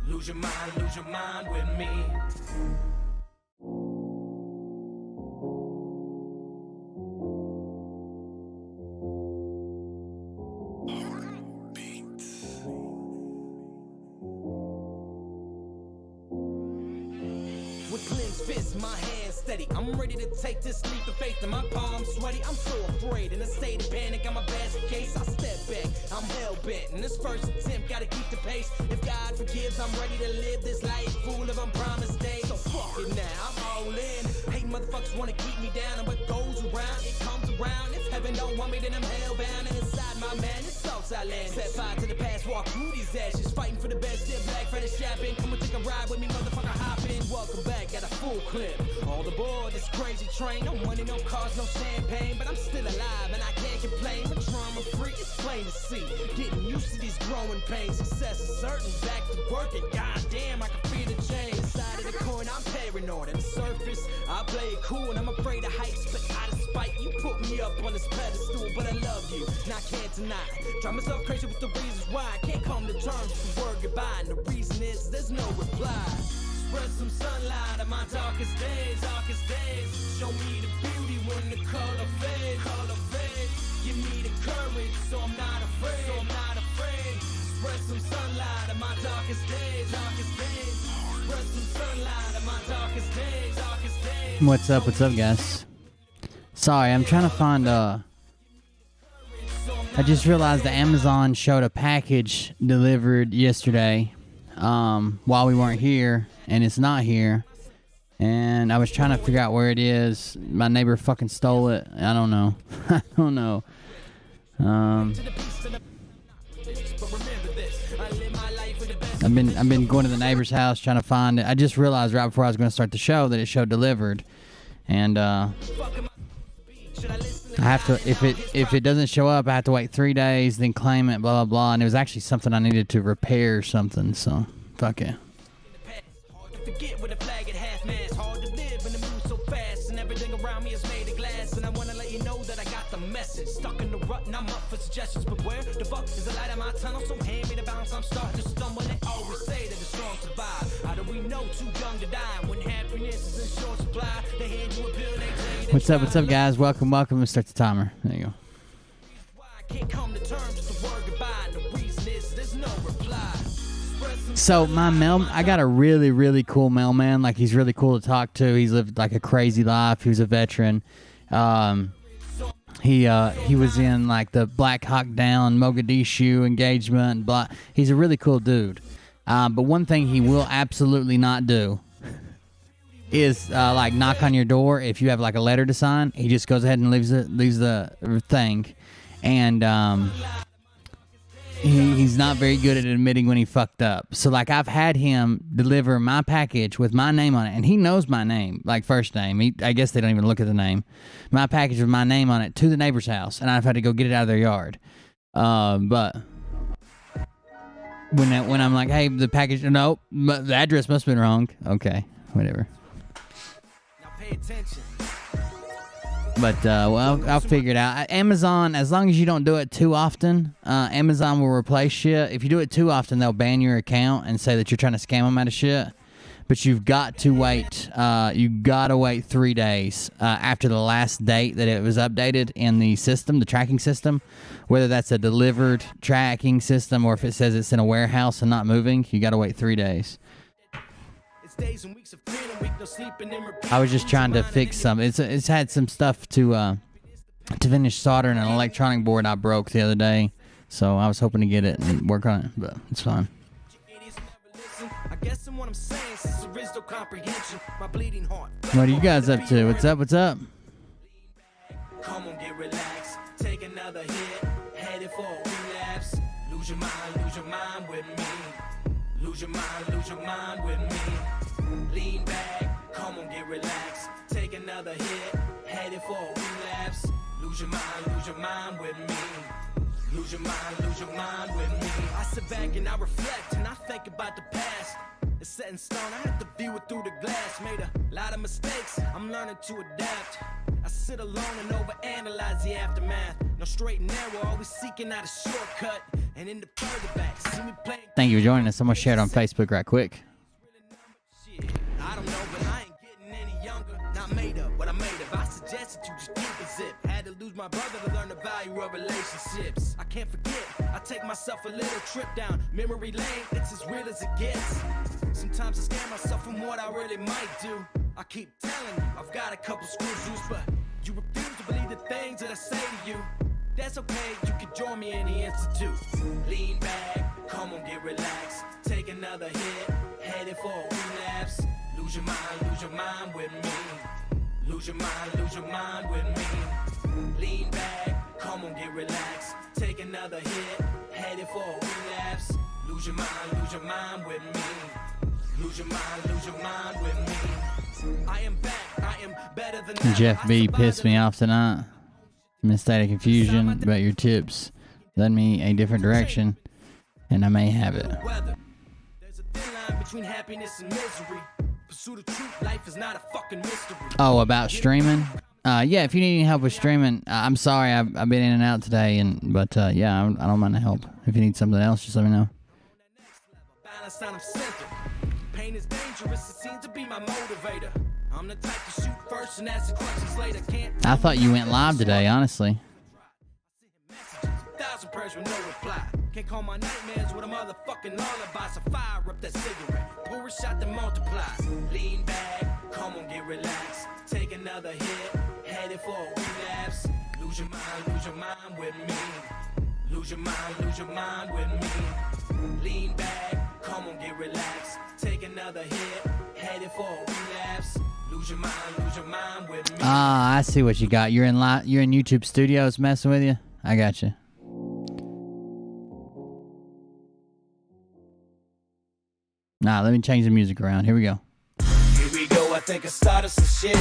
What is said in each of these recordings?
Lose your mind with me. With clenched fists, my hands steady. I'm ready to take this leap of faith, and my palms sweaty. I'm so afraid, in a state of panic. I'm a basket case. I step back, I'm hell bent. In this first attempt, gotta keep the pace. If God forgives, I'm ready to live this life full of unpromised days. So fuck it now, I'm all in. Hate motherfuckers wanna keep me down, and what goes around, it comes around. If heaven don't want me, then I'm hellbound. And inside my man, it's Southside land. Set fire to the past, walk through these ashes, fighting for the best. Still black, for the shopping. Come and take a ride with me, motherfucker. Hop in, welcome back. Got a full clip. All aboard this crazy train. No money, no cars, no champagne, but I'm still alive and I can't complain. I'm drama free, it's plain to see. Getting used to these growing pains. Success is certain. Back to work and goddamn, I can feel the change. Side of the coin, I'm paranoid. At the surface, I play it cool and I'm afraid of heights, but out of spite, you put me up on this pedestal. But I love you, and I can't deny. Drive myself crazy with the reasons why I can't come to terms with the word goodbye. And the reason is there's no reply. Spread some sunlight on my darkest days, Show me the beauty when the color fades, Give me the courage so I'm not afraid, Spread some sunlight on my darkest days, Spread some sunlight on my darkest days, What's up, guys? Sorry, I'm trying to find, I just realized the Amazon showed a package delivered yesterday, while we weren't here, and it's not here. And I was trying to figure out where it is. My neighbor fucking stole it. I don't know. I don't know. I've been going to the neighbor's house trying to find it. I just realized right before I was going to start the show that it showed delivered, and I have to, if it doesn't show up, I have to wait 3 days, then claim it, blah blah blah. And it was actually something I needed to repair or something. So fuck it. Stuck in the rut and I'm up for suggestions, but where the fuck is the light of my tunnel? So hand me the balance, I'm starting to stumble. They always say that the strong survive. How do we know too young to die? When happiness is in short supply, they hand you a pill, they tell you. What's up, guys? Welcome. Let's start the timer. There you go. I can't come to terms with the word goodbye, and the reason is there's no reply. So I got a really, really cool mailman. Like, he's really cool to talk to. He's lived like a crazy life. He was a veteran. He was in like the Black Hawk Down Mogadishu engagement and blah. He's a really cool dude. But one thing he will absolutely not do is like knock on your door if you have like a letter to sign. He just goes ahead and leaves the thing, and he's not very good at admitting when he fucked up. So like I've had him deliver my package with my name on it, and he knows my name, like first name. I guess they don't even look at the name. My package with my name on it to the neighbor's house, and I've had to go get it out of their yard. But when I'm like, hey, the package, nope, the address must have been wrong. Okay, whatever. Now pay attention. But, well, I'll figure it out. Amazon, as long as you don't do it too often, Amazon will replace shit. If you do it too often, they'll ban your account and say that you're trying to scam them out of shit. But you've got to wait. You gotta wait 3 days after the last date that it was updated in the system, the tracking system. Whether that's a delivered tracking system or if it says it's in a warehouse and not moving, you gotta wait 3 days. I was just trying to fix some. It's had some stuff to finish soldering an electronic board I broke the other day, so I was hoping to get it and work on it, but it's fine. What are you guys up to? What's up? Come on, get relaxed. Take another hit. Headed for a relapse. Lose your mind with me. Lose your mind with me. Lean back, come on, get relaxed. Take another hit, headed for a relapse. Lose your mind with me. Lose your mind with me. I sit back and I reflect and I think about the past. It's set in stone, I have to view it through the glass. Made a lot of mistakes, I'm learning to adapt. I sit alone and overanalyze the aftermath. No straight and narrow, always seeking out a shortcut. And in the further back, see me playing. Thank you for joining us. I'm going to share it on Facebook right quick. I don't know, but I ain't getting any younger. Not made up, but I made up. I suggested you just keep a zip. Had to lose my brother to learn the value of relationships. I can't forget, I take myself a little trip down memory lane. It's as real as it gets. Sometimes I scare myself from what I really might do. I keep telling you, I've got a couple screws loose, but you refuse to believe the things that I say to you. That's okay, you can join me in the institute. Lean back, come on, get relaxed. Take another hit, headed for a relapse. Lose your mind with me. Lose your mind with me. Lean back, come on, get relaxed. Take another hit, headed for a relapse. Lose your mind with me. Lose your mind with me. I am back, I am better than ever. Jeff B pissed me off tonight. I'm in a state of confusion about your tips. Led me a different direction, and I may have it. There's a thin line between happiness and misery. Pursuit of truth, life is not a fucking mystery. Oh, about streaming? Yeah, if you need any help with streaming, I'm sorry, I've been in and out today, but yeah, I don't mind the help. If you need something else, just let me know. Pain is dangerous, it seems to be my motivator. I'm the type to shoot first and ask the questions later. I thought you went live today, honestly. Thousand prayers with no reply. Can't call my nightmares with a motherfucking lullaby. So fire up that cigarette, pour a shot to multiply. Lean back, come on, get relaxed. Take another hit, headed for a relapse. Lose your mind with me. Lose your mind with me. Lean back, come on, get relaxed. Take another hit, headed for a relapse. Lose your mind with me. Ah, I see what you got. You're in YouTube Studios messing with you. I got you. Nah, let me change the music around. Here we go. Here we go. I think I started some shit.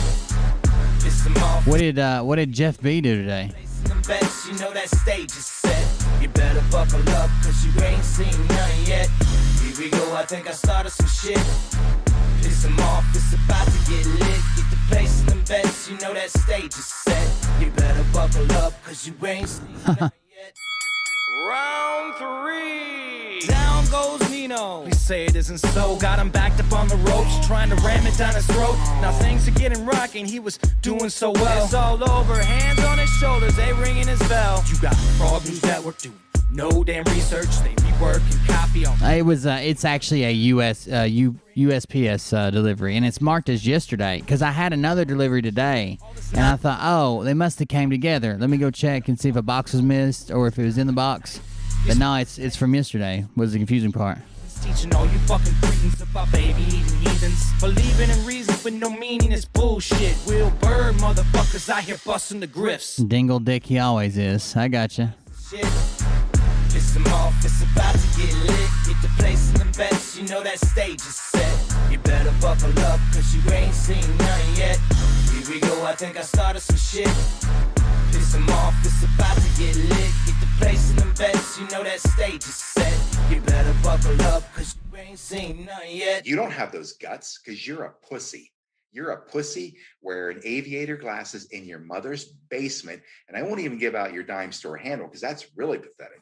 What did Jeff B do today? You know that stage is set. You better buckle up, cause you ain't seen none yet. Here we go. I think I started some shit. Piss them off, it's about to get lit. Get the place in them bets, you know that stage is set. You better buckle up, cause you ain't seen none yet. Round 3. Down goes Nino. Please say it isn't so. Got him backed up on the ropes, trying to ram it down his throat. Now things are getting rocking, he was doing so well. It's all over, hands on his shoulders, they ringing his bell. You got Frog News Network doing no damn research, they rework and copy on. It's actually a USPS delivery, and it's marked as yesterday because I had another delivery today, and I thought, oh, they must have came together. Let me go check and see if a box was missed or if it was in the box. But no, it's from yesterday. Was the confusing part. Teaching all you fucking cretins about baby eating heathens. Believing in reason with no meaning is bullshit. Will Bird motherfuckers out here busting the grifts. Dingle dick he always is. I gotcha. Shit. Piss them off, it's about to get lit. Get the place in them bets, you know that stage is set. You better buckle up, cause you ain't seen none yet. Here we go, I think I started some shit. Piss them off, it's about to get lit. Get the place in them bets, you know that stage is set. You better buckle up, cause you ain't seen none yet. You don't have those guts, cause you're a pussy. You're a pussy wearing aviator glasses in your mother's basement, and I won't even give out your dime store handle, because that's really pathetic.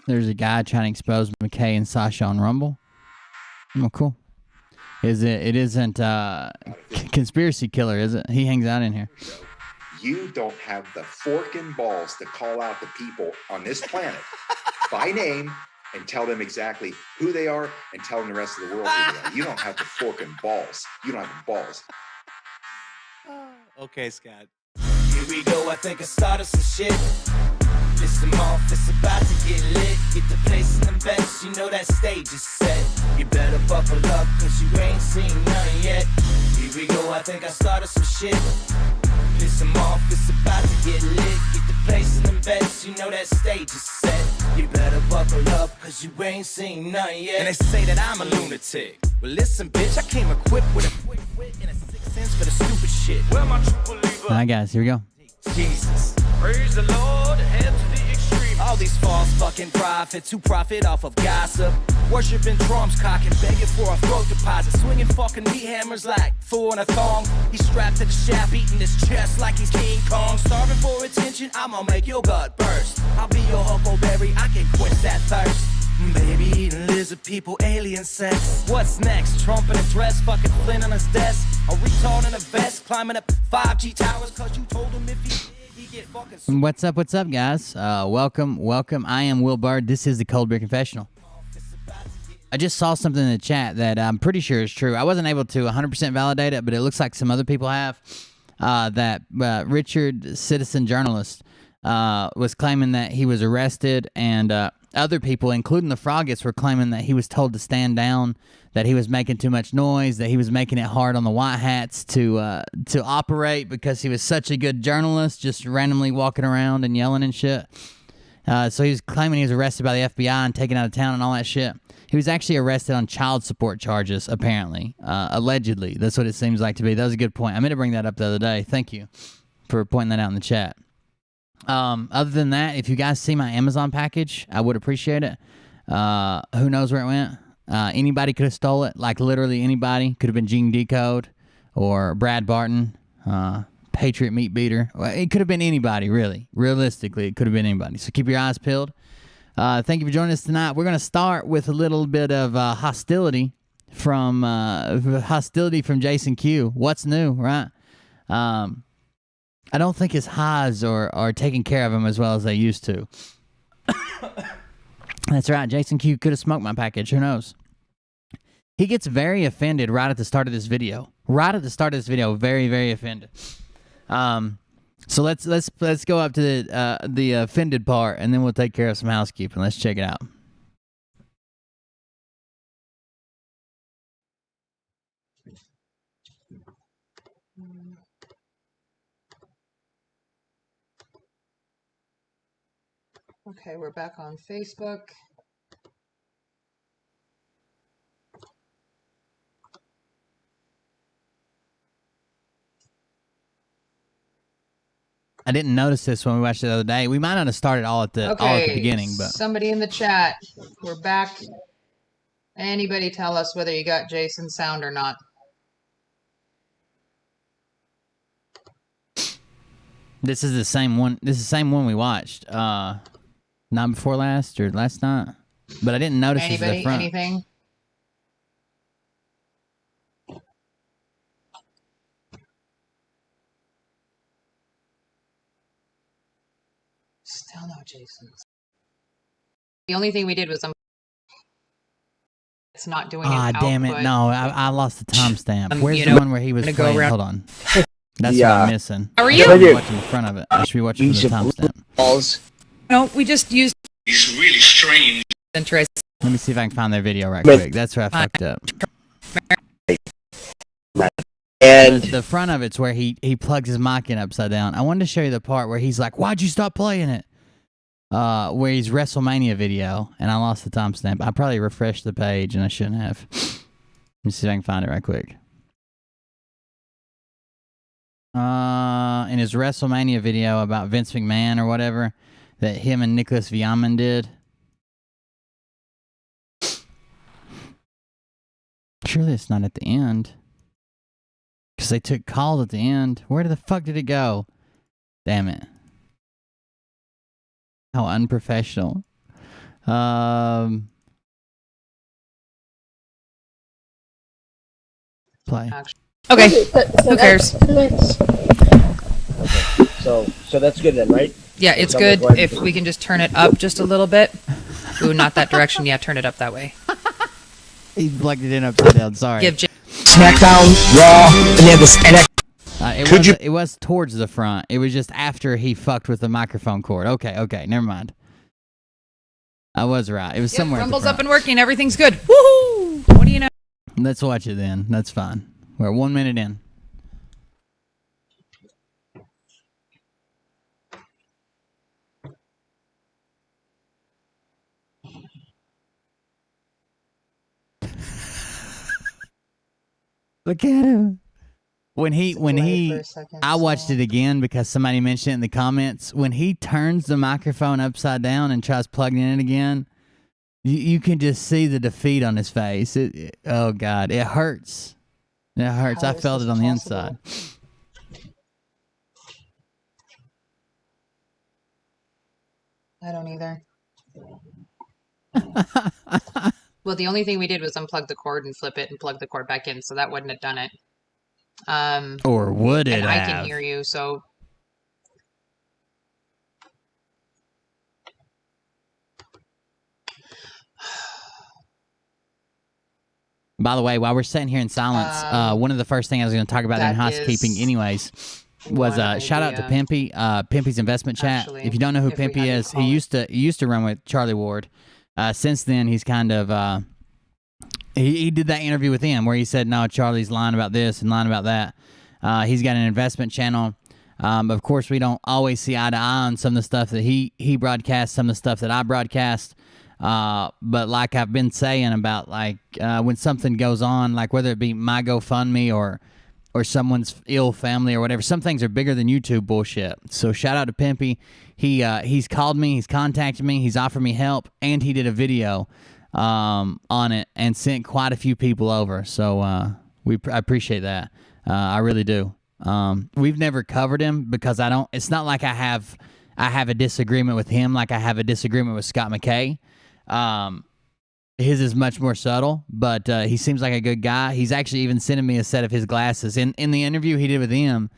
There's a guy trying to expose McKay and Sasha on Rumble. Oh, cool. It isn't conspiracy killer, is it? He hangs out in here. You don't have the fork and balls to call out the people on this planet by name and tell them exactly who they are and tell them the rest of the world who they are. You don't have the fork and balls. You don't have the balls. Okay, Scott. Here we go, I think I started some shit. Piss them off, it's about to get lit. Get the place in them bets, you know that stage is set. You better buckle up, cause you ain't seen none yet. Here we go, I think I started some shit. Piss them off, it's about to get lit. Get the place in them bets, you know that stage is set. You better buckle up, cause you ain't seen none yet. And they say that I'm a lunatic. Well listen, bitch, I came equipped with a quick wit and a 6th sense for the stupid shit. Well, my true believer. All right, guys, here we go. Jesus. Praise the Lord, head to the extreme. All these false fucking prophets who profit off of gossip. Worshipping drums, cocking, begging for a throat deposit. Swinging fucking meat hammers like fool in a thong. He's strapped to the shaft, eating his chest like he's King Kong. Starving for attention, I'ma make your gut burst. I'll be your huckleberry, I can quench that thirst. Baby eating lizard people, alien sex. What's next? Trump in a dress, fucking Flynn on his desk. A retard in a vest, climbing up 5G towers, cause you told him if he did, he'd get fucking... What's up, guys? Welcome. I am Will Bird. This is the Cold Beer Confessional. I just saw something in the chat that I'm pretty sure is true. I wasn't able to 100% validate it, but it looks like some other people have. That Richard, citizen journalist, was claiming that he was arrested, and other people, including the Froggets, were claiming that he was told to stand down, that he was making too much noise, that he was making it hard on the white hats to operate because he was such a good journalist, just randomly walking around and yelling and shit. So he was claiming he was arrested by the FBI and taken out of town and all that shit. He was actually arrested on child support charges, apparently. Allegedly. That's what it seems like to be. That was a good point. I meant to bring that up the other day. Thank you for pointing that out in the chat. Other than that, if you guys see my Amazon package, I would appreciate it. Who knows where it went? Anybody could have stole it. Like, literally anybody. Could have been Gene Decode or Brad Barton. Patriot Meat Beater. It could have been anybody, really. Realistically, it could have been anybody. So keep your eyes peeled. Thank you for joining us tonight. We're going to start with a little bit of hostility from Jason Q. What's new, right? I don't think his highs are taking care of him as well as they used to. That's right. Jason Q could have smoked my package. Who knows? He gets very offended right at the start of this video. Very, very offended. So let's go up to the offended part, and then we'll take care of some housekeeping. Let's check it out. Okay, we're back on Facebook. I didn't notice this when we watched it the other day. We might not have started all at the beginning, but somebody in the chat, we're back. Anybody tell us whether you got Jason's sound or not? This is the same one. This is the same one we watched. Night before last or last night, but I didn't notice this at the front. Anything? Still no Jason. The only thing we did was it's not doing an damn it! output. No, I lost the timestamp. Where's the one where he was playing? Hold on. That's what I'm missing. How are you? I should be watching the front of it. I should be watching the timestamp. No, we just used. He's really strange. Interest. Let me see if I can find that video right quick. That's where I fucked up. And The front of it's where he plugs his mic in upside down. I wanted to show you the part where he's like, "Why'd you stop playing it?" Where he's WrestleMania video, and I lost the timestamp. I probably refreshed the page, and I shouldn't have. Let me see if I can find it right quick. In his WrestleMania video about Vince McMahon or whatever that him and Nicholas Viaman did. Surely it's not at the end. Because they took calls at the end. Where the fuck did it go? Damn it. How unprofessional. Play. Okay. Who cares? so that's good then, right? Yeah, it's good if we can just turn it up just a little bit. Ooh, not that direction. Yeah, turn it up that way. He plugged it in upside down. Sorry. Give SmackDown, Raw, and then the NXT. It was towards the front. It was just after he fucked with the microphone cord. Okay, never mind. I was right. It was somewhere. Rumble's at the up front. and working. Everything's good. Woohoo! What do you know? Let's watch it then. That's fine. We're 1 minute in. Look at him. when he Delay for a second, I watched so- it again because somebody mentioned it in the comments. When he turns the microphone upside down and tries plugging it in again, you can just see the defeat on his face. Oh God, it hurts. It hurts. How I is felt this it on the possible? inside. I don't either. Well, the only thing we did was unplug the cord and flip it and plug the cord back in, so that wouldn't have done it. Or would it And I can have? hear you, so By the way, while we're sitting here in silence, one of the first things I was going to talk about in that housekeeping, is anyways, was one shout out to idea. Pimpy, Pimpy's investment chat. Actually, If you don't know who if we Pimpy had to is, call he it. used to run with Charlie Ward. Since then, he's kind of he did that interview with him where he said, "No, Charlie's lying about this and lying about that." He's got an investment channel. Of course, we don't always see eye to eye on some of the stuff that he broadcasts, some of the stuff that I broadcast. But like I've been saying about when something goes on, like whether it be my GoFundMe or someone's ill family or whatever, some things are bigger than YouTube bullshit. So shout out to Pimpy. He's called me, he's contacted me, he's offered me help, and he did a video on it and sent quite a few people over. So I appreciate that. I really do. We've never covered him because it's not like I have a disagreement with him like I have a disagreement with Scott McKay. His is much more subtle, but he seems like a good guy. He's actually even sending me a set of his glasses. In the interview he did with him,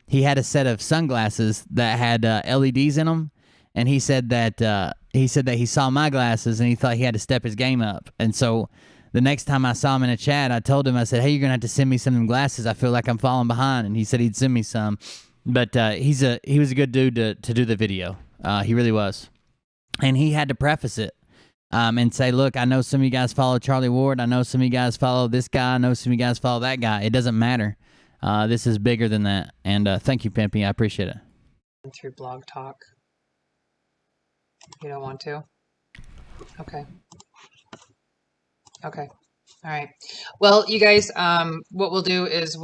he had a set of sunglasses that had LEDs in them, and he said that he saw my glasses and he thought he had to step his game up. And so the next time I saw him in a chat, I told him, I said, "Hey, you're gonna have to send me some of them glasses. I feel like I'm falling behind." And he said he'd send me some. But he was a good dude to do the video. He really was, and he had to preface it. And say, "Look, I know some of you guys follow Charlie Ward. I know some of you guys follow this guy. I know some of you guys follow that guy. It doesn't matter. This is bigger than that." And thank you, Pimpy. I appreciate it. Through Blog Talk. You don't want to? Okay. Okay. All right. Well, you guys, what we'll do is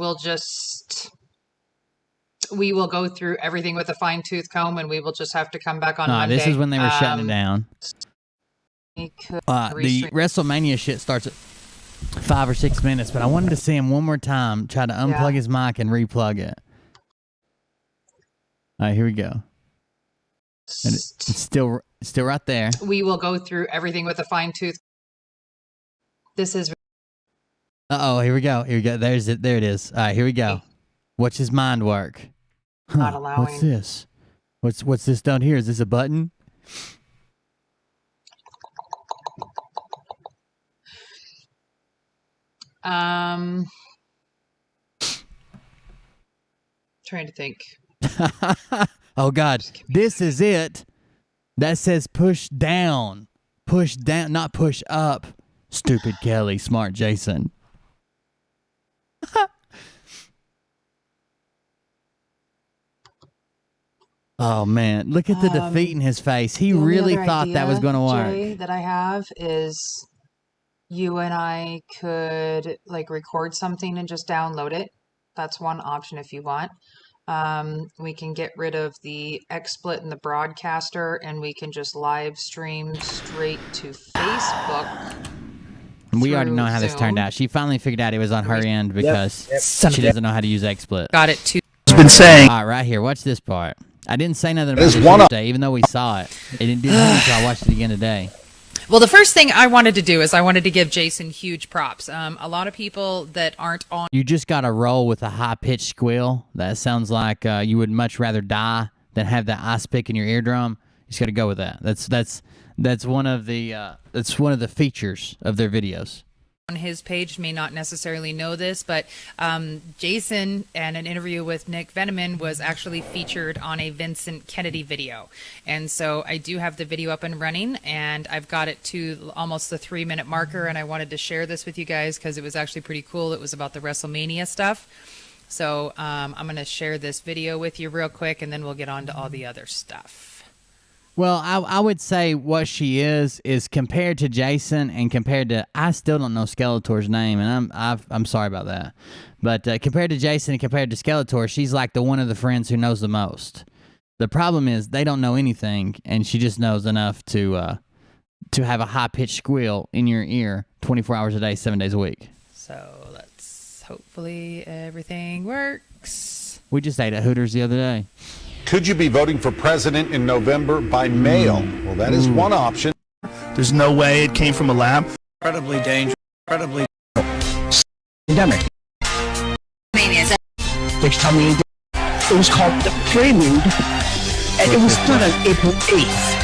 we will go through everything with a fine-tooth comb, and we will just have to come back on Monday. This is when they were shutting it down. We could The WrestleMania shit starts at 5 or 6 minutes, but I wanted to see him one more time, try to unplug his mic and replug it. All right, here we go. And it's still right there. We will go through everything with a fine-tooth. This is Here we go. Here we go. There it is. All right, here we go. Watch his mind work. not allowing. What's this? What's this down here? Is this a button? Trying to think. Oh God, this is it. That says push down, not push up. Stupid Kelly, smart Jason. Oh man, look at the defeat in his face. He The only really other thought that was idea, going to work. Jay, that I have is you and I could record something and just download it. That's one option if you want. We can get rid of the XSplit and the broadcaster, and we can just live stream straight to Facebook. We already know how this Zoom. turned out. She finally figured out it was on her end because she doesn't know how to use XSplit. Got it too. been saying. All right, here, watch this part. I didn't say nothing about it today, even though we saw it. It didn't happen until I watched it again today. Well, the first thing I wanted to do is I wanted to give Jason huge props. A lot of people that aren't on. You just got to roll with a high-pitched squeal. That sounds like you would much rather die than have that ice pick in your eardrum. You just got to go with that. That's one of the features of their videos. On his page may not necessarily know this, but Jason and an interview with Nick Veneman was actually featured on a Vincent Kennedy video. And so I do have the video up and running, and I've got it to almost the 3-minute marker, and I wanted to share this with you guys because it was actually pretty cool. It was about the WrestleMania stuff. So I'm going to share this video with you real quick, and then we'll get on to all the other stuff. Well, I would say what she is compared to Jason and compared to, I still don't know Skeletor's name, and I'm sorry about that. But compared to Jason and compared to Skeletor, she's like the one of the friends who knows the most. The problem is they don't know anything, and she just knows enough to have a high-pitched squeal in your ear 24 hours a day, 7 days a week. So let's hopefully everything works. We just ate at Hooters the other day. Could you be voting for president in November by mail? Well, that is one option. There's no way it came from a lab. Incredibly dangerous. Incredibly pandemic. Which tell me it was called the Prelude, and it was done on April 8th.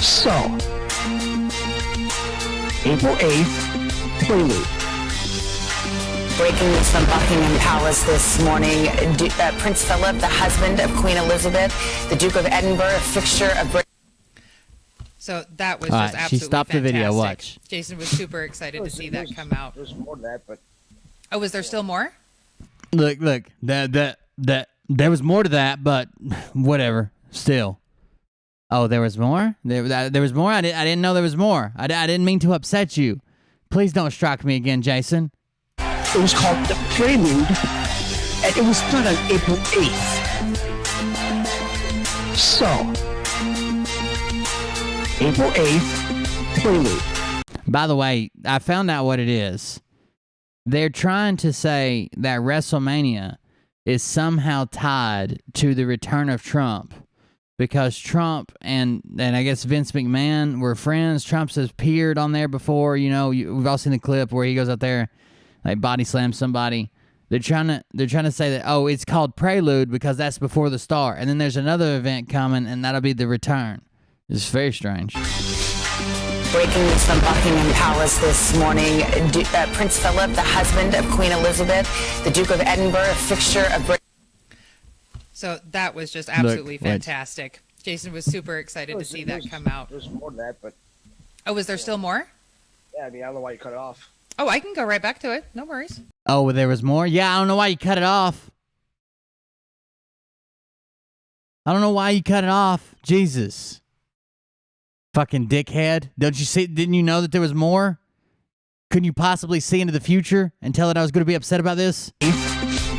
So, April 8th, Prelude. Breaking news from Buckingham Palace this morning. Prince Philip, the husband of Queen Elizabeth, the Duke of Edinburgh, a fixture of Britain. So that was just absolutely she stopped fantastic. the video. Watch. Jason was super excited to see that come out. There's more to that, but Oh, was there still more? Look, that there was more to that, but whatever. Still. Oh, there was more? There was more? I didn't know there was more. I didn't mean to upset you. Please don't strike me again, Jason. it was called the Prelude, and it was done on April 8th. So, April 8th, Prelude. By the way, I found out what it is. They're trying to say that WrestleMania is somehow tied to the return of Trump because Trump and I guess Vince McMahon were friends. Trump's has appeared on there before. You know, we've all seen the clip where he goes out there, like body slams somebody. They're trying to say that, oh, it's called Prelude because that's before the start. And then there's another event coming, and that'll be the return. It's very strange. Breaking news from Buckingham Palace this morning. Prince Philip, the husband of Queen Elizabeth, the Duke of Edinburgh, a fixture of Britain. So that was just absolutely fantastic. Jason was super excited to see that come out. There's more than that, but... Oh, was there still more? Yeah, I mean, I don't know why you cut it off. Oh, I can go right back to it. No worries. Oh, well, there was more? Yeah, I don't know why you cut it off. I don't know why you cut it off. Jesus. Fucking dickhead. Didn't you know that there was more? Couldn't you possibly see into the future and tell that I was going to be upset about this?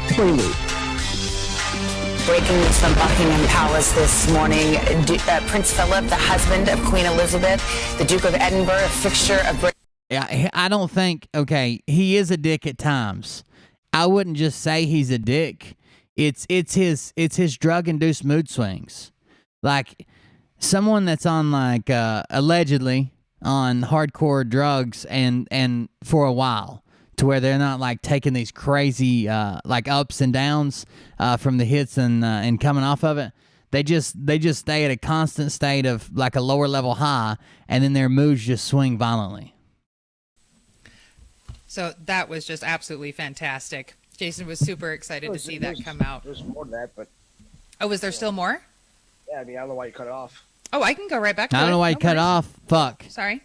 Prelude. Breaking news from Buckingham Palace this morning. Prince Philip, the husband of Queen Elizabeth, the Duke of Edinburgh, a fixture of Britain. Yeah, I don't think, okay, he is a dick at times. I wouldn't just say he's a dick. It's his drug-induced mood swings. Like, someone that's on, like, allegedly on hardcore drugs and for a while, to where they're not, like, taking these crazy, like, ups and downs from the hits and coming off of it. They just stay at a constant state of, like, a lower-level high, and then their moods just swing violently. So that was just absolutely fantastic. Jason was super excited to see that come out. There's more than that, but... Oh, was there still more? Yeah, I mean, I don't know why you cut it off. Oh, I can go right back to it. I don't know why you cut it off. Fuck. Sorry.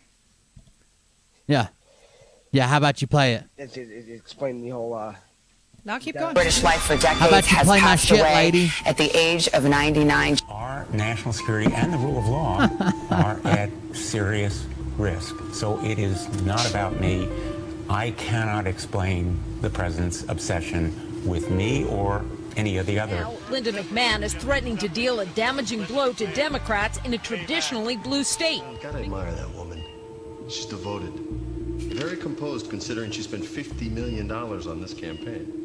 Yeah. Yeah, how about you play it? It explained the whole, No, keep going. British wife for decades How about you has play my passed shit, away lady? at the age of 99. Our national security and the rule of law are at serious risk. So it is not about me. I cannot explain the president's obsession with me or any of the other. Now, Linda McMahon is threatening to deal a damaging blow to Democrats in a traditionally blue state. I gotta admire that woman. She's devoted. Very composed considering she spent $50 million on this campaign.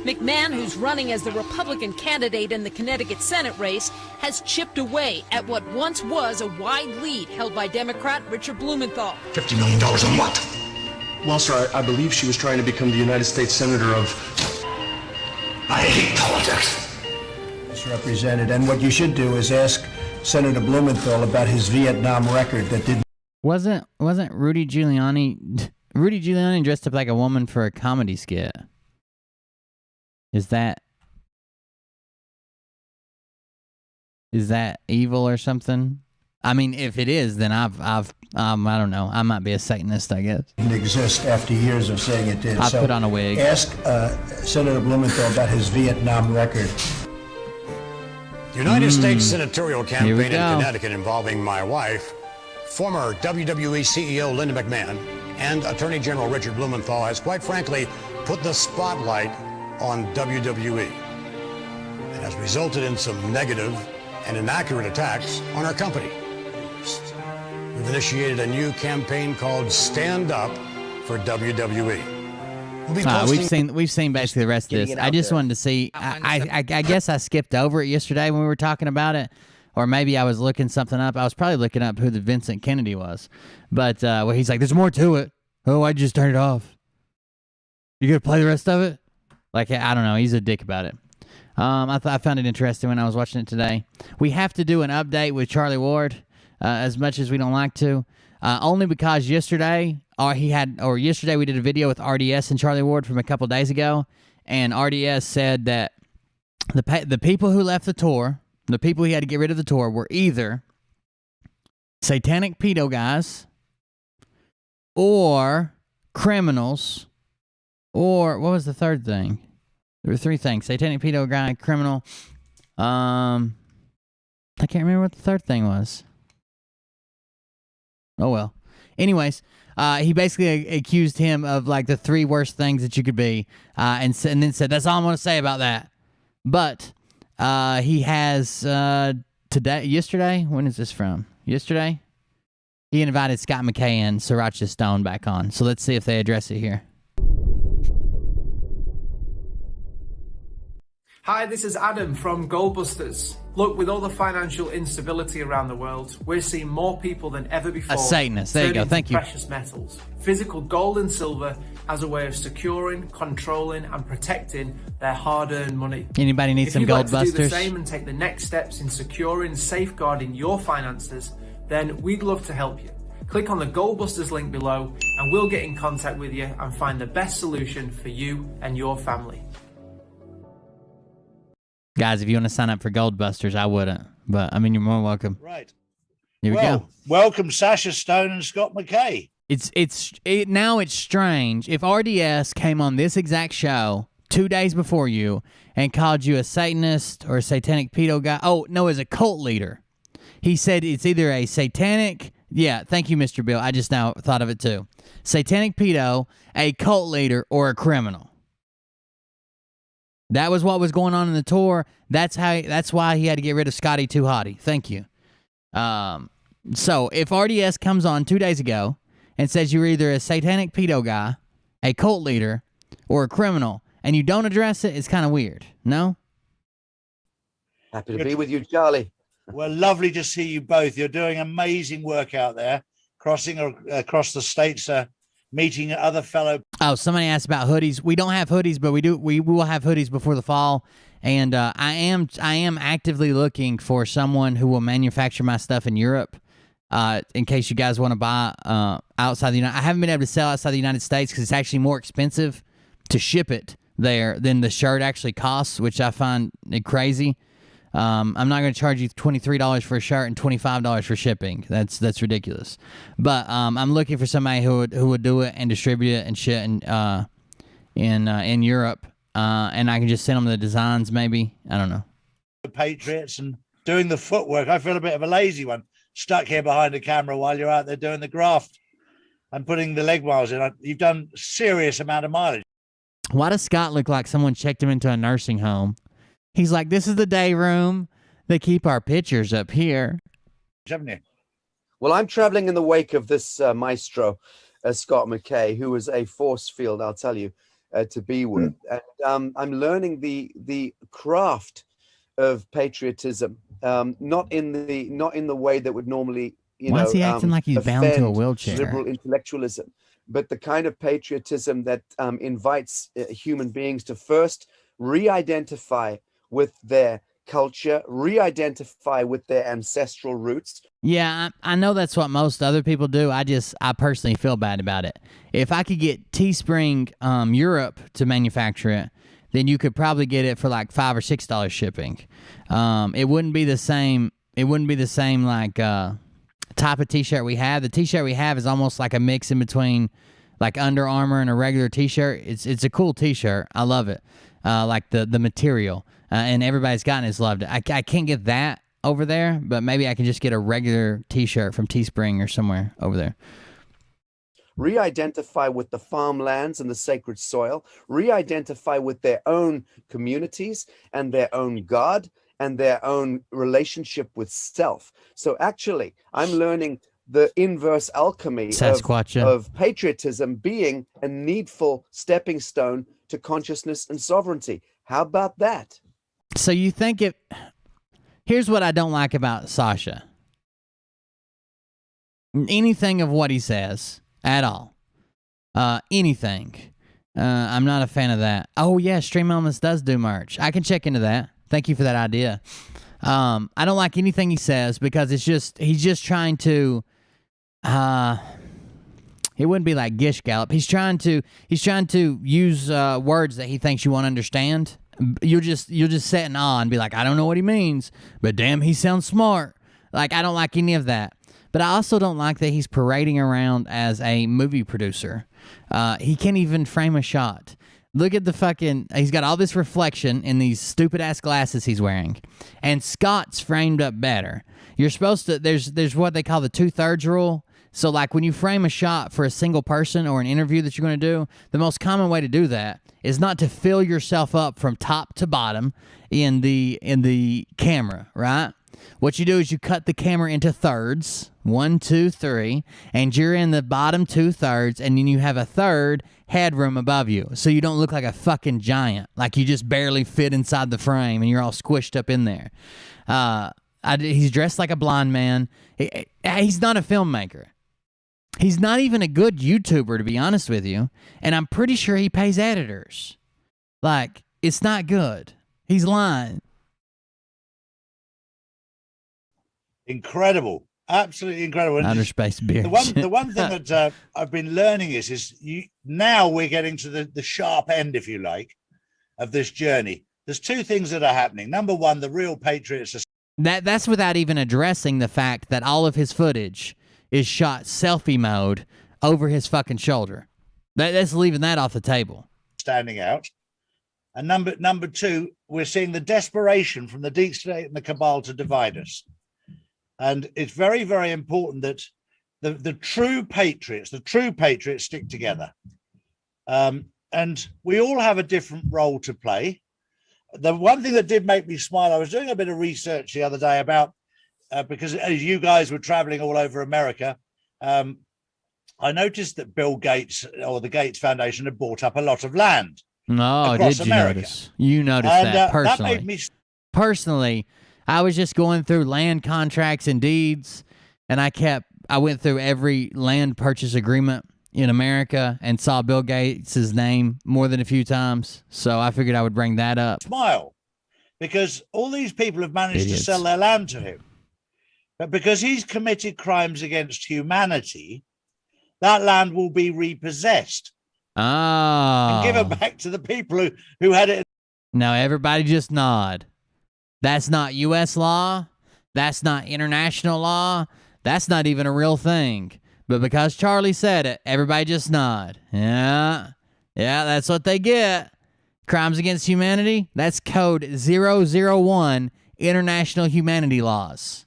McMahon, who's running as the Republican candidate in the Connecticut Senate race, has chipped away at what once was a wide lead held by Democrat Richard Blumenthal. $50 million on what? Well, sir, I believe she was trying to become the United States Senator of... I hate politics. Misrepresented. And what you should do is ask Senator Blumenthal about his Vietnam record that didn't... Wasn't Rudy Giuliani dressed up like a woman for a comedy skit? Is that evil or something? I mean, if it is, then I don't know. I might be a Satanist, I guess. Didn't exist after years of saying it did. I put on a wig. Ask Senator Blumenthal about his Vietnam record. United States senatorial Here we campaign in go. Connecticut involving my wife, former WWE CEO Linda McMahon, and Attorney General Richard Blumenthal has quite frankly put the spotlight on WWE. It has resulted in some negative and inaccurate attacks on our company. We've initiated a new campaign called Stand Up for WWE. We'll be posting- we've seen basically the rest of Getting this. it I out just there. wanted to see. I guess I skipped over it yesterday when we were talking about it, or maybe I was looking something up. I was probably looking up who the Vincent Kennedy was, but well, he's like, "There's more to it." Oh, I just turned it off. You gonna play the rest of it? Like, I don't know. He's a dick about it. I found it interesting when I was watching it today. We have to do an update with Charlie Ward, as much as we don't like to, only because yesterday we did a video with RDS and Charlie Ward from a couple days ago, and RDS said that the people who left the tour, the people he had to get rid of the tour, were either satanic pedo guys or criminals, or what was the third thing? There were three things: satanic pedo guy, criminal. I can't remember what the third thing was. Oh well. Anyways, he basically accused him of like the three worst things that you could be, and then said, "That's all I'm going to say about that." But he has yesterday. When is this from? Yesterday, he invited Scott McKay and Sriracha Stone back on. So let's see if they address it here. Hi, this is Adam from Goldbusters. Look, with all the financial instability around the world, we're seeing more people than ever before. A Satanist. There you go. turning to Thank you. Precious metals, physical gold and silver, as a way of securing, controlling, and protecting their hard-earned money. Anybody need If some you'd like to do the Goldbusters? same and take the next steps in securing, safeguarding your finances, then we'd love to help you. Click on the Goldbusters link below, and we'll get in contact with you and find the best solution for you and your family. Guys, if you want to sign up for Goldbusters, I wouldn't. But, I mean, you're more welcome. Right. Here we go. Welcome, Sasha Stone and Scott McKay. Now it's strange. If RDS came on this exact show 2 days before you and called you a Satanist or a satanic pedo guy. Oh, no, as a cult leader. He said it's either a satanic... Yeah, thank you, Mr. Bill. I just now thought of it, too. Satanic pedo, a cult leader, or a criminal. That was what was going on in the tour. That's why he had to get rid of Scotty Too Hottie. Thank you. So if RDS comes on 2 days ago and says you're either a satanic pedo guy, a cult leader, or a criminal, and you don't address it, it's kind of weird. No? Happy to be with you, Charlie. Well, lovely to see you both. You're doing amazing work out there, crossing across the states, meeting other fellow. Oh, somebody asked about hoodies. We don't have hoodies, but we will have hoodies before the fall. And I am actively looking for someone who will manufacture my stuff in Europe. In case you guys want to buy outside the United, I haven't been able to sell outside the United States because it's actually more expensive to ship it there than the shirt actually costs, which I find crazy. I'm not going to charge you $23 for a shirt and $25 for shipping. That's ridiculous. But I'm looking for somebody who would do it and distribute it and shit in Europe. And I can just send them the designs. Maybe, I don't know. The Patriots and doing the footwork. I feel a bit of a lazy one, stuck here behind the camera while you're out there doing the graft and putting the leg miles in. You've done serious amount of mileage. Why does Scott look like someone checked him into a nursing home? He's like, this is the day room. They keep our pictures up here. Haven't you? Well, I'm traveling in the wake of this maestro, Scott McKay, who was a force field, I'll tell you, to be with. And I'm learning the craft of patriotism, not in the way that would normally, Why is he acting like he's bound to a wheelchair? Liberal intellectualism, but the kind of patriotism that invites human beings to first re-identify with their culture, re-identify with their ancestral roots. Yeah, I know that's what most other people do. I personally feel bad about it. If I could get Teespring Europe to manufacture it, then you could probably get it for like $5 or $6 shipping. It wouldn't be the same. It wouldn't be the same like type of T-shirt we have. The T-shirt we have is almost like a mix in between like Under Armour and a regular T-shirt. It's a cool T-shirt. I love it. Like the material, and everybody's gotten it's loved it. I can't get that over there, but maybe I can just get a regular T-shirt from Teespring or somewhere over there. Re-identify with the farmlands and the sacred soil, re-identify with their own communities and their own God and their own relationship with self. So actually, I'm learning the inverse alchemy of patriotism being a needful stepping stone to consciousness and sovereignty. How about that? So you think it... Here's what I don't like about Sasha. Anything of what he says at all. Anything. I'm not a fan of that. Oh, yeah, Stream Elements does do merch. I can check into that. Thank you for that idea. I don't like anything he says because he's just trying to... it wouldn't be like Gish Gallop. He's trying to use words that he thinks you won't understand. You'll just sit in awe and be like, I don't know what he means, but damn, he sounds smart. Like, I don't like any of that. But I also don't like that he's parading around as a movie producer. He can't even frame a shot. Look at the fucking... He's got all this reflection in these stupid-ass glasses he's wearing. And Scott's framed up better. You're supposed to... There's what they call the 2/3 rule. So, like, when you frame a shot for a single person or an interview that you're going to do, the most common way to do that is not to fill yourself up from top to bottom in the camera, right? What you do is you cut the camera into thirds, 1, 2, 3, and you're in the bottom 2/3, and then you have a third headroom above you, so you don't look like a fucking giant, like you just barely fit inside the frame and you're all squished up in there. He's dressed like a blind man. He's not a filmmaker. He's not even a good YouTuber, to be honest with you. And I'm pretty sure he pays editors. Like, it's not good. He's lying. Incredible. Absolutely incredible. Outer space beer. The one thing that I've been learning is now we're getting to the sharp end, if you like, of this journey. There's two things that are happening. Number one, the real patriots are... That's without even addressing the fact that all of his footage is shot selfie mode over his fucking shoulder. That's leaving that off the table. Standing out. And number two, we're seeing the desperation from the deep state and the cabal to divide us. And it's very, very important that the true patriots stick together. And we all have a different role to play. The one thing that did make me smile, I was doing a bit of research the other day about, because as you guys were traveling all over America, I noticed that Bill Gates or the Gates Foundation had bought up a lot of land. No, did you America. Notice? You noticed And, that personally. That made me... Personally, I was just going through land contracts and deeds, and I went through every land purchase agreement in America and saw Bill Gates' name more than a few times. So I figured I would bring that up. Smile, because all these people have managed Idiots. to sell their land to him. But because he's committed crimes against humanity, that land will be repossessed. Oh. And given back to the people who had it. Now everybody just nod. That's not U.S. law. That's not international law. That's not even a real thing. But because Charlie said it, everybody just nod. Yeah, that's what they get. Crimes against humanity, that's code 001, international humanity laws.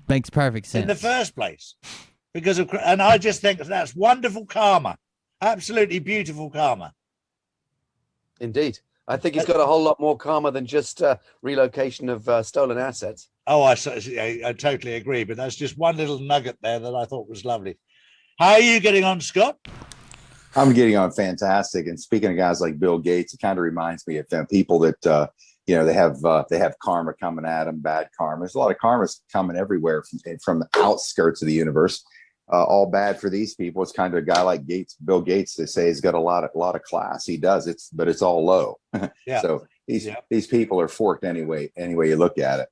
Makes perfect sense. In the first place. And I just think that's wonderful karma. Absolutely beautiful karma. Indeed. I think he's got a whole lot more karma than just relocation of stolen assets. Oh, I totally agree. But that's just one little nugget there that I thought was lovely. How are you getting on, Scott? I'm getting on fantastic. And speaking of guys like Bill Gates, it kind of reminds me of them people that, they have karma coming at them, bad karma. There's a lot of karma coming everywhere from the outskirts of the universe. All bad for these people. It's kind of a guy like Bill Gates. They say he's got a lot of class. He does. But it's all low. Yeah. So these people are forked anyway you look at it.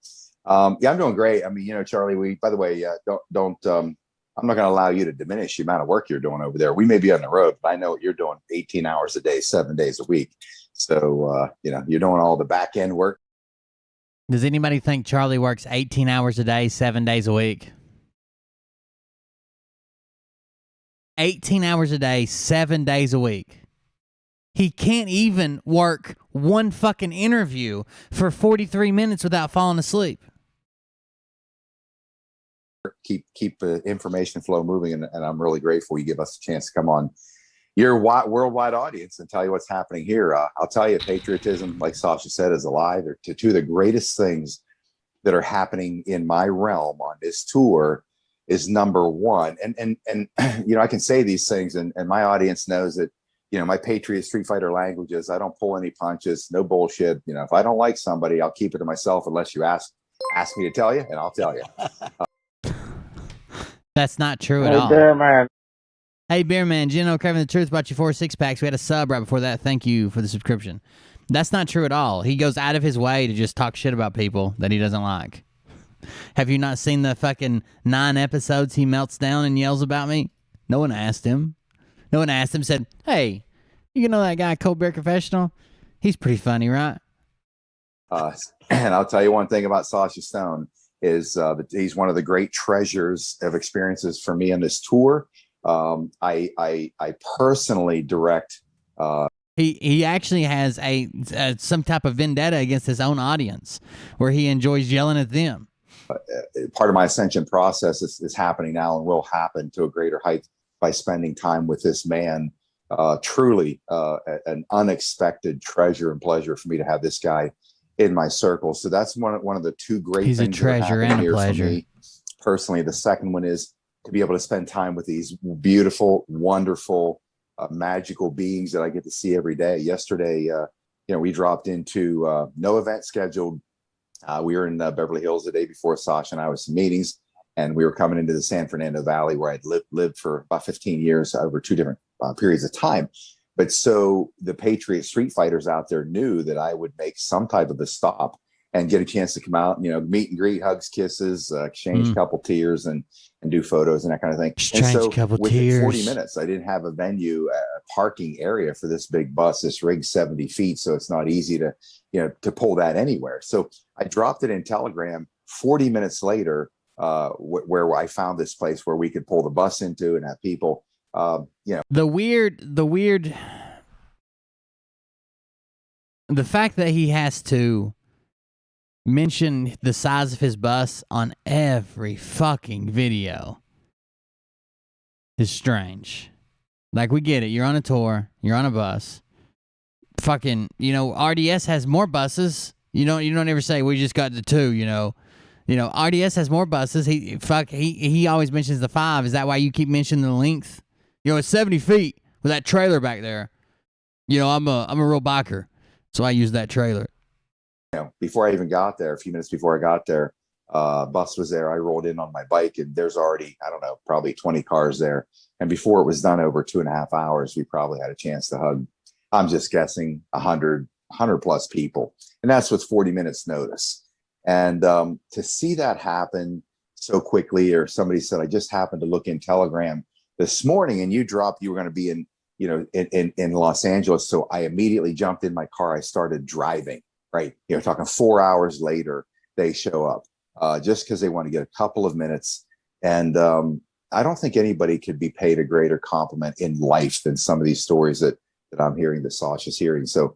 I'm doing great. I mean, Charlie. By the way, don't. I'm not going to allow you to diminish the amount of work you're doing over there. We may be on the road, but I know what you're doing 18 hours a day, 7 days a week. So you're doing all the back end work. Does anybody think Charlie works 18 hours a day, 7 days a week? 18 hours a day, 7 days a week. He can't even work one fucking interview for 43 minutes without falling asleep. Keep the information flow moving, and I'm really grateful you give us a chance to come on your worldwide audience and tell you what's happening here. I'll tell you, patriotism, like Sasha said, is alive. They're two of the greatest things that are happening in my realm on this tour is number one. And I can say these things, and my audience knows that, my Patriot Street Fighter language is I don't pull any punches, no bullshit. If I don't like somebody, I'll keep it to myself unless you ask me to tell you, and I'll tell you. That's not true at all. Bear Man. Hey, Beer Man, Gino Craving the Truth brought you 4 6-packs. We had a sub right before that. Thank you for the subscription. That's not true at all. He goes out of his way to just talk shit about people that he doesn't like. Have you not seen the fucking 9 episodes he melts down and yells about me? No one asked him. No one asked him, said, hey, you know that guy, Cold Beer Confessional? He's pretty funny, right? And I'll tell you one thing about Sasha Stone is that he's one of the great treasures of experiences for me on this tour. I personally direct. He actually has some type of vendetta against his own audience where he enjoys yelling at them. Part of my ascension process is happening now and will happen to a greater height by spending time with this man. Truly an unexpected treasure and pleasure for me to have this guy in my circle. So that's one of the two great He's things a treasure and a pleasure. For me personally. The second one is to be able to spend time with these beautiful, wonderful, magical beings that I get to see every day. Yesterday, we dropped into no event scheduled. We were in Beverly Hills the day before Sasha and I was some meetings, and we were coming into the San Fernando Valley where I'd lived for about 15 years over 2 different periods of time. But so the Patriot Street Fighters out there knew that I would make some type of a stop and get a chance to come out, meet and greet, hugs, kisses, exchange a couple tears and do photos and that kind of thing. Exchange and so a couple within tears. 40 minutes, I didn't have a venue, parking area for this big bus. This rig's 70 feet, so it's not easy to pull that anywhere. So I dropped it in Telegram 40 minutes later, where I found this place where we could pull the bus into and have people, the fact that he has to mention the size of his bus on every fucking video is strange. Like, we get it. You're on a tour. You're on a bus. Fucking, RDS has more buses. You don't ever say we just got the 2. RDS has more buses. He always mentions the 5. Is that why you keep mentioning the length? It's 70 feet with that trailer back there. I'm a real biker, so I use that trailer. Before I even got there, a few minutes before I got there, bus was there. I rolled in on my bike, and there's already, I don't know, probably 20 cars there. And before it was done over 2.5 hours, we probably had a chance to hug, I'm just guessing, 100 plus people. And that's with 40 minutes notice. And to see that happen so quickly, or somebody said, I just happened to look in Telegram this morning and you were going to be in Los Angeles. So I immediately jumped in my car. I started driving, right? Talking 4 hours later, they show up just because they want to get a couple of minutes. And I don't think anybody could be paid a greater compliment in life than some of these stories that I'm hearing, that Sasha's hearing. So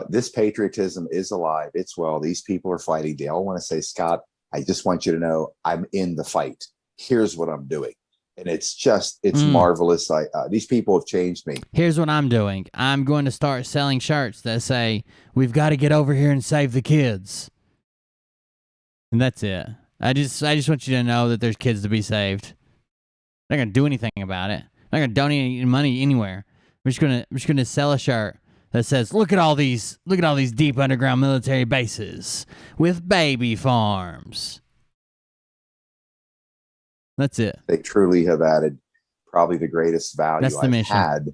this patriotism is alive. It's well. These people are fighting. They all want to say, Scott, I just want you to know I'm in the fight. Here's what I'm doing. And it's marvelous. These people have changed me. Here's what I'm doing. I'm going to start selling shirts that say, we've got to get over here and save the kids. And that's it. I just want you to know that there's kids to be saved. I'm not going to do anything about it. I'm not going to donate any money anywhere. I'm just gonna sell a shirt that says, look at all these deep underground military bases with baby farms. That's it. They truly have added probably the greatest value I've mission. had,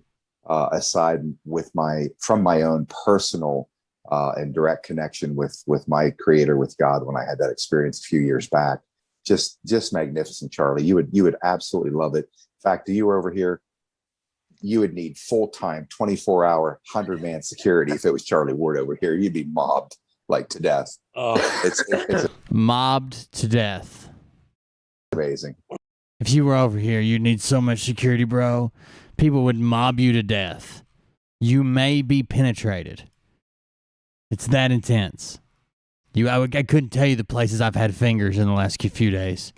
aside from my own personal and direct connection with my creator, with God, when I had that experience a few years back. Just magnificent, Charlie. You would absolutely love it. In fact, if you were over here, you would need full-time, 24-hour, 100-man security. If it was Charlie Ward over here, you'd be mobbed like to death. Oh. It's mobbed to death. Amazing. If you were over here, you'd need so much security, bro. People would mob you to death. You may be penetrated. It's that intense. I couldn't tell you the places I've had fingers in the last few days.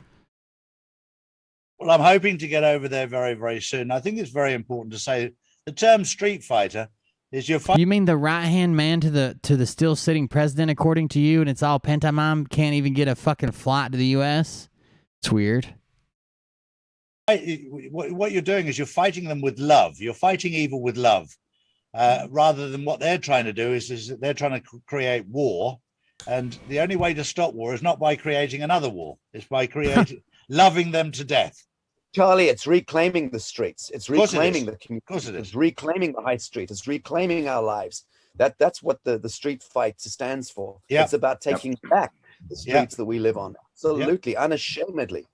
Well, I'm hoping to get over there very, very soon. I think it's very important to say the term street fighter is your fight. You mean the right-hand man to the still sitting president, according to you, and it's all pantomime? Can't even get a fucking flight to the U.S.? It's weird. What you're doing is you're fighting them with love. You're fighting evil with love, rather than what they're trying to do is they're trying to create war. And the only way to stop war is not by creating another war. It's by creating loving them to death. Charlie, it's reclaiming the streets. It's reclaiming the community. Of course it is. It's reclaiming the high street. It's reclaiming our lives. That's what the street fight stands for. Yeah. It's about taking back the streets that we live on. Absolutely, unashamedly.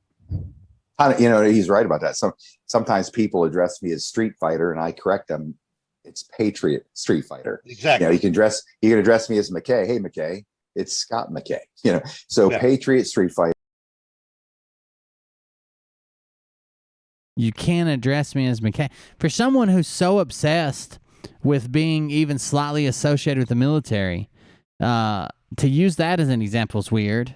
He's right about that. Sometimes people address me as street fighter, and I correct them. It's patriot street fighter. Exactly. You can address me as McKay. Hey, McKay. It's Scott McKay. Patriot street fighter. You can't address me as McKay. For someone who's so obsessed with being even slightly associated with the military, to use that as an example is weird.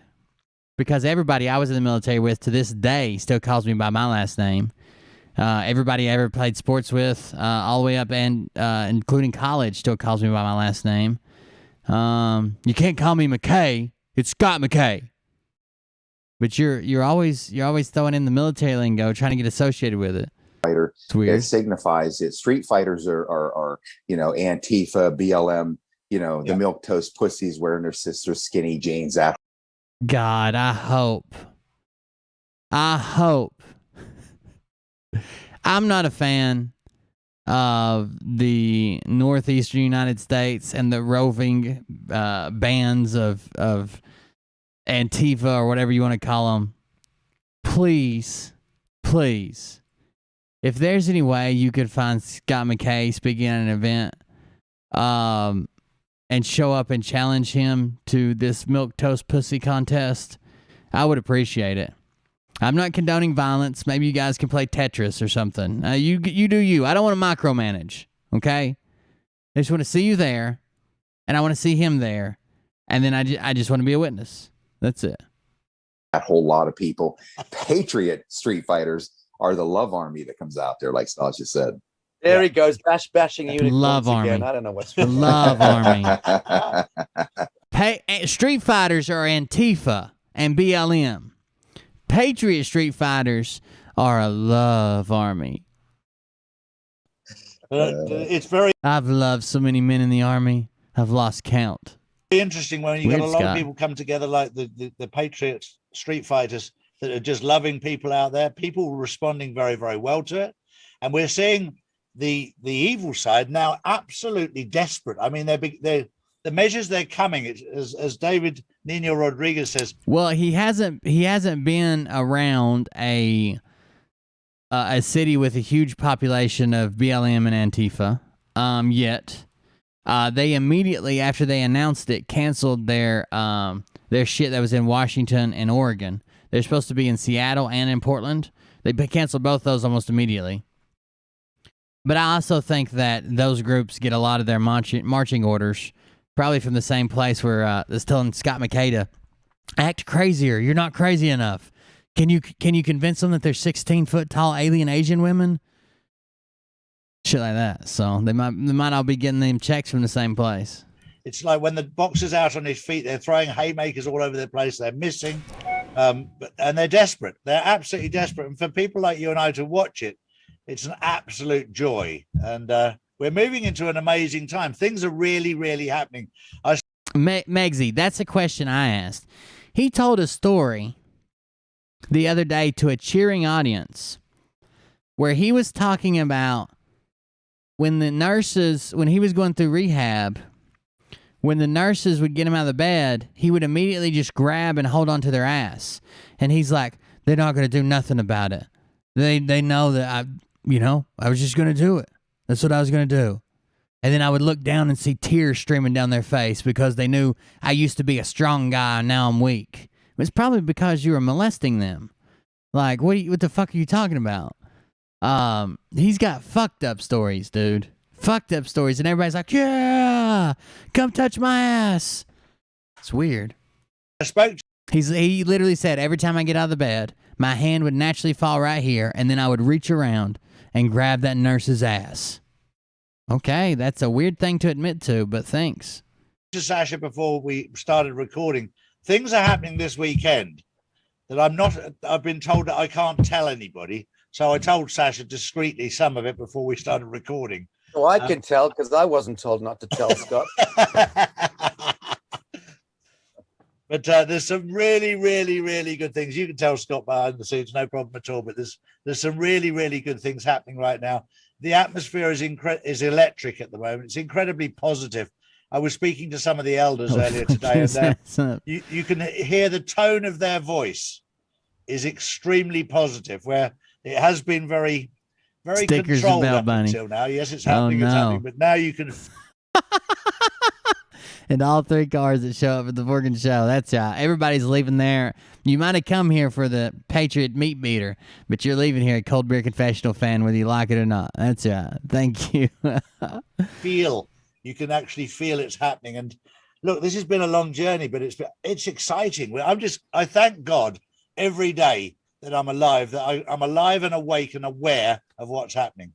Because everybody I was in the military with to this day still calls me by my last name. Everybody I ever played sports with, all the way up and including college, still calls me by my last name. You can't call me McKay. It's Scott McKay. But you're always throwing in the military lingo, trying to get associated with it. Fighter. It's weird. It signifies it. Street fighters are Antifa, BLM. The milquetoast pussies wearing their sister's skinny jeans at. God, I hope. I'm not a fan of the northeastern United States and the roving bands of Antifa or whatever you want to call them. Please, if there's any way you could find Scott McKay speaking at an event, and show up and challenge him to this milquetoast pussy contest, I would appreciate it. I'm not condoning violence. Maybe you guys can play Tetris or something. You do you. I don't want to micromanage, okay? I just want to see you there, and I want to see him there, and then I just want to be a witness. That's it. That whole lot of people. Patriot street fighters are the love army that comes out there, like Stasha said. There he goes, bashing unicorns Love again. Army. I don't know what's Love Army. Street fighters are Antifa and BLM. Patriot street fighters are a love army. It's very. I've loved so many men in the army. I've lost count. Interesting when you got a lot of people come together like the Patriot street fighters that are just loving people out there. People responding very, very well to it, and we're seeing the evil side now absolutely desperate. I mean, the measures they're coming, as David Nino Rodriguez says. Well, he hasn't been around a city with a huge population of BLM and Antifa yet. They immediately after they announced it canceled their shit that was in Washington and Oregon. They're supposed to be in Seattle and in Portland. They canceled both those almost immediately. But I also think that those groups get a lot of their marching orders probably from the same place where it's telling Scott McKay to act crazier. You're not crazy enough. Can you convince them that they're 16-foot tall alien Asian women? Shit like that. So they might all be getting them checks from the same place. It's like when the boxer's out on his feet, they're throwing haymakers all over the place. They're missing, and they're desperate. They're absolutely desperate. And for people like you and I to watch it, it's an absolute joy. And we're moving into an amazing time. Things are really, really happening. Megsy, that's a question I asked. He told a story the other day to a cheering audience where he was talking about when he was going through rehab, when the nurses would get him out of the bed, he would immediately just grab and hold onto their ass. And he's like, they're not going to do nothing about it. They know that I was just going to do it. That's what I was going to do. And then I would look down and see tears streaming down their face because they knew I used to be a strong guy and now I'm weak. It's probably because you were molesting them. Like, what the fuck are you talking about? He's got fucked up stories, dude. Fucked up stories, and everybody's like, yeah, come touch my ass. It's weird. He literally said, every time I get out of the bed, my hand would naturally fall right here, and then I would reach around and grab that nurse's ass. Okay, that's a weird thing to admit to, but thanks. To Sasha before we started recording, things are happening this weekend that I've been told that I can't tell anybody. So I told Sasha discreetly some of it before we started recording. Well, I can tell because I wasn't told not to tell, Scott. But there's some really, really, really good things. You can tell Scott behind the scenes, no problem at all. But there's some really, really good things happening right now. The atmosphere is electric at the moment. It's incredibly positive. I was speaking to some of the elders earlier today, and you can hear the tone of their voice is extremely positive, where it has been very, very Stickers controlled and bell up bunny. until now. Yes, it's happening, Oh, it's no. happening, but now you can. And all 3 cars that show up at the fucking show. That's everybody's leaving there. You might have come here for the Patriot meat beater, but you're leaving here a Cold Beer Confessional fan, whether you like it or not. That's thank you. You can actually feel it's happening. And look, this has been a long journey, but it's exciting. I thank God every day that I'm alive, that I'm alive and awake and aware of what's happening.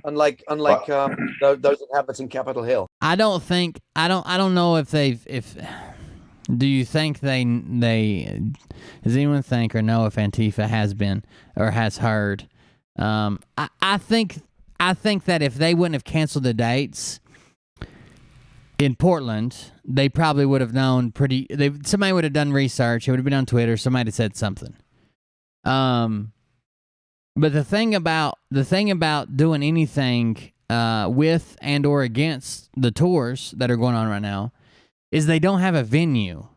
Unlike those inhabiting Capitol Hill. I don't know if do you think they does anyone think or know if Antifa has been or has heard? I think that if they wouldn't have canceled the dates in Portland, they probably would have known somebody would have done research. It would have been on Twitter. Somebody would have said something. But the thing about doing anything with and or against the tours that are going on right now is they don't have a venue.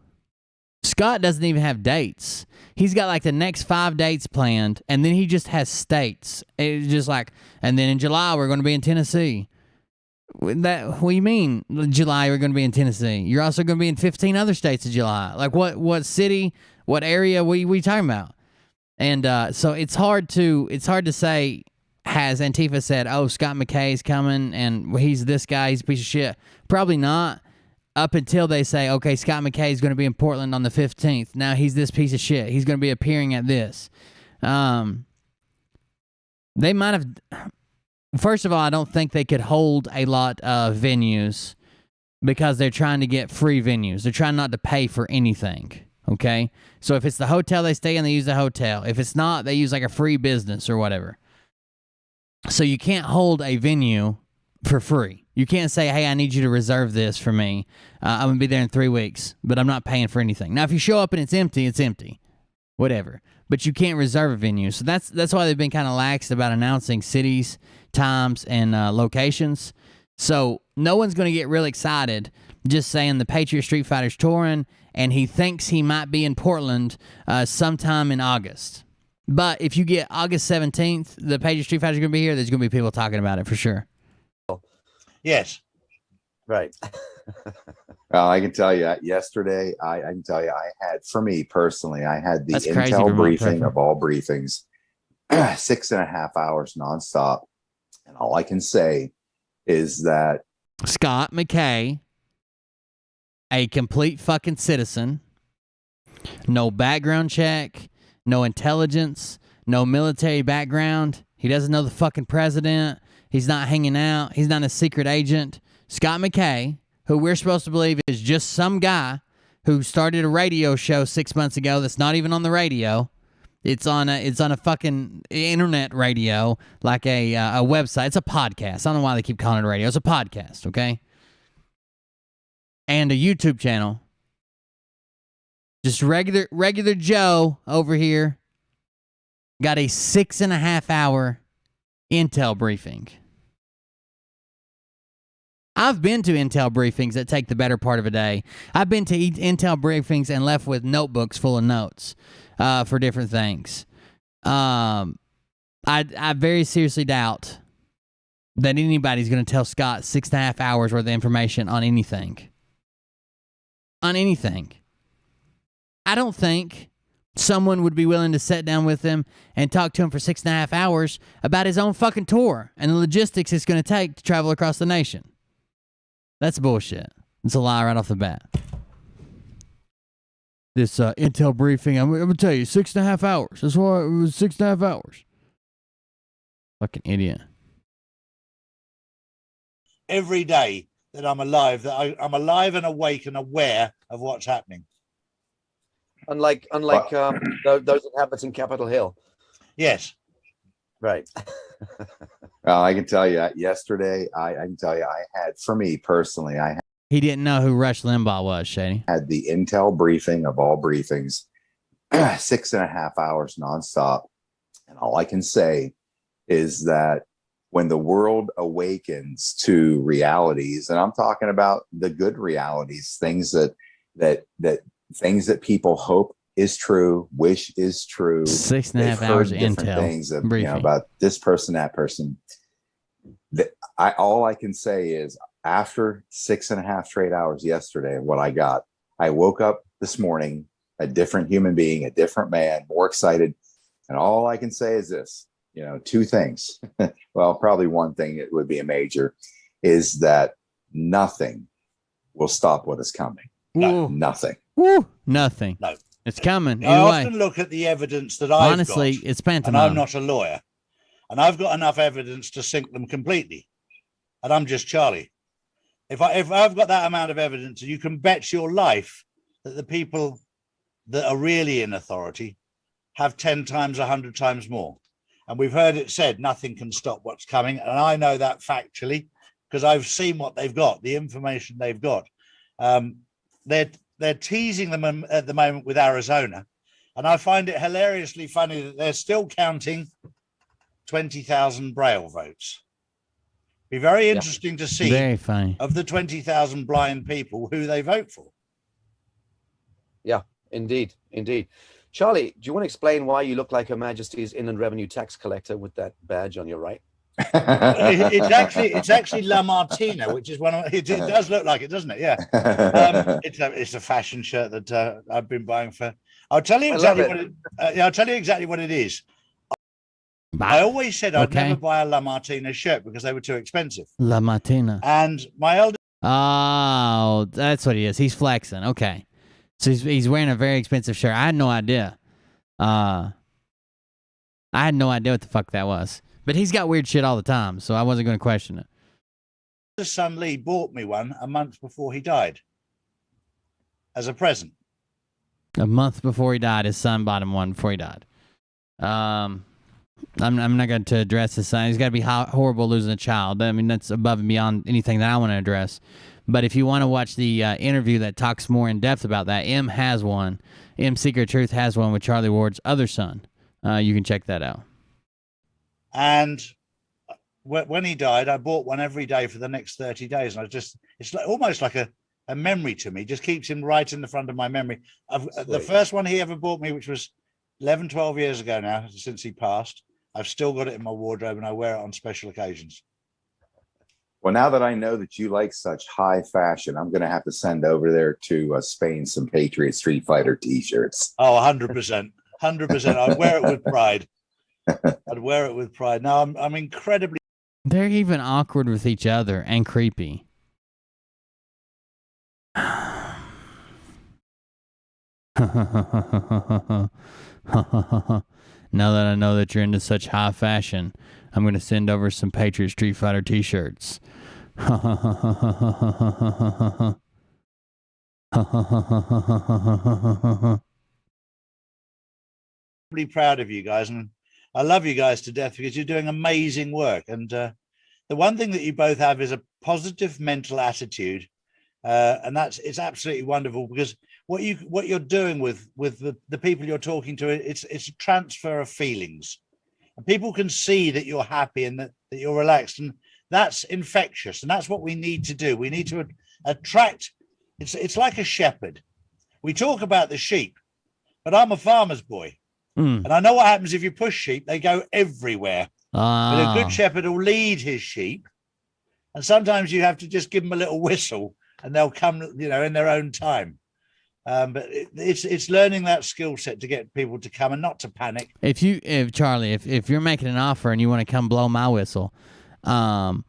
Scott doesn't even have dates. He's got like the next 5 dates planned, and then he just has states. It's just like, and then in July we're going to be in Tennessee. What do you mean July we're going to be in Tennessee? You're also going to be in 15 other states in July. Like what city, what area we talking about? And so it's hard to say, has Antifa said, oh, Scott McKay's coming and he's this guy, he's a piece of shit? Probably not, up until they say, okay, Scott McKay is going to be in Portland on the 15th. Now he's this piece of shit. He's going to be appearing at this. They might have... First of all, I don't think they could hold a lot of venues because they're trying to get free venues. They're trying not to pay for anything. Okay, so if it's the hotel they stay in, they use the hotel. If it's not, they use like a free business or whatever. So you can't hold a venue for free. You can't say, hey, I need you to reserve this for me. I'm going to be there in 3 weeks, but I'm not paying for anything. Now, if you show up and it's empty. Whatever. But you can't reserve a venue. So that's why they've been kind of lax about announcing cities, times, and locations. So no one's going to get real excited just saying the Patriot Street Fighter's touring, and he thinks he might be in Portland sometime in August. But if you get August 17th, the Patriot Street Fighter's going to be here, there's going to be people talking about it for sure. Yes. Right. I can tell you yesterday, I can tell you I had, for me personally, I had the That's crazy intel remote briefing prefer. of all briefings, 6.5 hours nonstop. And all I can say is that Scott McKay, a complete fucking citizen, no background check, no intelligence, no military background. He doesn't know the fucking president. He's not hanging out. He's not a secret agent. Scott McKay, who we're supposed to believe is just some guy who started a radio show 6 months ago that's not even on the radio. It's on a fucking internet radio, like a website. It's a podcast. I don't know why they keep calling it a radio. It's a podcast, okay? And a YouTube channel. Just regular Joe over here got a 6.5 hour intel briefing. I've been to intel briefings that take the better part of a day. I've been to intel briefings and left with notebooks full of notes for different things. I very seriously doubt that anybody's going to tell Scott 6.5 hours worth of information on anything. On anything. I don't think someone would be willing to sit down with him and talk to him for 6.5 hours about his own fucking tour and the logistics it's going to take to travel across the nation. That's bullshit. It's a lie right off the bat. This intel briefing, I'm going to tell you, 6.5 hours. That's why it was 6.5 hours. Fucking idiot. Every day that I'm alive, I'm alive and awake and aware of what's happening. Unlike those inhabiting Capitol Hill. Yes. Right. Well, I can tell you yesterday, I can tell you I had, for me personally, He didn't know who Rush Limbaugh was, Shady. Had the intel briefing of all briefings, 6.5 hours nonstop. And all I can say is that when the world awakens to realities, and I'm talking about the good realities, things that things that people hope is true, wish is true. 6.5 hours intel things that, briefing about this person, that person. All I can say is after 6.5 straight hours yesterday, what I got, I woke up this morning a different human being, a different man, more excited. And all I can say is this, two things. Well, probably one thing that would be a major is that nothing will stop what is coming. No. Nothing. Woo, nothing. No. It's coming. I Anyway. often look at the evidence that I've Honestly, got, it's and pantomime. I'm not a lawyer, and I've got enough evidence to sink them completely, and I'm just Charlie. If I've got that amount of evidence, you can bet your life that the people that are really in authority have 10 times, 100 times more. And we've heard it said, nothing can stop what's coming. And I know that factually because I've seen what they've got, the information they've got. They're teasing them at the moment with Arizona. And I find it hilariously funny that they're still counting 20,000 Braille votes. Be very interesting to see Very funny. of the 20,000 blind people who they vote for. Yeah, indeed. Charlie, do you want to explain why you look like Her Majesty's Inland Revenue Tax Collector with that badge on your right? It's actually La Martina, which is one of it does look like it, doesn't it? Yeah. It's a fashion shirt that I've been buying for. I'll tell you exactly what it is. I always said I'd never buy a La Martina shirt because they were too expensive. La Martina. And my elder. Oh, that's what he is. He's flexing. Okay. So he's wearing a very expensive shirt. I had no idea. I had no idea what the fuck that was. But he's got weird shit all the time, so I wasn't going to question it. His son Lee bought me one a month before he died as a present. A month before he died, his son bought him one before he died. I'm not going to address his son. He's got to be horrible losing a child. I mean, that's above and beyond anything that I want to address. But if you want to watch the interview that talks more in depth about that, M has one. M Secret Truth has one with Charlie Ward's other son. You can check that out. And when he died, I bought one every day for the next 30 days. And it's almost like a memory to me. Just keeps him right in the front of my memory. The first one he ever bought me, which was 11, 12 years ago now, since he passed, I've still got it in my wardrobe and I wear it on special occasions. Well, now that I know that you like such high fashion, I'm going to have to send over there to Spain some Patriot Street Fighter T-shirts. Oh, 100%. 100%. I'd wear it with pride. I'd wear it with pride. Now, I'm incredibly... They're even awkward with each other and creepy. Now that I know that you're into such high fashion, I'm going to send over some Patriot Street Fighter T-shirts. Really proud of you guys, and I love you guys to death because you're doing amazing work. And the one thing that you both have is a positive mental attitude, and it's absolutely wonderful because what you're doing with the people you're talking to, it's a transfer of feelings, and people can see that you're happy and that you're relaxed, and that's infectious, and that's what we need to do. We need to attract. It's like a shepherd. We talk about the sheep, but I'm a farmer's boy. And I know what happens if you push sheep, they go everywhere. But a good shepherd will lead his sheep. And sometimes you have to just give them a little whistle and they'll come, in their own time. But it's learning that skill set to get people to come and not to panic. If Charlie, if you're making an offer and you want to come blow my whistle, I'm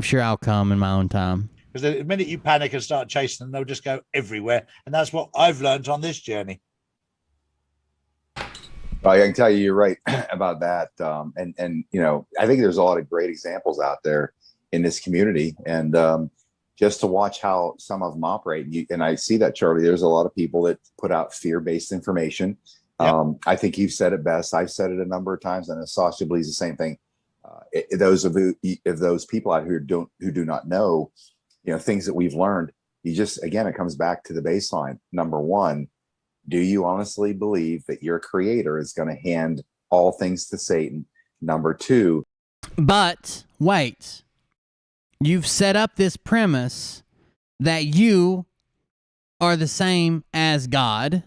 sure I'll come in my own time. Because the minute you panic and start chasing them, they'll just go everywhere. And that's what I've learned on this journey. Well, I can tell you, you're right about that. And you know, I think there's a lot of great examples out there in this community. And just to watch how some of them operate. And I see that, Charlie, there's a lot of people that put out fear-based information. Yep. I think you've said it best. I've said it a number of times, and Sasha believes the same thing. Those people out here who do not know, you know, things that we've learned, it comes back to the baseline. Number one, do you honestly believe that your creator is going to hand all things to Satan? Number two. But wait, you've set up this premise that you are the same as God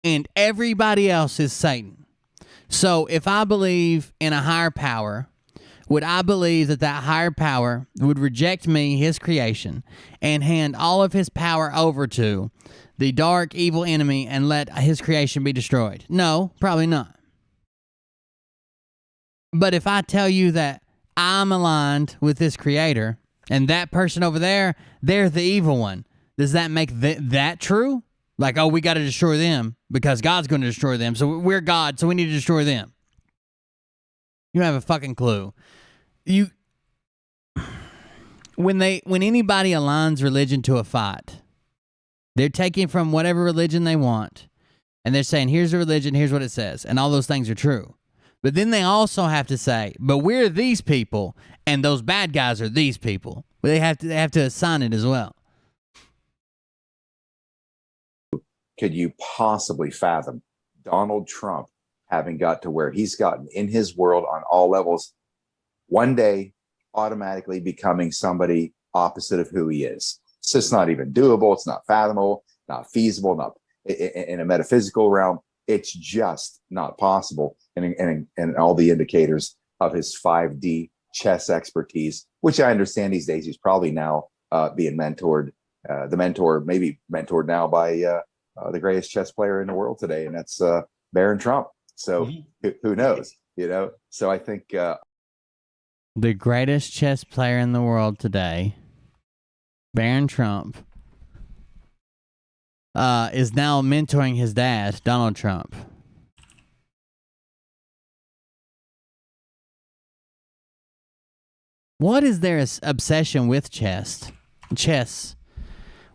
and everybody else is Satan. So if I believe in a higher power, would I believe that that higher power would reject me, his creation, and hand all of his power over to the dark, evil enemy and let his creation be destroyed? No, probably not. But if I tell you that I'm aligned with this creator and that person over there, they're the evil one, does that make that true? Like, oh, we got to destroy them because God's going to destroy them. So we're God, so we need to destroy them. You don't have a fucking clue. When anybody aligns religion to a fight, they're taking from whatever religion they want, and they're saying, here's the religion, here's what it says, and all those things are true. But then they also have to say, but we're these people, and those bad guys are these people. They have to assign it as well. Could you possibly fathom Donald Trump having got to where he's gotten in his world on all levels, one day automatically becoming somebody opposite of who he is? It's just not even doable. It's not fathomable, not feasible, not in a metaphysical realm. It's just not possible. And all the indicators of his 5D chess expertise, which I understand these days he's probably now being mentored, maybe mentored now by the greatest chess player in the world today, and that's Baron Trump. So who knows? You know. So I think the greatest chess player in the world today, Baron Trump, is now mentoring his dad, Donald Trump. What is their obsession with chess?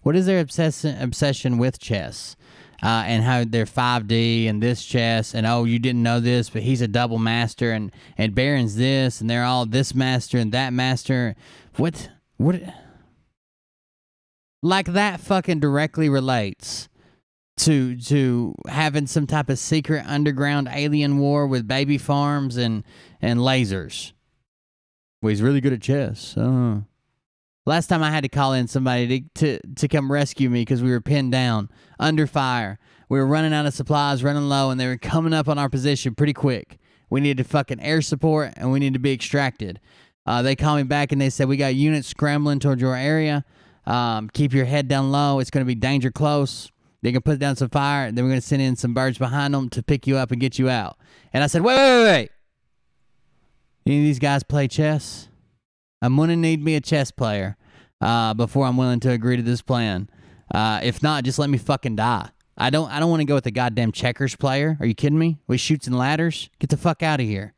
What is their obsession with chess? And how they're 5D and this chess, and oh, you didn't know this, but he's a double master, and Baron's this, and they're all this master and that master. What? Like that fucking directly relates to having some type of secret underground alien war with baby farms and lasers. Well, he's really good at chess. Last time I had to call in somebody to come rescue me because we were pinned down under fire. We were running out of supplies, running low, and they were coming up on our position pretty quick. We needed fucking air support, and we needed to be extracted. They called me back, and they said, we got units scrambling towards your area. Keep your head down low. It's going to be danger close. They can put down some fire, and then we're going to send in some birds behind them to pick you up and get you out. And I said, wait. Any of these guys play chess? I'm going to need me a chess player before I'm willing to agree to this plan. If not, just let me fucking die. I don't want to go with a goddamn checkers player. Are you kidding me? With chutes and ladders? Get the fuck out of here.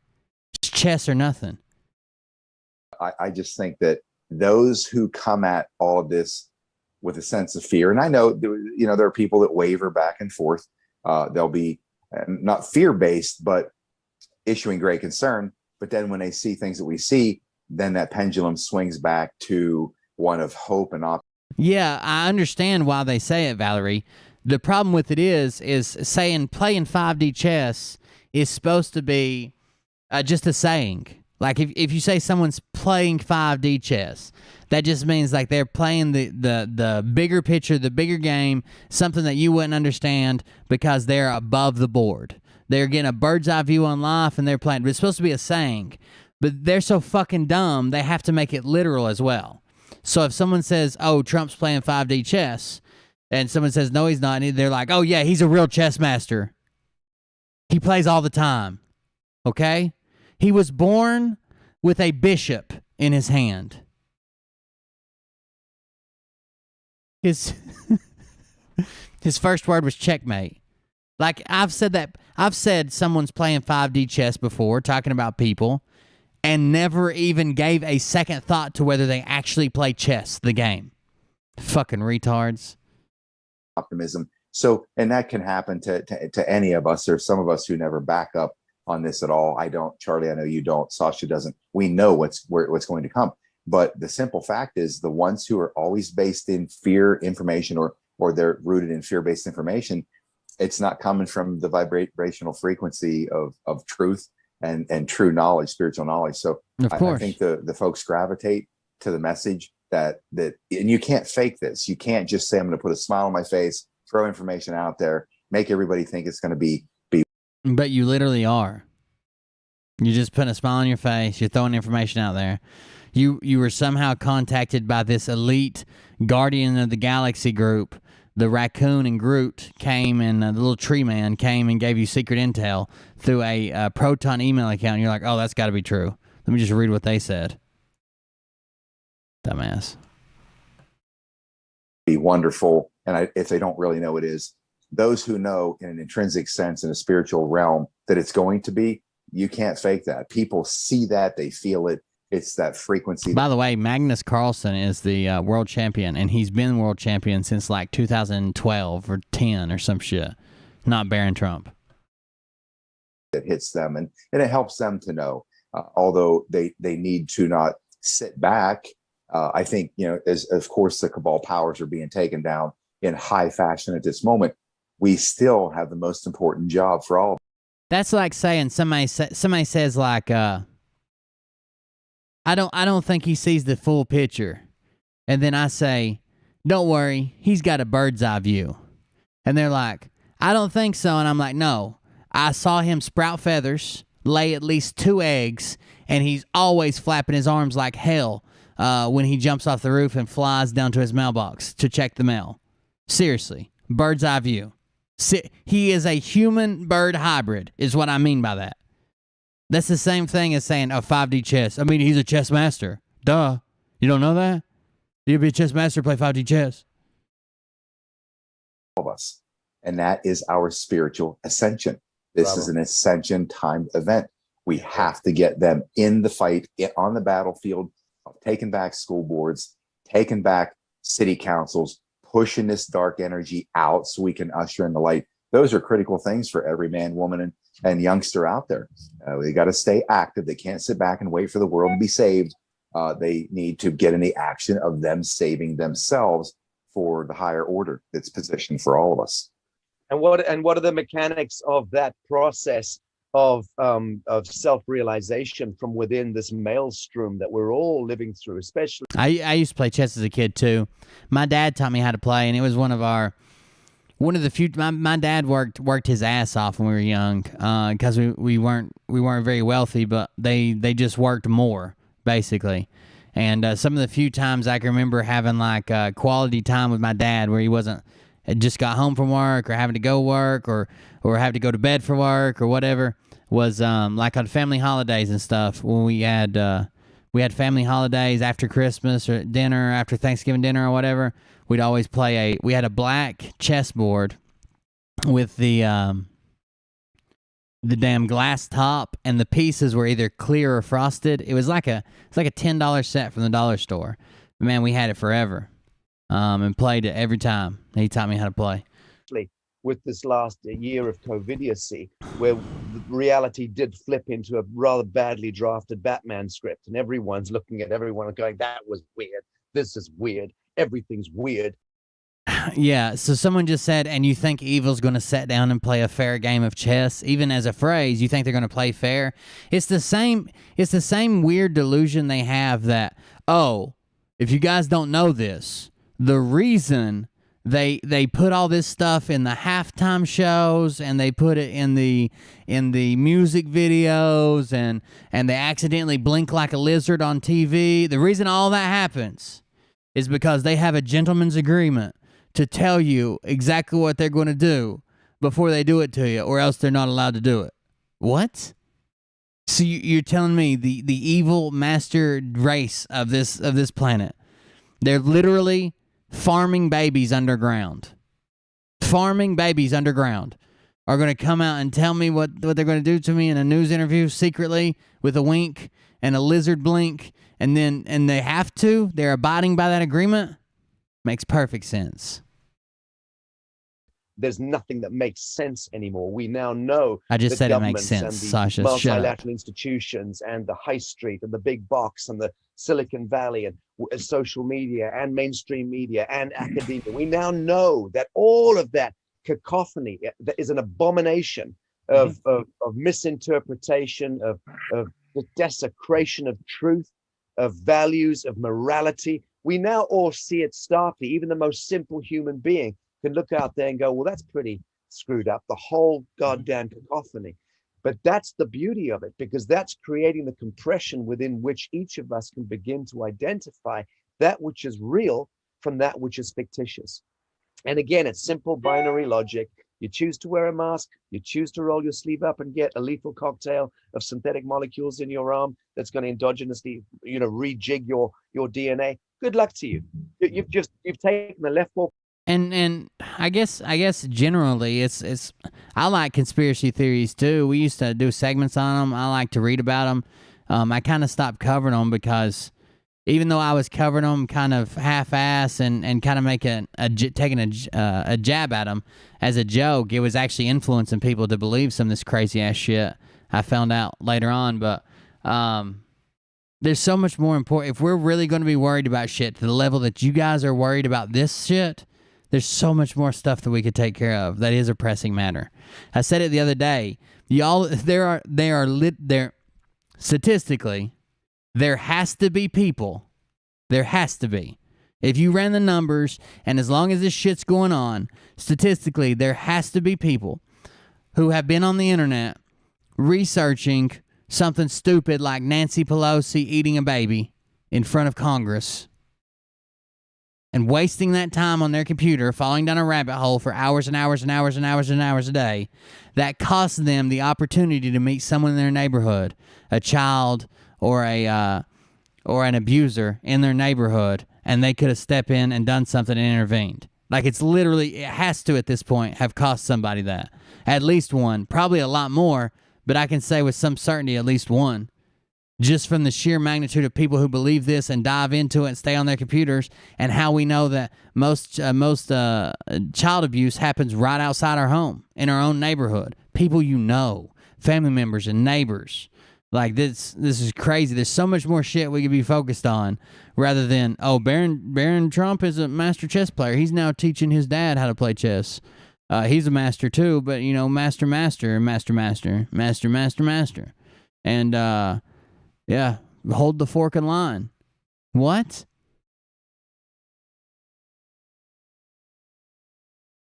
It's chess or nothing. I just think that those who come at all of this with a sense of fear, and I know, you know, there are people that waver back and forth. They'll be not fear-based, but issuing great concern. But then when they see things that we see, then that pendulum swings back to one of hope and optimism. Yeah, I understand why they say it, Valerie. The problem with it is saying playing 5D chess is supposed to be just a saying. Like if you say someone's playing 5D chess, that just means like they're playing the bigger picture, the bigger game, something that you wouldn't understand because they're above the board. They're getting a bird's eye view on life and they're playing. But it's supposed to be a saying. But they're so fucking dumb, they have to make it literal as well. So if someone says, oh, Trump's playing 5D chess, and someone says, no, he's not, and they're like, oh, yeah, he's a real chess master. He plays all the time. Okay? He was born with a bishop in his hand. His first word was checkmate. Like, I've said someone's playing 5D chess before, talking about people, and never even gave a second thought to whether they actually play chess, the game. Fucking retards. Optimism. So, and that can happen to any of us. There's some of us who never back up on this at all. I don't, Charlie, I know you don't, Sasha doesn't. We know what's going to come. But the simple fact is the ones who are always based in fear information or they're rooted in fear-based information, it's not coming from the vibrational frequency of truth and true knowledge, spiritual knowledge. So I think the folks gravitate to the message that, and you can't fake this. You can't just say, I'm going to put a smile on my face, throw information out there, make everybody think it's going to be. But you literally are. You're just putting a smile on your face. You're throwing information out there. You were somehow contacted by this elite Guardian of the Galaxy group. The raccoon and Groot came, and the little tree man came and gave you secret intel through a Proton email account. And you're like, oh, that's got to be true. Let me just read what they said. Dumbass. Be wonderful. And if they don't really know it is, those who know in an intrinsic sense in a spiritual realm that it's going to be, you can't fake that. People see that, they feel it. It's that frequency. By the way, Magnus Carlsen is the world champion, and he's been world champion since like 2012 or 10 or some shit. Not Baron Trump. It hits them, and it helps them to know. Although they need to not sit back. I think, as of course the cabal powers are being taken down in high fashion at this moment, we still have the most important job for all of us. That's like saying somebody says like, I don't think he sees the full picture. And then I say, don't worry, he's got a bird's eye view. And they're like, I don't think so. And I'm like, no, I saw him sprout feathers, lay at least 2 eggs, and he's always flapping his arms like hell when he jumps off the roof and flies down to his mailbox to check the mail. Seriously, bird's eye view. He is a human-bird hybrid, is what I mean by that. That's the same thing as saying, 5D chess. I mean, he's a chess master. Duh. You don't know that? You'd be a chess master, play 5D chess. All of us. And that is our spiritual ascension. This is an ascension timed event. We have to get them in the fight, on the battlefield, taking back school boards, taking back city councils, pushing this dark energy out so we can usher in the light. Those are critical things for every man, woman, and youngster out there. They got to stay active. They can't sit back and wait for the world to be saved. They need to get in the action of them saving themselves for the higher order that's positioned for all of us. And what are the mechanics of that process of self-realization from within this maelstrom that we're all living through, especially? I used to play chess as a kid too. My dad taught me how to play, and it was one of the few. My dad worked his ass off when we were young because we weren't very wealthy, but they just worked more basically. And some of the few times I can remember having like quality time with my dad where he wasn't just got home from work or having to go work or have to go to bed for work or whatever was like on family holidays and stuff when we had family holidays after Christmas or dinner after Thanksgiving dinner or whatever. We'd always play we had a black chessboard with the damn glass top, and the pieces were either clear or frosted. It's like a $10 set from the dollar store. Man, we had it forever, and played it every time. He taught me how to play. With this last year of COVIDiocy, where reality did flip into a rather badly drafted Batman script, and everyone's looking at everyone and going, that was weird. This is weird. Everything's weird. Yeah, so someone just said, and you think evil's going to sit down and play a fair game of chess? Even as a phrase, you think they're going to play fair? It's the same weird delusion they have that, oh, if you guys don't know this, the reason they put all this stuff in the halftime shows and they put it in the music videos and they accidentally blink like a lizard on TV, the reason all that happens is because they have a gentleman's agreement to tell you exactly what they're going to do before they do it to you, or else they're not allowed to do it. What? So you're telling me the evil master race of this planet, they're literally farming babies underground. Farming babies underground are going to come out and tell me what they're going to do to me in a news interview secretly with a wink and a lizard blink, and they have to. They're abiding by that agreement. Makes perfect sense. There's nothing that makes sense anymore. We now know I just said it makes governments sense, and the Sasha. Shut up. multilateral institutions and the high street and the big box and the Silicon Valley and social media and mainstream media and academia. We now know that all of that cacophony that is an abomination of misinterpretation, of the desecration of truth, of values, of morality. We now all see it starkly. Even the most simple human being can look out there and go, well, that's pretty screwed up, the whole goddamn cacophony. But that's the beauty of it, because that's creating the compression within which each of us can begin to identify that which is real from that which is fictitious. And again, it's simple binary logic. You choose to wear a mask, you choose to roll your sleeve up and get a lethal cocktail of synthetic molecules in your arm that's going to endogenously, rejig your DNA. Good luck to you. You've taken the left fork. And I guess generally it's I like conspiracy theories too. We used to do segments on them. I like to read about them. I kind of stopped covering them because even though I was covering them kind of half-ass and kind of taking a jab at them as a joke, it was actually influencing people to believe some of this crazy-ass shit. I found out later on, but there's so much more important. If we're really going to be worried about shit to the level that you guys are worried about this shit, there's so much more stuff that we could take care of that is a pressing matter. I said it the other day. Statistically, there has to be people. There has to be. If you ran the numbers, and as long as this shit's going on, statistically, there has to be people who have been on the internet researching something stupid like Nancy Pelosi eating a baby in front of Congress and wasting that time on their computer, falling down a rabbit hole for hours and hours and hours and hours and hours a day, that costs them the opportunity to meet someone in their neighborhood, a child or an abuser in their neighborhood, and they could have stepped in and done something and intervened. Like it has to at this point have cost somebody that. At least one, probably a lot more, but I can say with some certainty at least one. Just from the sheer magnitude of people who believe this and dive into it and stay on their computers, and how we know that most child abuse happens right outside our home, in our own neighborhood. People family members and neighbors. Like this is crazy. There's so much more shit we could be focused on rather than, Baron Trump is a master chess player. He's now teaching his dad how to play chess. He's a master too, but master. And yeah, hold the fork in line. What?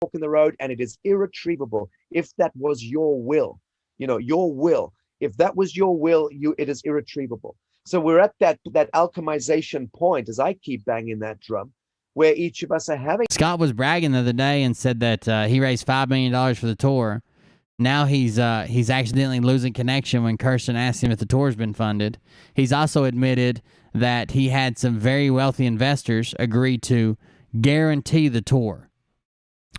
Fork in the road, and it is irretrievable. If that was your will, your will. If that was your will, it is irretrievable. So we're at that alchemization point, as I keep banging that drum, where each of us are having. Scott was bragging the other day and said that he raised $5 million for the tour. Now he's accidentally losing connection when Kirsten asked him if the tour's been funded. He's also admitted that he had some very wealthy investors agree to guarantee the tour.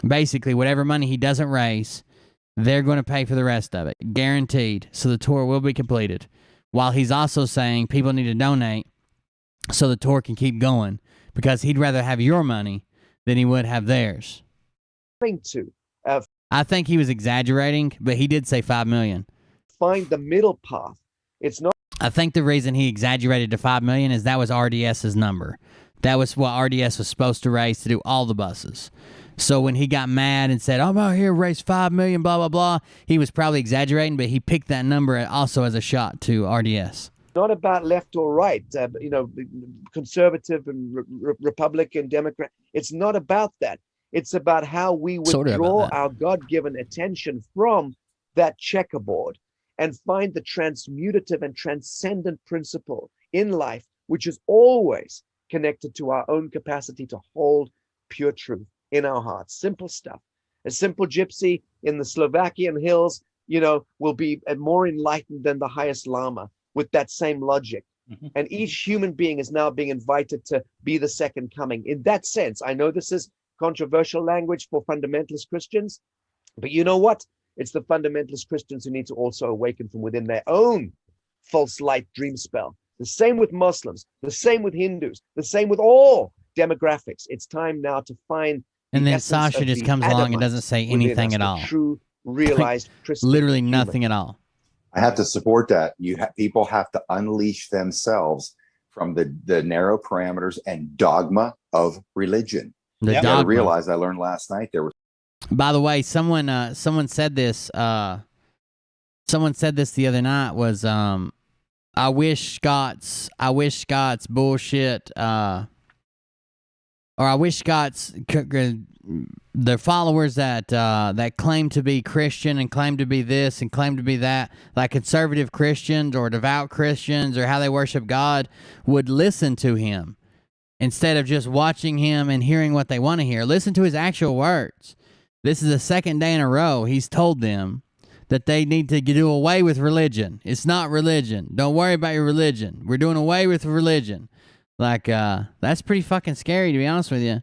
Basically, whatever money he doesn't raise, they're going to pay for the rest of it. Guaranteed. So the tour will be completed. While he's also saying people need to donate so the tour can keep going, because he'd rather have your money than he would have theirs. I think he was exaggerating, but he did say $5 million. Find the middle path. It's not. I think the reason he exaggerated to $5 million is that was RDS's number. That was what RDS was supposed to raise to do all the buses. So when he got mad and said, I'm out here to raise $5 million, blah, blah, blah, he was probably exaggerating, but he picked that number also as a shot to RDS. Not about left or right, conservative and Republican, Democrat. It's not about that. It's about how we withdraw our God-given attention from that checkerboard and find the transmutative and transcendent principle in life, which is always connected to our own capacity to hold pure truth. in our hearts. Simple stuff. A simple gypsy in the Slovakian hills, will be more enlightened than the highest lama with that same logic. And each human being is now being invited to be the second coming. In that sense, I know this is controversial language for fundamentalist Christians, but you know what? It's the fundamentalist Christians who need to also awaken from within their own false light dream spell. The same with Muslims, the same with Hindus, the same with all demographics. It's time now to find And the then essence Sasha of just the comes along and Adamites doesn't say within anything us, at the all. True, realized Christian Literally human. nothing at all. I have to support that. People have to unleash themselves from the narrow parameters and dogma of religion. The You got to dogma. realize, I learned last night there was. By the way, someone said this. Someone said this the other night was I wish Scott's bullshit. Or I wish Scott's the followers that claim to be Christian and claim to be this and claim to be that, like conservative Christians or devout Christians or how they worship God, would listen to him instead of just watching him and hearing what they want to hear. Listen to his actual words. This is the second day in a row he's told them that they need to do away with religion. It's not religion. Don't worry about your religion. We're doing away with religion. Like, that's pretty fucking scary, to be honest with you.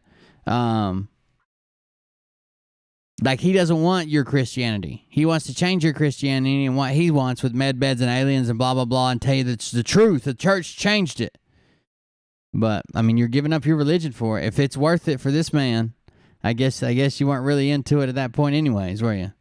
Like, he doesn't want your Christianity. He wants to change your Christianity and what he wants with med beds and aliens and blah, blah, blah, and tell you that's the truth. The church changed it. But, I mean, you're giving up your religion for it. If it's worth it for this man, I guess you weren't really into it at that point anyways, were you?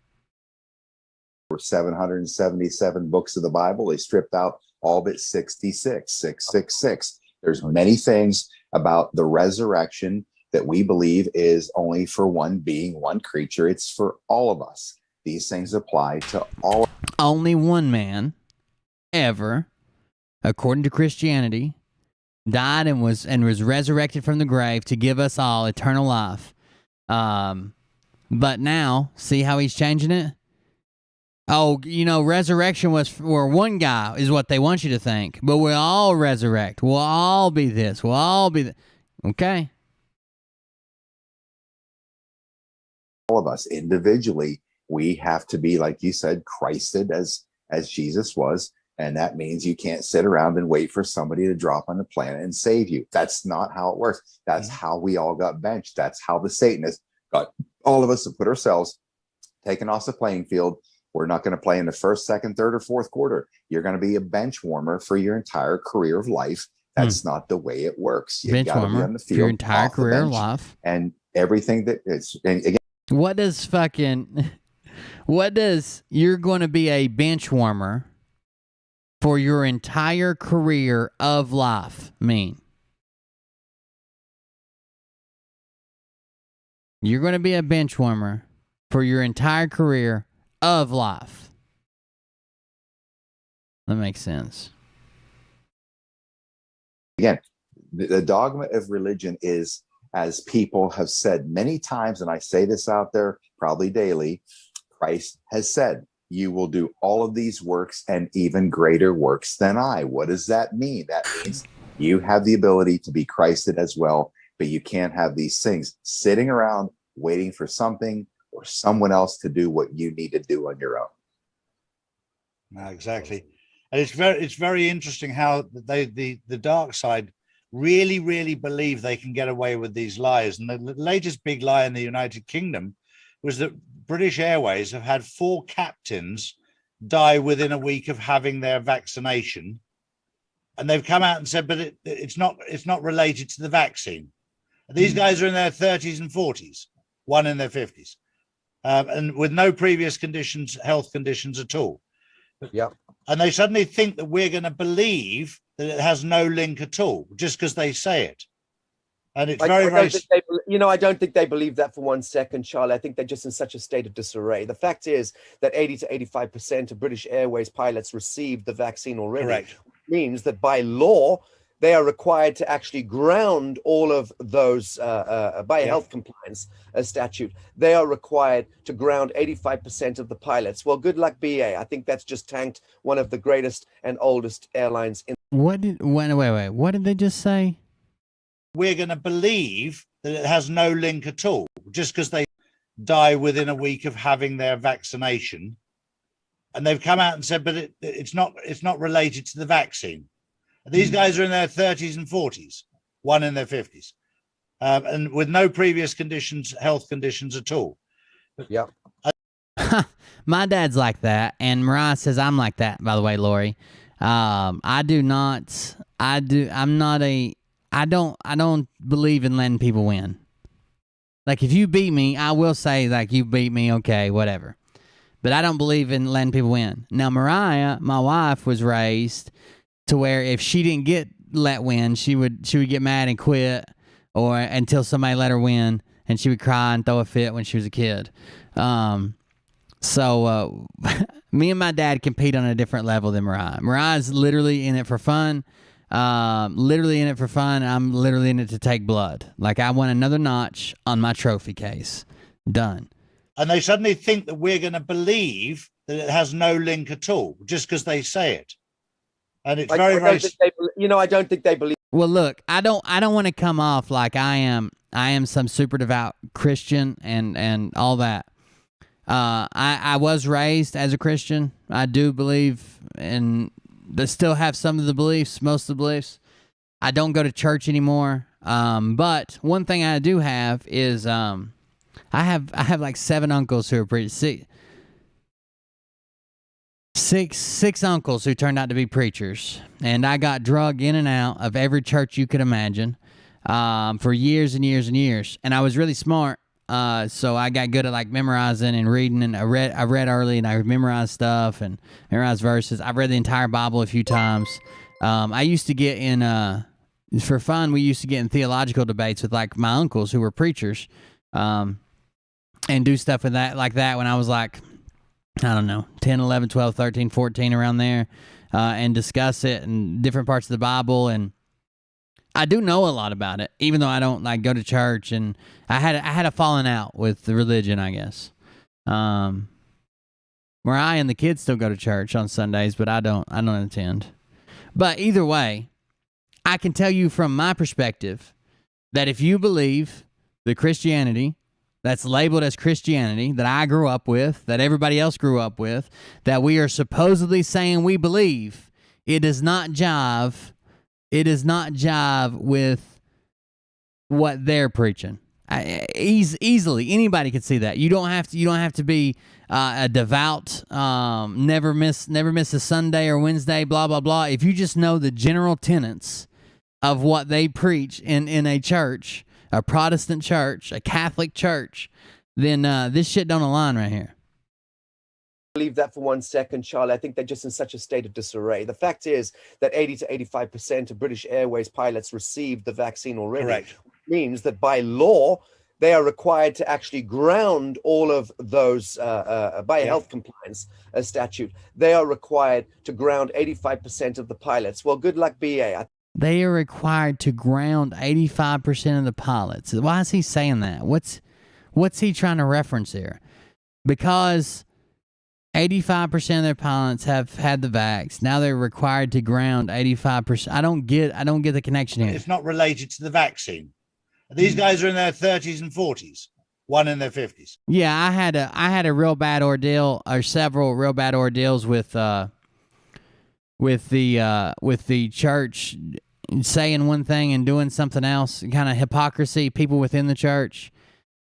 777 books of the Bible. They stripped out all but 666. There's many things about the resurrection that we believe is only for one being, one creature. It's for all of us. These things apply to all. Only one man ever, according to Christianity, died and was resurrected from the grave to give us all eternal life. But now, see how he's changing it? Oh, resurrection was for one guy is what they want you to think. But we'll all resurrect. We'll all be this. We'll all be that. Okay. All of us individually, we have to be, like you said, Christed as Jesus was. And that means you can't sit around and wait for somebody to drop on the planet and save you. That's not how it works. That's how we all got benched. That's how the Satanists got all of us to put ourselves taken off the playing field. We're not going to play in the first, second, third, or fourth quarter. You're going to be a bench warmer for your entire career of life. That's not the way it works. You Bench got to be warmer on the for field, your entire off the career of bench, life. and everything that it's. And again, what does you're going to be a bench warmer for your entire career of life mean? You're going to be a bench warmer for your entire career of life. That makes sense. Again, the dogma of religion is, as people have said many times, and I say this out there probably daily, Christ has said, you will do all of these works and even greater works than I. What does that mean? That means you have the ability to be Christed as well, but you can't have these things sitting around waiting for something or someone else to do what you need to do on your own. No, exactly. And it's very interesting how the dark side really believe they can get away with these lies. And the latest big lie in the United Kingdom was that British Airways have had 4 captains die within a week of having their vaccination. And they've come out and said, but it's not related to the vaccine. These guys are in their 30s and 40s, one in their 50s, and with no previous health conditions at all. Yeah. And they suddenly think that we're going to believe that it has no link at all just because they say it. And it's very. I don't think they believe that for 1 second, Charlie. I think they're just in such a state of disarray. The fact is that 80 to 85% of British Airways pilots received the vaccine already. Correct. Which means that by law, they are required to actually ground all of those by a health compliance statute. They are required to ground 85% of the pilots. Well, good luck, BA. I think that's just tanked one of the greatest and oldest airlines in. Wait. What did they just say? We're going to believe that it has no link at all, just because they die within a week of having their vaccination. And they've come out and said, but it's not related to the vaccine. These guys are in their 30s and 40s, one in their 50s, and with no previous health conditions at all. Yeah. My dad's like that, and Mariah says I'm like that, by the way, Lori. I don't believe in letting people win. Like, if you beat me, I will say, like, you beat me, okay, whatever. But I don't believe in letting people win. Now, Mariah, my wife, was raised to where if she didn't get let win, she would get mad and quit, or until somebody let her win, and she would cry and throw a fit when she was a kid. So me and my dad compete on a different level than Mariah. Mariah's literally in it for fun. I'm literally in it to take blood. Like, I want another notch on my trophy case. Done. And they suddenly think that we're going to believe that it has no link at all, just because they say it. And it's very. I don't think they believe. Well, look, I don't want to come off like I am some super devout Christian and all that. I was raised as a Christian. I do believe in. I still have some of the beliefs, most of the beliefs. I don't go to church anymore. But one thing I do have is I have like 7 uncles who are pretty six uncles who turned out to be preachers, and I got drug in and out of every church you could imagine for years and years and years. And I was really smart, so I got good at like memorizing and reading. And I read early, and I memorized stuff and memorized verses. I've read the entire Bible a few times. I used to get in for fun. We used to get in theological debates with like my uncles who were preachers, and do stuff with that like that when I was like, I don't know, 10, 11, 12, 13, 14, around there, and discuss it and different parts of the Bible. And I do know a lot about it, even though I don't like go to church. And I had a falling out with the religion, I guess. Mariah and the kids still go to church on Sundays, but I don't attend. But either way, I can tell you from my perspective that if you believe the Christianity that's labeled as Christianity, that I grew up with, that everybody else grew up with, that we are supposedly saying we believe, it does not jive. It does not jive with what they're preaching. Easily, anybody can see that. You don't have to be a devout, never miss a Sunday or Wednesday, blah blah blah. If you just know the general tenets of what they preach in a church, a Protestant church, a Catholic church, then this shit don't align right here. Believe that for 1 second, Charlie. I think they're just in such a state of disarray. The fact is that 80 to 85% of British Airways pilots received the vaccine already. Correct. Which means that by law, they are required to actually ground all of those, by a health compliance statute, they are required to ground 85% of the pilots. Well, good luck, BA. They are required to ground 85% of the pilots. Why is he saying that? What's he trying to reference here? Because 85% of their pilots have had the vax. Now they're required to ground 85%. I don't get the connection here. It's not related to the vaccine. These guys are in their 30s and 40s, one in their 50s. Yeah, I had a real bad ordeal, or several real bad ordeals with the church saying one thing and doing something else, kind of hypocrisy, people within the church.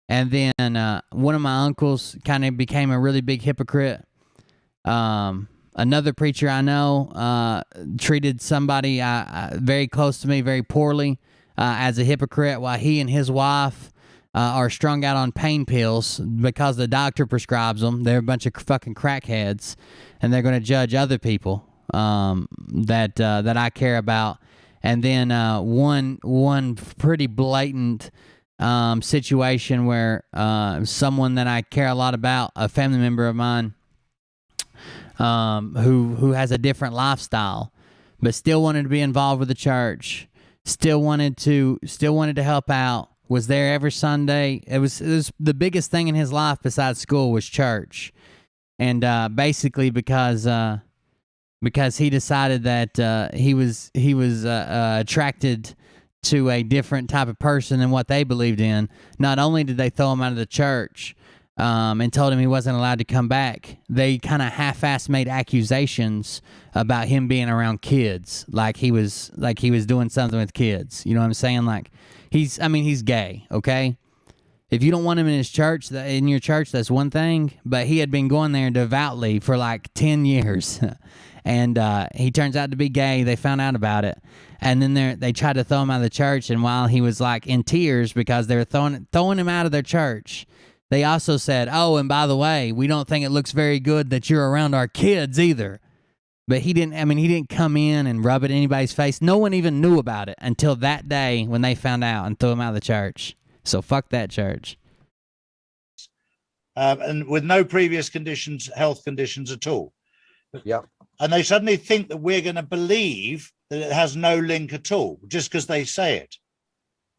And then one of my uncles kind of became a really big hypocrite. Another preacher I know treated somebody very close to me very poorly as a hypocrite, while he and his wife are strung out on pain pills because the doctor prescribes them. They're a bunch of fucking crackheads, and they're going to judge other people that I care about. And then one pretty blatant situation where someone that I care a lot about, a family member of mine, who has a different lifestyle, but still wanted to be involved with the church, still wanted to help out, was there every Sunday. It was the biggest thing in his life besides school was church. And basically because he decided that he was attracted to a different type of person than what they believed in, not only did they throw him out of the church and told him he wasn't allowed to come back, they kind of half-assed made accusations about him being around kids, like he was doing something with kids. You know what I'm saying? Like he's gay, okay? If you don't want him in your church, that's one thing. But he had been going there devoutly for like 10 years. And he turns out to be gay. They found out about it. And then they tried to throw him out of the church. And while he was like in tears because they were throwing him out of their church, they also said, oh, and by the way, we don't think it looks very good that you're around our kids either. But he didn't come in and rub it in anybody's face. No one even knew about it until that day when they found out and threw him out of the church. So fuck that church. And with no previous health conditions at all. Yeah. And they suddenly think that we're going to believe that it has no link at all, just because they say it.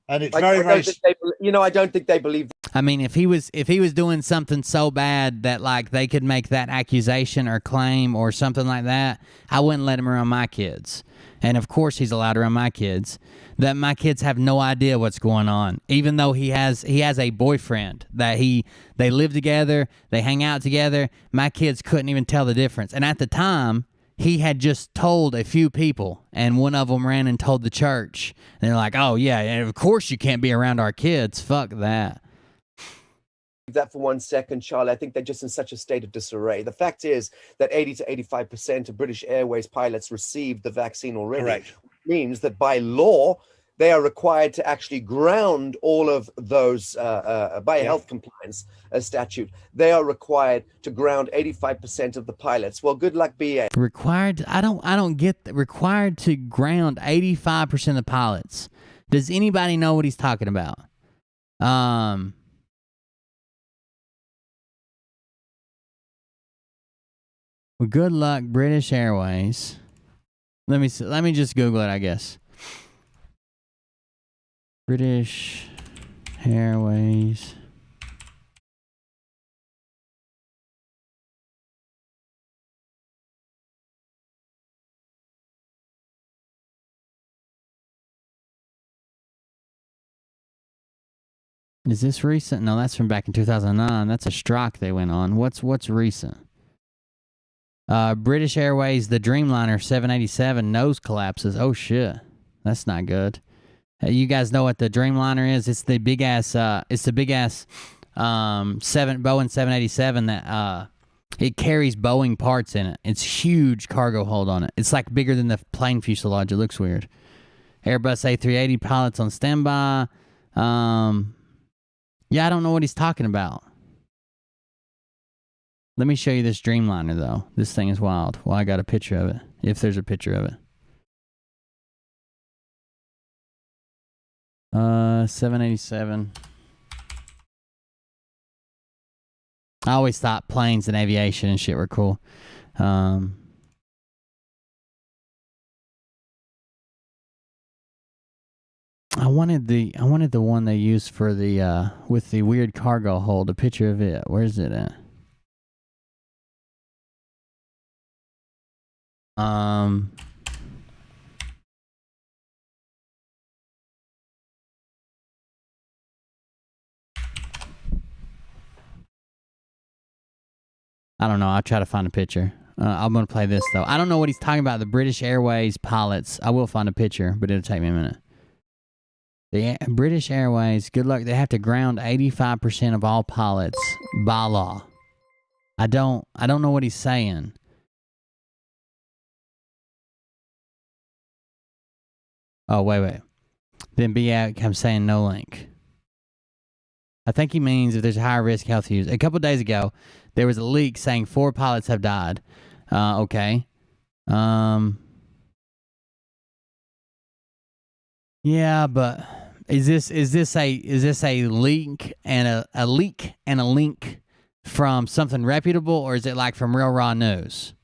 And it's very. I don't think they believe. I mean, if he was doing something so bad that like they could make that accusation or claim or something like that, I wouldn't let him around my kids. And of course he's allowed around my kids. That my kids have no idea what's going on, even though he has a boyfriend that they live together, they hang out together. My kids couldn't even tell the difference. And at the time, he had just told a few people, and one of them ran and told the church. And they're like, "Oh yeah, and of course you can't be around our kids. Fuck that." That for 1 second, Charlie. I think they're just in such a state of disarray. The fact is that 80 to 85% of British Airways pilots received the vaccine already. Correct. Which means that by law, they are required to actually ground all of those by a health compliance statute. They are required to ground 85% of the pilots. Well, good luck, BA. Required? I don't get that. Required to ground 85% of the pilots. Does anybody know what he's talking about? Well, good luck, British Airways. Let me just Google it, I guess. British Airways. Is this recent? No, that's from back in 2009. That's a strike they went on. What's recent? British Airways, the Dreamliner 787 nose collapses. Oh shit, that's not good. You guys know what the Dreamliner is? It's the big ass. Boeing 787 that it carries Boeing parts in it. It's huge cargo hold on it. It's like bigger than the plane fuselage. It looks weird. Airbus A380 pilots on standby. Yeah, I don't know what he's talking about. Let me show you this Dreamliner, though. This thing is wild. Well, I got a picture of it, if there's a picture of it. 787. I always thought planes and aviation and shit were cool. I wanted the one they used for the with the weird cargo hold. A picture of it. Where's it at? I don't know. I'll try to find a picture. I'm going to play this, though. I don't know what he's talking about. The British Airways pilots. I will find a picture, but it'll take me a minute. The British Airways, good luck. They have to ground 85% of all pilots by law. I don't know what he's saying. Oh, wait. Then I'm saying no link. I think he means if there's a higher risk health use. A couple days ago, there was a leak saying 4 pilots have died. Okay. Yeah, but is this a leak and a leak and a link from something reputable, or is it like from real raw news?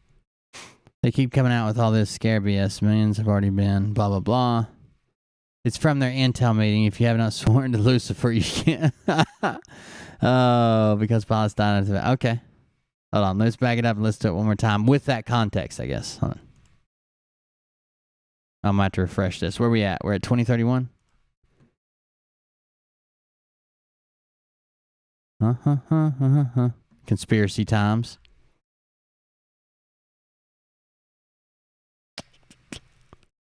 They keep coming out with all this scare BS. Millions have already been blah blah blah. It's from their intel meeting. If you have not sworn to Lucifer, you can't. Oh, because pilots died. Okay. Hold on. Let's back it up and let's do it one more time with that context, I guess. Hold on. I'm about to refresh this. Where are we at? We're at 2031? Conspiracy times.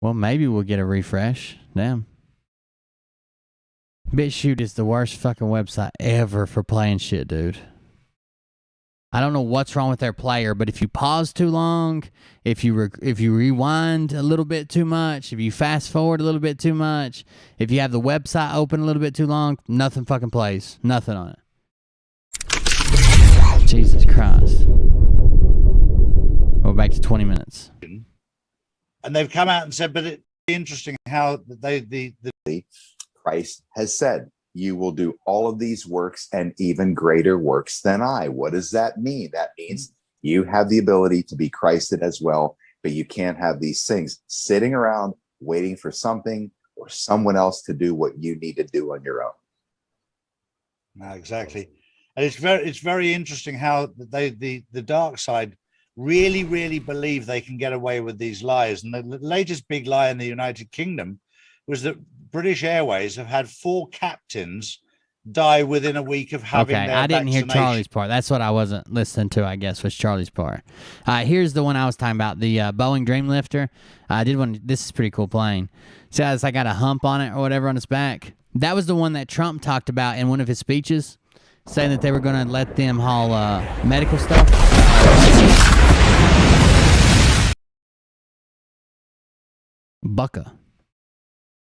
Well, maybe we'll get a refresh. Damn. BitChute is the worst fucking website ever for playing shit, dude. I don't know what's wrong with their player, but if you pause too long, if you rewind a little bit too much, if you fast forward a little bit too much, if you have the website open a little bit too long, nothing fucking plays. Nothing on it. Jesus Christ. We're back to 20 minutes. And they've come out and said, but it's interesting how the Christ has said, you will do all of these works and even greater works than I. What does that mean? That means you have the ability to be Christed as well, but you can't have these things sitting around waiting for something or someone else to do what you need to do on your own. No, exactly. And it's very interesting how the dark side really believe they can get away with these lies. And the latest big lie in the United Kingdom was that British Airways have had 4 captains die within a week of having their I didn't hear vaccination. Charlie's part. That's what I wasn't listening to, I guess, was Charlie's part. Here's the one I was talking about, the Boeing Dreamlifter. I did one. This is a pretty cool plane. See how it's like got a hump on it or whatever on its back? That was the one that Trump talked about in one of his speeches, saying that they were going to let them haul medical stuff. Bucka.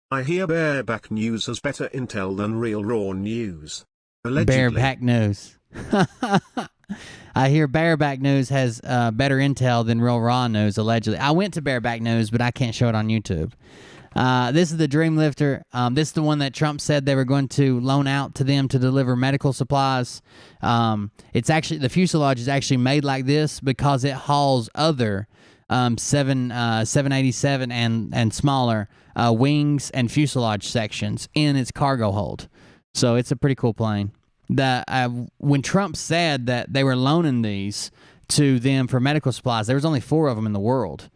I hear bareback news has better intel than real raw news. Allegedly. Bareback news. I hear bareback news has better intel than real raw news, allegedly. I went to bareback news, but I can't show it on YouTube. This is the Dreamlifter. This is the one that Trump said they were going to loan out to them to deliver medical supplies. It's actually, the fuselage is actually made like this because it hauls other 787 and smaller wings and fuselage sections in its cargo hold. So it's a pretty cool plane. When Trump said that they were loaning these to them for medical supplies, there was only 4 of them in the world.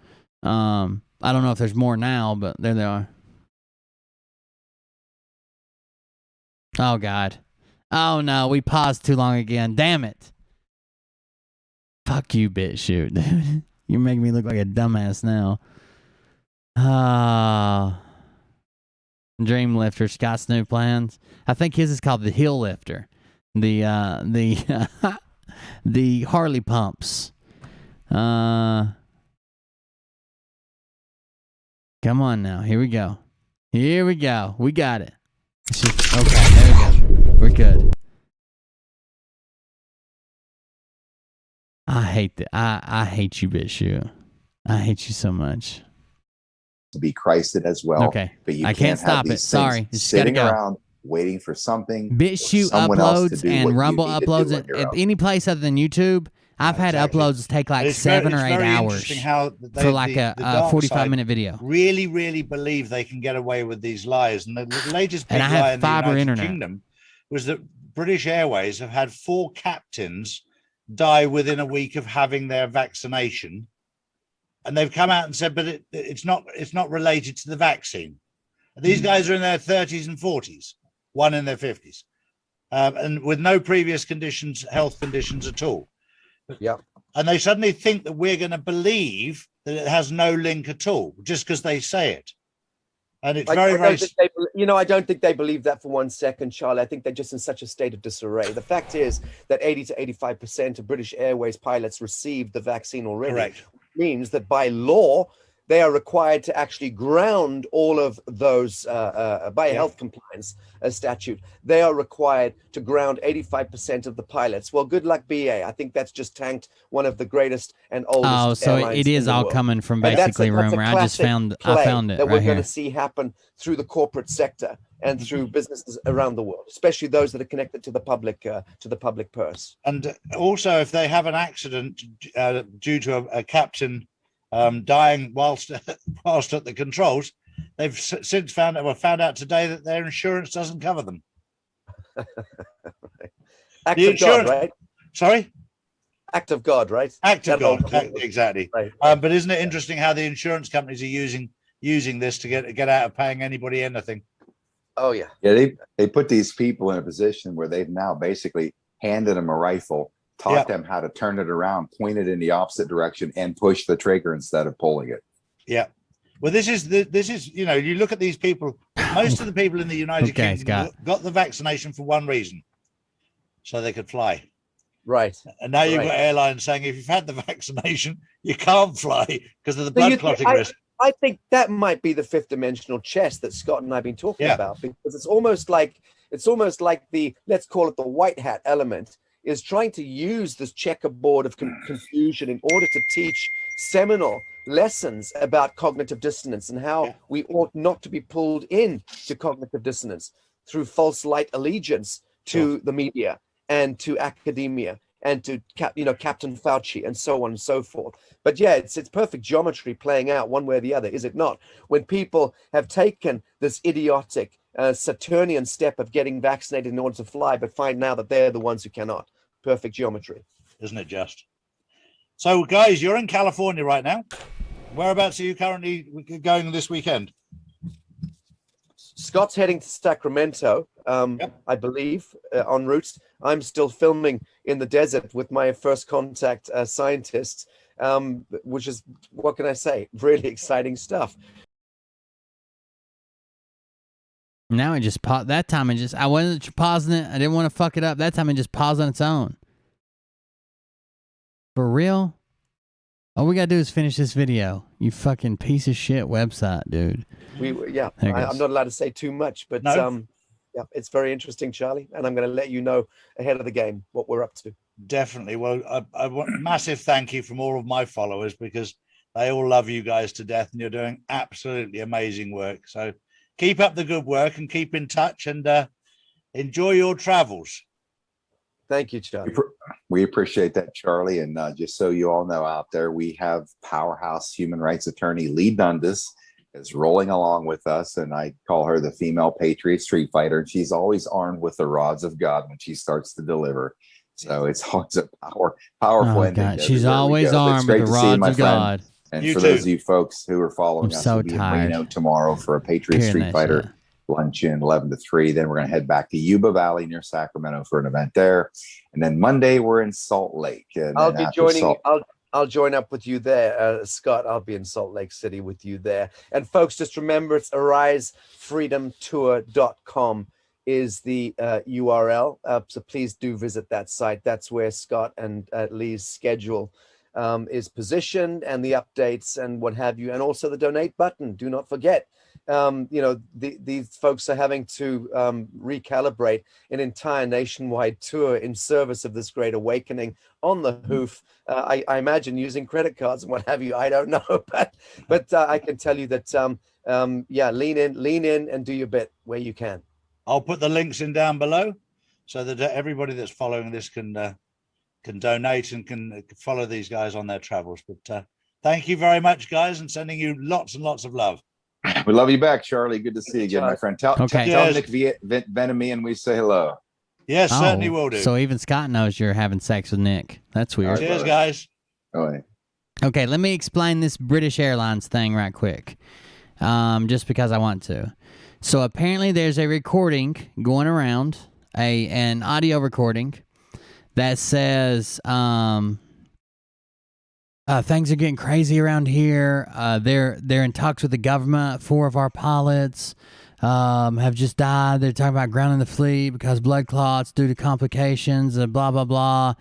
I don't know if there's more now, but there they are. Oh, God. Oh, no, we paused too long again. Damn it. Fuck you, BitChute, dude. You're making me look like a dumbass now. Dreamlifter, Scott's new plans. I think his is called the Hill Lifter. The Harley pumps. Come on now. Here we go. Here we go. We got it. Okay, there we go. We're good. I hate that. I hate you, BitChute. I hate you so much. To be Christed as well. Okay. But you I can't stop it. Sorry. It's sitting gotta go. around waiting for something. BitChute uploads and Rumble uploads it. At any place other than YouTube, I've had uploads take like 7 or 8 hours for like a 45-minute video. Really believe they can get away with these lies. And the latest big lie in the United Kingdom was that British Airways have had 4 captains die within a week of having their vaccination. And they've come out and said, but it's not related to the vaccine. These guys are in their 30s and 40s, one in their 50s, and with no previous health conditions at all. Yeah. And they suddenly think that we're going to believe that it has no link at all just because they say it. And it's very. I don't think they believe that for 1 second, Charlie. I think they're just in such a state of disarray. The fact is that 80 to 85% of British Airways pilots received the vaccine already. Correct. Means that by law they are required to actually ground all of those by a health compliance statute. They are required to ground 85% of the pilots. Well, good luck, BA. I think that's just tanked one of the greatest and oldest. Oh, so it is all coming from basically rumor. I just found it that we're right going here. to see happen through the corporate sector and through businesses around the world, especially those that are connected to the public purse. And also, if they have an accident due to a captain dying whilst at the controls, they've since found out today that their insurance doesn't cover them. Act of God, right? Sorry? Act of God, right? Act of God, exactly. Right. But isn't it interesting how the insurance companies are using this to get out of paying anybody anything? Oh yeah. Yeah, they put these people in a position where they've now basically handed them a rifle, taught them how to turn it around, point it in the opposite direction, and push the trigger instead of pulling it. Yeah. Well, this is you know, you look at these people. Most of the people in the United Kingdom got the vaccination for one reason, so they could fly. Right. And now you've got airlines saying if you've had the vaccination, you can't fly because of the blood clotting risk. I think that might be the fifth dimensional chess that Scott and I have been talking about, because it's almost like the, let's call it the white hat element, is trying to use this checkerboard of confusion in order to teach seminal lessons about cognitive dissonance and how we ought not to be pulled in to cognitive dissonance through false light allegiance to the media and to academia and to Captain Fauci and so on and so forth. But yeah, it's perfect geometry playing out one way or the other, is it not? When people have taken this idiotic Saturnian step of getting vaccinated in order to fly, but find now that they're the ones who cannot. Perfect geometry. Isn't it just? So guys, you're in California right now. Whereabouts are you currently going this weekend? Scott's heading to Sacramento, I believe, en route. I'm still filming in the desert with my first contact scientists, which is, what can I say, really exciting stuff. Now it just paused. That time I wasn't pausing it. I didn't want to fuck it up. That time it just paused on its own. For real? All we gotta do is finish this video. You fucking piece of shit website, dude. I'm not allowed to say too much, but yeah, it's very interesting, Charlie, and I'm going to let you know ahead of the game what we're up to. Definitely. Well, I want a massive thank you from all of my followers, because they all love you guys to death, and you're doing absolutely amazing work. So keep up the good work and keep in touch, and enjoy your travels. Thank you, Charlie. We appreciate that, Charlie. And just so you all know out there, we have powerhouse human rights attorney Lee Dundas is rolling along with us, and I call her the female patriot street fighter. And she's always armed with the rods of God when she starts to deliver. So it's always a powerful ending. She's always armed with the rods of God. And for those of you folks who are following us, we'll be in Reno tomorrow for a Patriot Street Fighter luncheon, 11 to 3. Then we're going to head back to Yuba Valley near Sacramento for an event there. And then Monday we're in Salt Lake. And I'll be joining. I'll join up with you there, Scott. I'll be in Salt Lake City with you there. And folks, just remember, it's arisefreedomtour.com is the URL. So please do visit that site. That's where Scott and Lee's schedule is positioned, and the updates and what have you, and also the donate button. Do not forget. These folks are having to recalibrate an entire nationwide tour in service of this great awakening on the hoof. I imagine using credit cards and what have you. I don't know, but I can tell you that lean in and do your bit where you can. I'll put the links in down below so that everybody that's following this can donate and can follow these guys on their travels. But thank you very much, guys, and sending you lots and lots of love. We love you back, Charlie. Good to see you again, my friend. Tell Nick Venom we say hello. Yes, certainly will do. So even Scott knows you're having sex with Nick. That's weird. Cheers, guys. Okay, let me explain this British Airlines thing right quick, just because I want to. So apparently there's a recording going around, an audio recording that says things are getting crazy around here. They're in talks with the government. 4 of our pilots have just died. They're talking about grounding the fleet because blood clots due to complications and blah, blah, blah.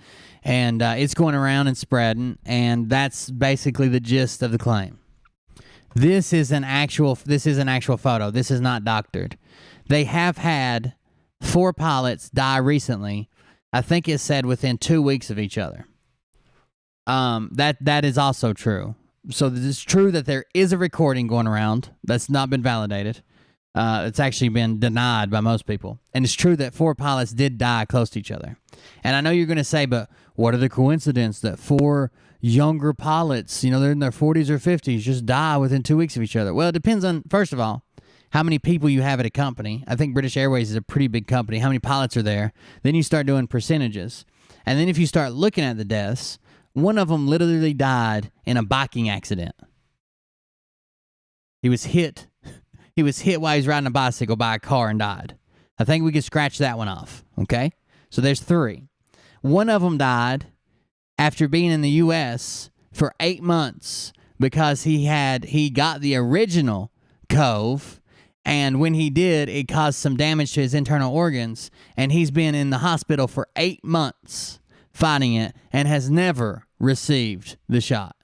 And it's going around and spreading, and that's basically the gist of the claim. This is an actual photo. This is not doctored. They have had 4 pilots die recently. I think it said within 2 weeks of each other. That is also true. So it's true that there is a recording going around that's not been validated. It's actually been denied by most people. And it's true that 4 pilots did die close to each other. And I know you're going to say, but what are the coincidences that 4 younger pilots, they're in their 40s or 50s, just die within 2 weeks of each other? Well, it depends on, first of all, how many people you have at a company. I think British Airways is a pretty big company. How many pilots are there? Then you start doing percentages. And then if you start looking at the deaths, one of them literally died in a biking accident. He was hit while he was riding a bicycle by a car and died. I think we could scratch that one off, okay? So there's 3. One of them died after being in the U.S. for 8 months because he got the original cove, and when he did, it caused some damage to his internal organs, and he's been in the hospital for 8 months fighting it and has never received the shot.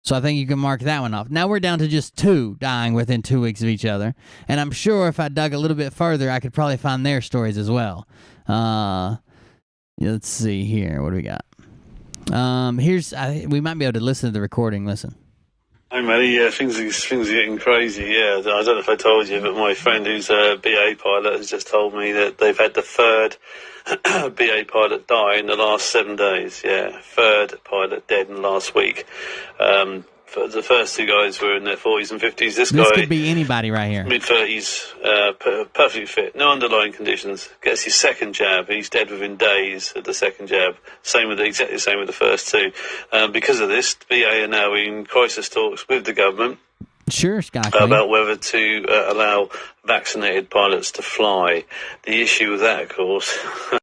So I think you can mark that one off. Now we're down to just 2 dying within 2 weeks of each other, and I'm sure if I dug a little bit further, I could probably find their stories as well. Let's see here. What do we got? We might be able to listen to the recording. Listen. Hi, Matty. Yeah, things are getting crazy. Yeah, I don't know if I told you, but my friend who's a BA pilot has just told me that they've had the 3rd BA pilot die in the last 7 days. Yeah, 3rd pilot dead in the last week. The first 2 guys were in their 40s and 50s. This guy could be anybody right here. Mid-30s, perfectly fit, no underlying conditions. Gets his 2nd jab. He's dead within days of the 2nd jab. Exactly the same with the first 2. Because of this, BA are now in crisis talks with the government. Sure, Scott. About whether to allow vaccinated pilots to fly. The issue with that, of course.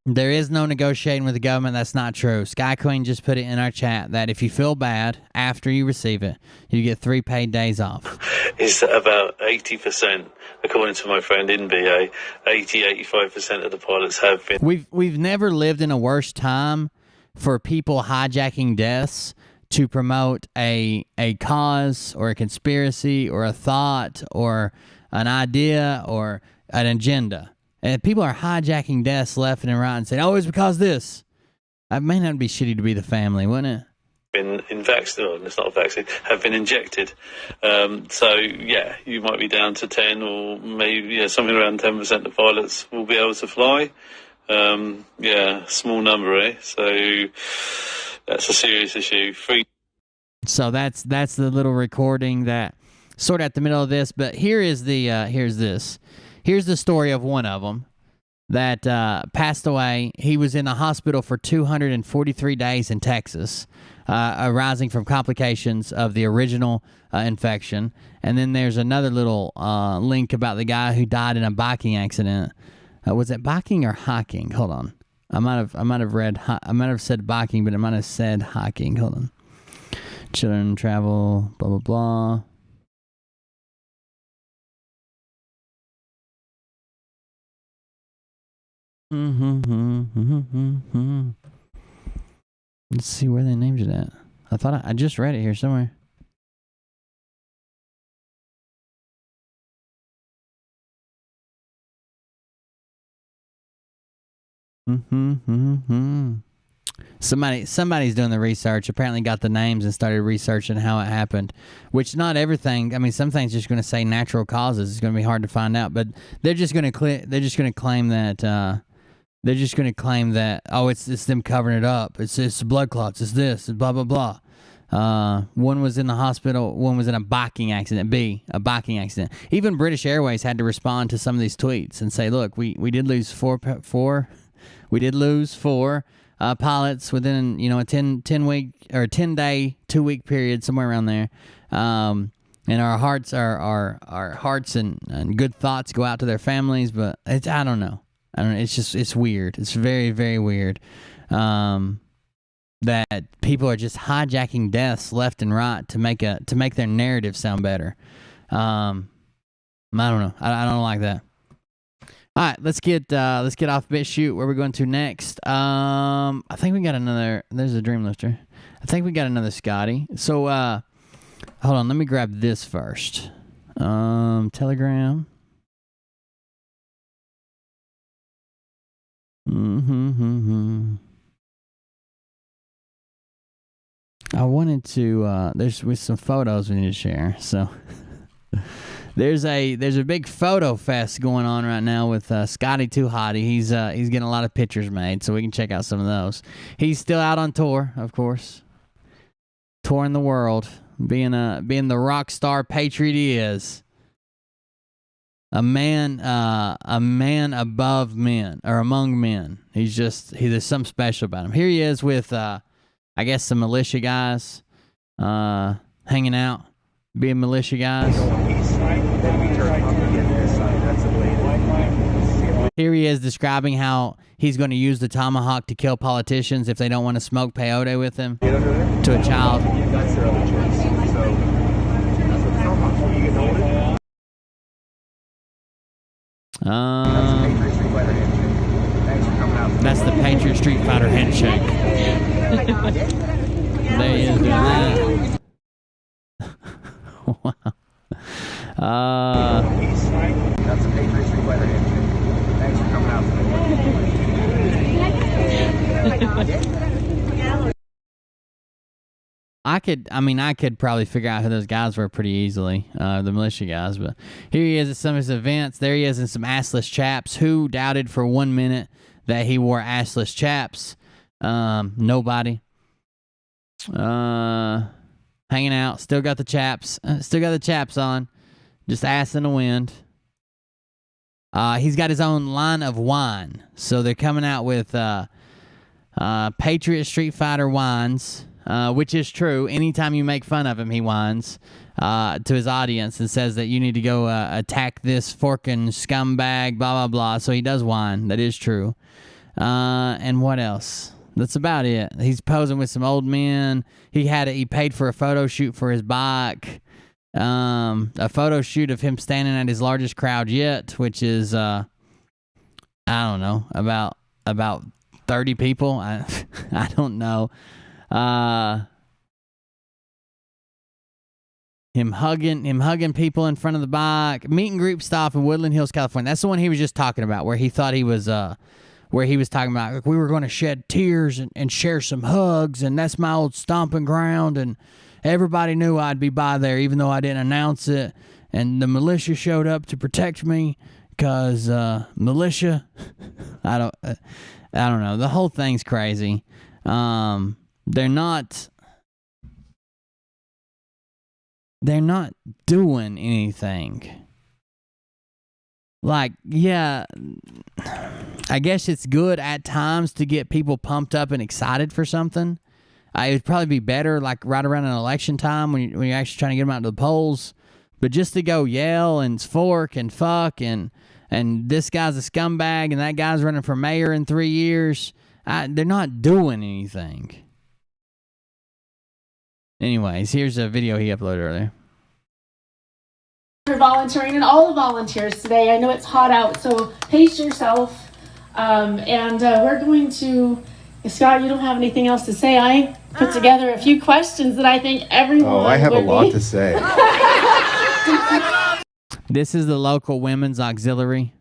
There is no negotiating with the government. That's not true. Sky Queen just put it in our chat that if you feel bad after you receive it, you get 3 paid days off. Is about 80%, according to my friend in BA, 85% of the pilots have been. We've never lived in a worse time for people hijacking deaths to promote a cause or a conspiracy or a thought or an idea or an agenda. And people are hijacking deaths left and right and saying, oh, it's because of this. It may not be shitty to be the family, wouldn't it? Been in vaccine, no, it's not a vaccine, have been injected. So, yeah, you might be down to 10 or maybe something around 10% of pilots will be able to fly. Small number, eh? So that's a serious issue. So that's the little recording that sort of at the middle of this. But here is here's the story of one of them that passed away. He was in the hospital for 243 days in Texas, arising from complications of the original infection. And then there's another little link about the guy who died in a biking accident. Was it biking or hiking? Hold on. I might have said biking, but I might have said hiking. Hold on. Children travel, blah, blah, blah. Let's see where they named it at. I thought I just read it here somewhere. Somebody's doing the research. Apparently got the names and started researching how it happened. Which not everything. I mean, some things just going to say natural causes. It's going to be hard to find out. But they're just going to claim that. They're just going to claim that. Oh, it's them covering it up. It's blood clots. It's this. It's blah blah blah. One was in the hospital. One was in a biking accident. A biking accident. Even British Airways had to respond to some of these tweets and say, "Look, we did lose four. We did lose 4 pilots within a 10 week or 10 day 2 week period, somewhere around there. And our hearts and good thoughts go out to their families. But I don't know. It's weird. It's very, very weird. That people are just hijacking deaths left and right to make their narrative sound better. I don't know. I don't like that. All right, let's get off BitChute. Where we're going to next? I think we got another. There's a Dream Lifter. I think we got another Scotty. So hold on. Let me grab this first. Telegram. I wanted to. There's with some photos we need to share. So. There's a big photo fest going on right now with Scotty Too Hottie. He's getting a lot of pictures made, so we can check out some of those. He's still out on tour, of course, touring the world, being the rock star patriot he is. A man above men or among men. There's something special about him. Here he is with I guess some militia guys, hanging out, being militia guys. Here he is describing how he's going to use the tomahawk to kill politicians if they don't want to smoke peyote with him to a child. That's their other choice. So that's what the tomahawk's for. You get older. That's the Patriot Street Fighter handshake. There he is doing that. Wow. That's the Patriot Street Fighter handshake. Thanks for coming out today. I could probably figure out who those guys were pretty easily, the militia guys. But here he is at some of his events. There he is in some assless chaps. Who doubted for 1 minute that he wore assless chaps? Nobody. Hanging out. Still got the chaps. Still got the chaps on. Just ass in the wind. He's got his own line of wine. So they're coming out with Patriot Street Fighter wines. Which is true. Anytime you make fun of him, he whines to his audience and says that you need to go attack this forking scumbag, blah, blah, blah. So he does whine. That is true. And what else? That's about it. He's posing with some old men. He paid for a photo shoot for his bike. A photo shoot of him standing at his largest crowd yet, which is, I don't know, about 30 people. I don't know. Him hugging people in front of the bike. Meet and greet stop in Woodland Hills, California. That's the one he was just talking about, where he thought he was talking about, like, we were going to shed tears and share some hugs, and that's my old stomping ground, and everybody knew I'd be by there, even though I didn't announce it, and the militia showed up to protect me, because militia, I don't know. The whole thing's crazy. They're not doing anything. Like, yeah, I guess it's good at times to get people pumped up and excited for something. It would probably be better, like, right around an election time when you're actually trying to get them out to the polls. But just to go yell and fork and fuck and this guy's a scumbag and that guy's running for mayor in 3 years, they're not doing anything. Anyways, here's a video he uploaded earlier. For volunteering and all the volunteers today. I know it's hot out, so pace yourself. And we're going to, Scott, you don't have anything else to say. I put together a few questions that I think everyone I have a lot to say. This is the local women's auxiliary.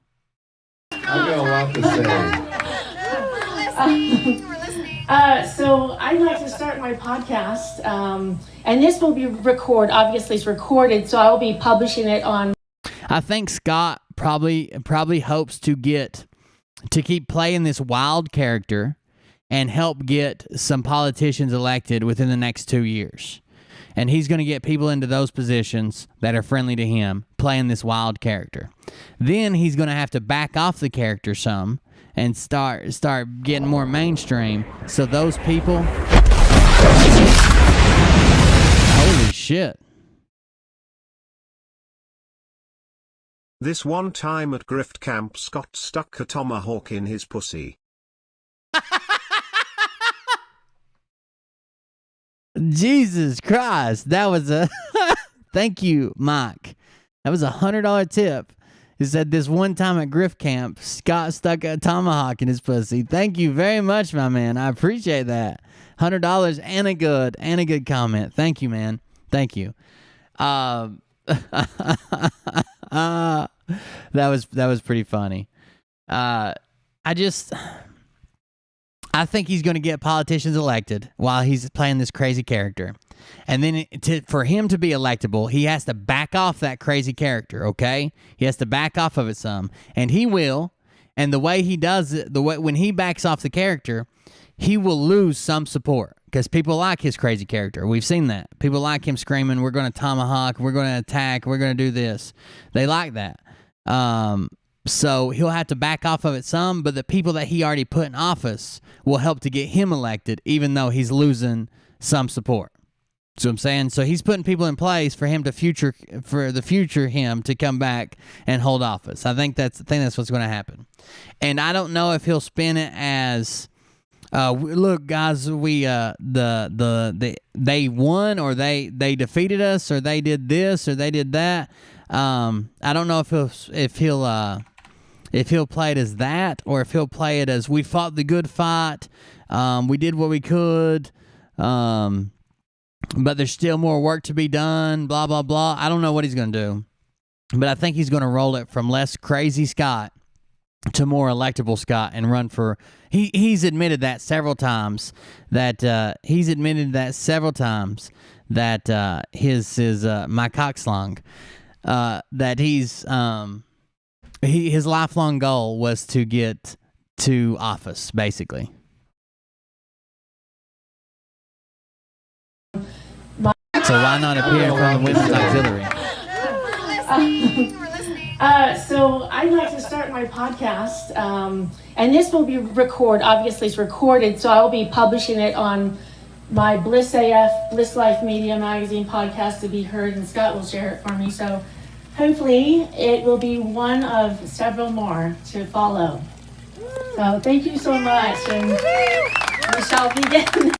I've got a lot to say. So I'd like to start my podcast, and this will be obviously it's recorded, so I'll be publishing it on. I think Scott probably hopes to keep playing this wild character and help get some politicians elected within the next 2 years. And he's going to get people into those positions that are friendly to him, playing this wild character. Then he's going to have to back off the character some and start getting more mainstream. So those people... Holy shit. This one time at Grift Camp, Scott stuck a tomahawk in his pussy. Jesus Christ. That was a... Thank you, Mike. That was $100 tip. He said this one time at Grift Camp, Scott stuck a tomahawk in his pussy. Thank you very much, my man. I appreciate that. $100 and a good comment. Thank you, man. Thank you. That was pretty funny. I think he's going to get politicians elected while he's playing this crazy character. And then for him to be electable, he has to back off that crazy character, okay? He has to back off of it some. And he will. And the way he does it, when he backs off the character, he will lose some support. Because people like his crazy character. We've seen that. People like him screaming, we're going to tomahawk, we're going to attack, we're going to do this. They like that. So he'll have to back off of it some, but the people that he already put in office will help to get him elected, even though he's losing some support. So I'm saying, so he's putting people in place for the future him to come back and hold office. I think that's what's going to happen. And I don't know if he'll spin it as, look, guys, they won, or they defeated us, or they did this, or they did that. I don't know if he'll play it as that, or if he'll play it as we fought the good fight, we did what we could, but there's still more work to be done, blah, blah, blah. I don't know what he's going to do, but I think he's going to roll it from less crazy Scott to more electable Scott and run for... He's admitted that several times, that his my cockslong, that his lifelong goal was to get to office, basically. So why not appear in front of the women's auxiliary? So I'd like to start my podcast, and this will be obviously it's recorded, so I'll be publishing it on my Bliss AF, Bliss Life Media Magazine podcast to be heard, and Scott will share it for me. So hopefully it will be one of several more to follow. So thank you so much, and we shall begin.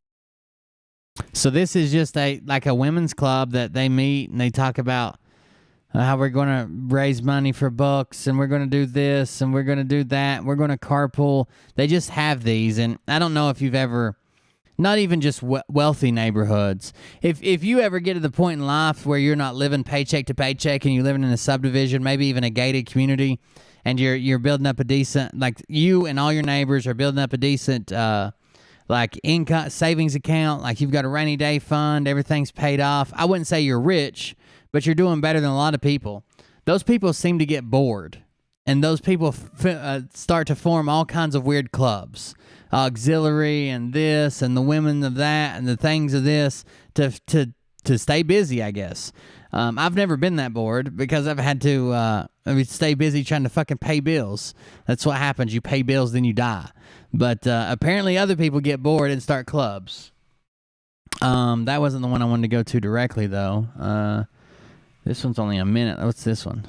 So this is just like a women's club that they meet and they talk about how we're going to raise money for books, and we're going to do this, and we're going to do that, and we're going to carpool. They just have these, and I don't know if you've ever, not even just wealthy neighborhoods, if you ever get to the point in life where you're not living paycheck to paycheck and you're living in a subdivision, maybe even a gated community, and you're building up a decent, like you and all your neighbors are building up a decent like income savings account, like you've got a rainy day fund, everything's paid off. I wouldn't say you're rich, but you're doing better than a lot of people. Those people seem to get bored, and those people start to form all kinds of weird clubs, auxiliary and this, and the women of that, and the things of this, to stay busy, I guess. I've never been that bored because I've had to stay busy trying to fucking pay bills. That's what happens. You pay bills, then you die. But apparently other people get bored and start clubs. That wasn't the one I wanted to go to directly, though. This one's only a minute. What's this one?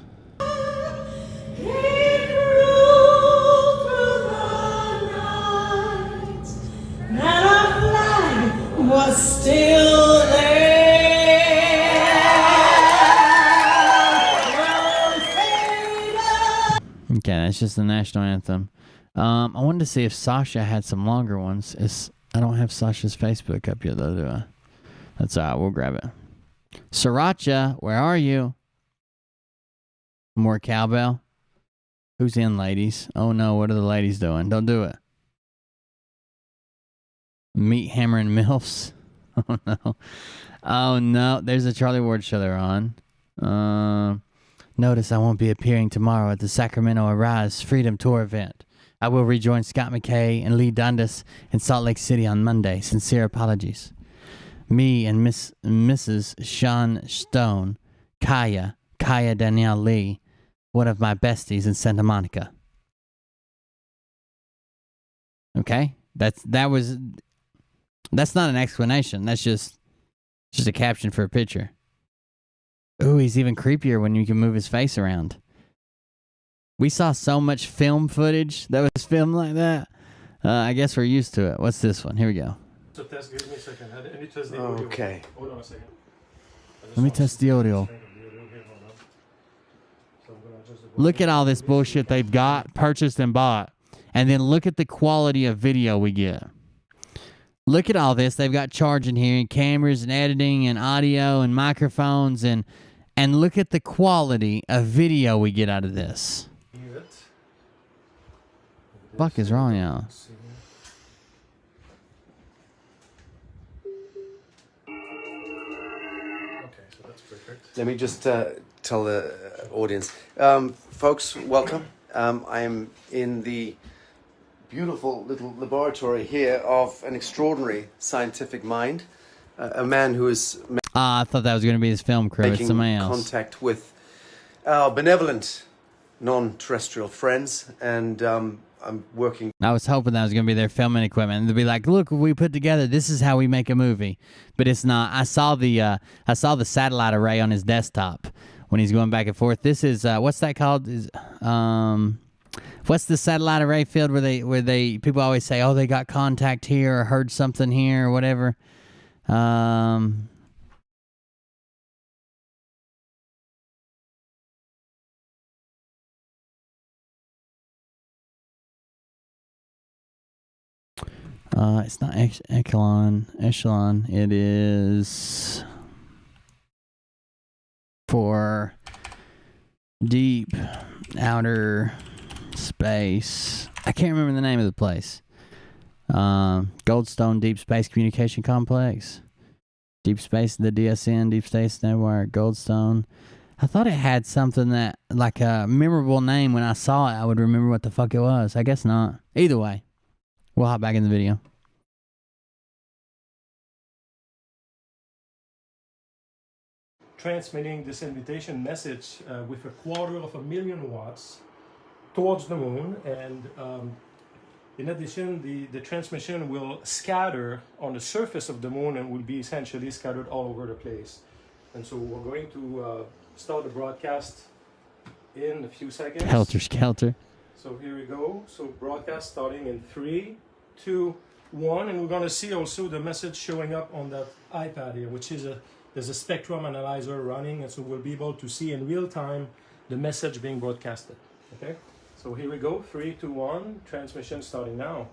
Was still there. Okay, that's just the national anthem. I wanted to see if Sasha had some longer ones. I don't have Sasha's Facebook up yet, though, do I? That's all right. We'll grab it. Sriracha, where are you? More cowbell? Who's in, ladies? Oh, no. What are the ladies doing? Don't do it. Meat hammering MILFs. Oh, no. Oh, no. There's a Charlie Ward show they're on. Notice I won't be appearing tomorrow at the Sacramento Arise Freedom Tour event. I will rejoin Scott McKay and Lee Dundas in Salt Lake City on Monday. Sincere apologies. Me and Mrs. Sean Stone, Kaya Danielle Lee, one of my besties in Santa Monica. Okay? That's not an explanation. That's just a caption for a picture. Ooh, he's even creepier when you can move his face around. We saw so much film footage that was filmed like that. I guess we're used to it. What's this one? Here we go. So test, give me a second. I need to test the audio. Okay. Hold on a second. Let me test the audio. Look at all this bullshit they've got, purchased, and bought. And then look at the quality of video we get. Look at all this. They've got charging here, and cameras, and editing, and audio, and microphones, and look at the quality of video we get out of this. Fuck is wrong, y'all? Let me just tell the audience. Folks, welcome. I am in the beautiful little laboratory here of an extraordinary scientific mind. A man who is I thought that was going to be his film crew. It's somebody else. Contact with our benevolent non-terrestrial friends. And I'm working. I was hoping that was going to be their filming equipment. And they'd be like, look, what we put together. This is how we make a movie. But it's not. I saw the satellite array on his desktop when he's going back and forth. This is, what's that called? What's the satellite array field where they people always say, oh, they got contact here or heard something here or whatever. It's not echelon. It is for deep outer space. I can't remember the name of the place. Goldstone Deep Space Communication Complex. Deep Space, the DSN, Deep Space Network, Goldstone. I thought it had something that, like a memorable name. When I saw it, I would remember what the fuck it was. I guess not. Either way, we'll hop back in the video. Transmitting this invitation message with 250,000 watts towards the moon, and in addition, the transmission will scatter on the surface of the moon and will be essentially scattered all over the place. And so we're going to start the broadcast in a few seconds. Helter Skelter. So here we go. So broadcast starting in 3, 2, 1, and we're going to see also the message showing up on that iPad here, which is there's a spectrum analyzer running, and so we'll be able to see in real time the message being broadcasted. Okay, so here we go. 3, 2, 1. Transmission starting now.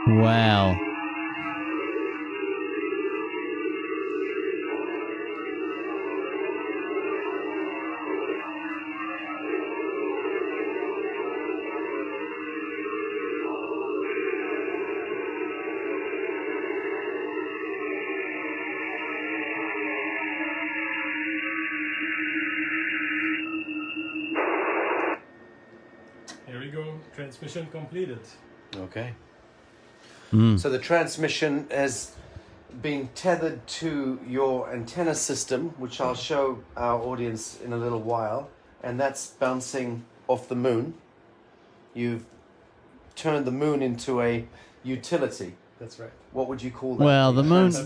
Wow. Here we go. Transmission completed. Okay. So the transmission has been tethered to your antenna system, which I'll show our audience in a little while, and that's bouncing off the moon. You've turned the moon into a utility. That's right. What would you call that? Well, the moon's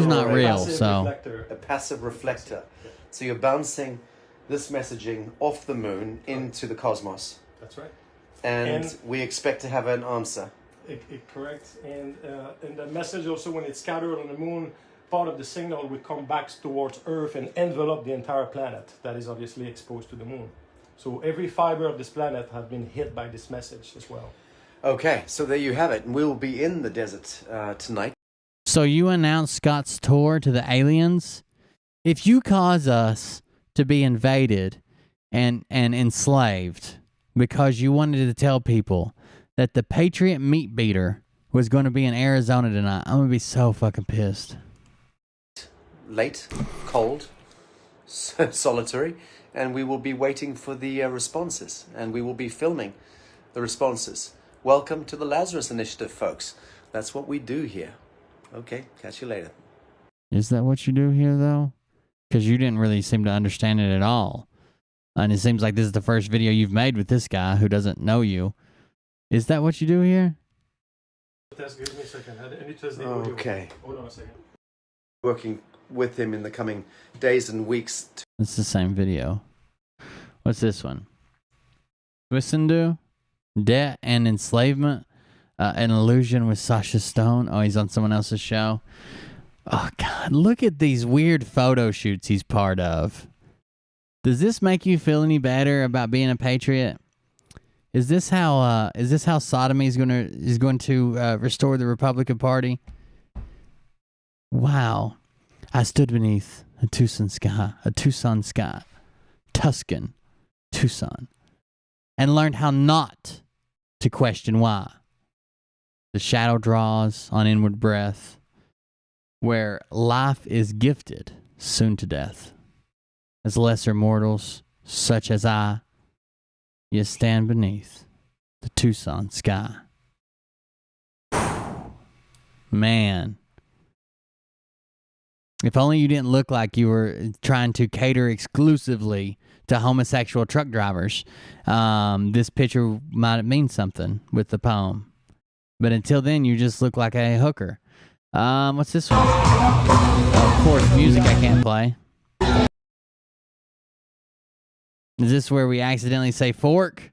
not real, so a passive reflector. So you're bouncing this messaging off the moon into the cosmos. That's right. And we expect to have an answer. Correct. And the message also, when it's scattered on the moon, part of the signal would come back towards Earth and envelop the entire planet that is obviously exposed to the moon. So every fiber of this planet has been hit by this message as well. Okay, so there you have it. And we'll be in the desert tonight. So you announced Scott's tour to the aliens? If you cause us to be invaded and enslaved because you wanted to tell people that the Patriot meat beater was going to be in Arizona tonight, I'm going to be so fucking pissed. Late, cold, solitary, and we will be waiting for the responses, and we will be filming the responses. Welcome to the Lazarus Initiative, folks. That's what we do here. Okay, catch you later. Is that what you do here, though? Because you didn't really seem to understand it at all. And it seems like this is the first video you've made with this guy who doesn't know you. Is that what you do here? Give me a second. I need to test the audio. Okay. Hold on a second. Working with him in the coming days and weeks. It's the same video. What's this one? Twissendu? Debt and Enslavement? An Illusion with Sasha Stone? Oh, he's on someone else's show. Oh, God. Look at these weird photo shoots he's part of. Does this make you feel any better about being a patriot? Is this how sodomy is going to restore the Republican Party? Wow. I stood beneath a Tucson sky, Tucson, and learned how not to question why. The shadow draws on inward breath, where life is gifted, soon to death. As lesser mortals, such as I, you stand beneath the Tucson sky. Man. If only you didn't look like you were trying to cater exclusively to homosexual truck drivers, this picture might mean something with the poem. But until then, you just look like a hooker. What's this one? Of course, music I can't play. Is this where we accidentally say fork?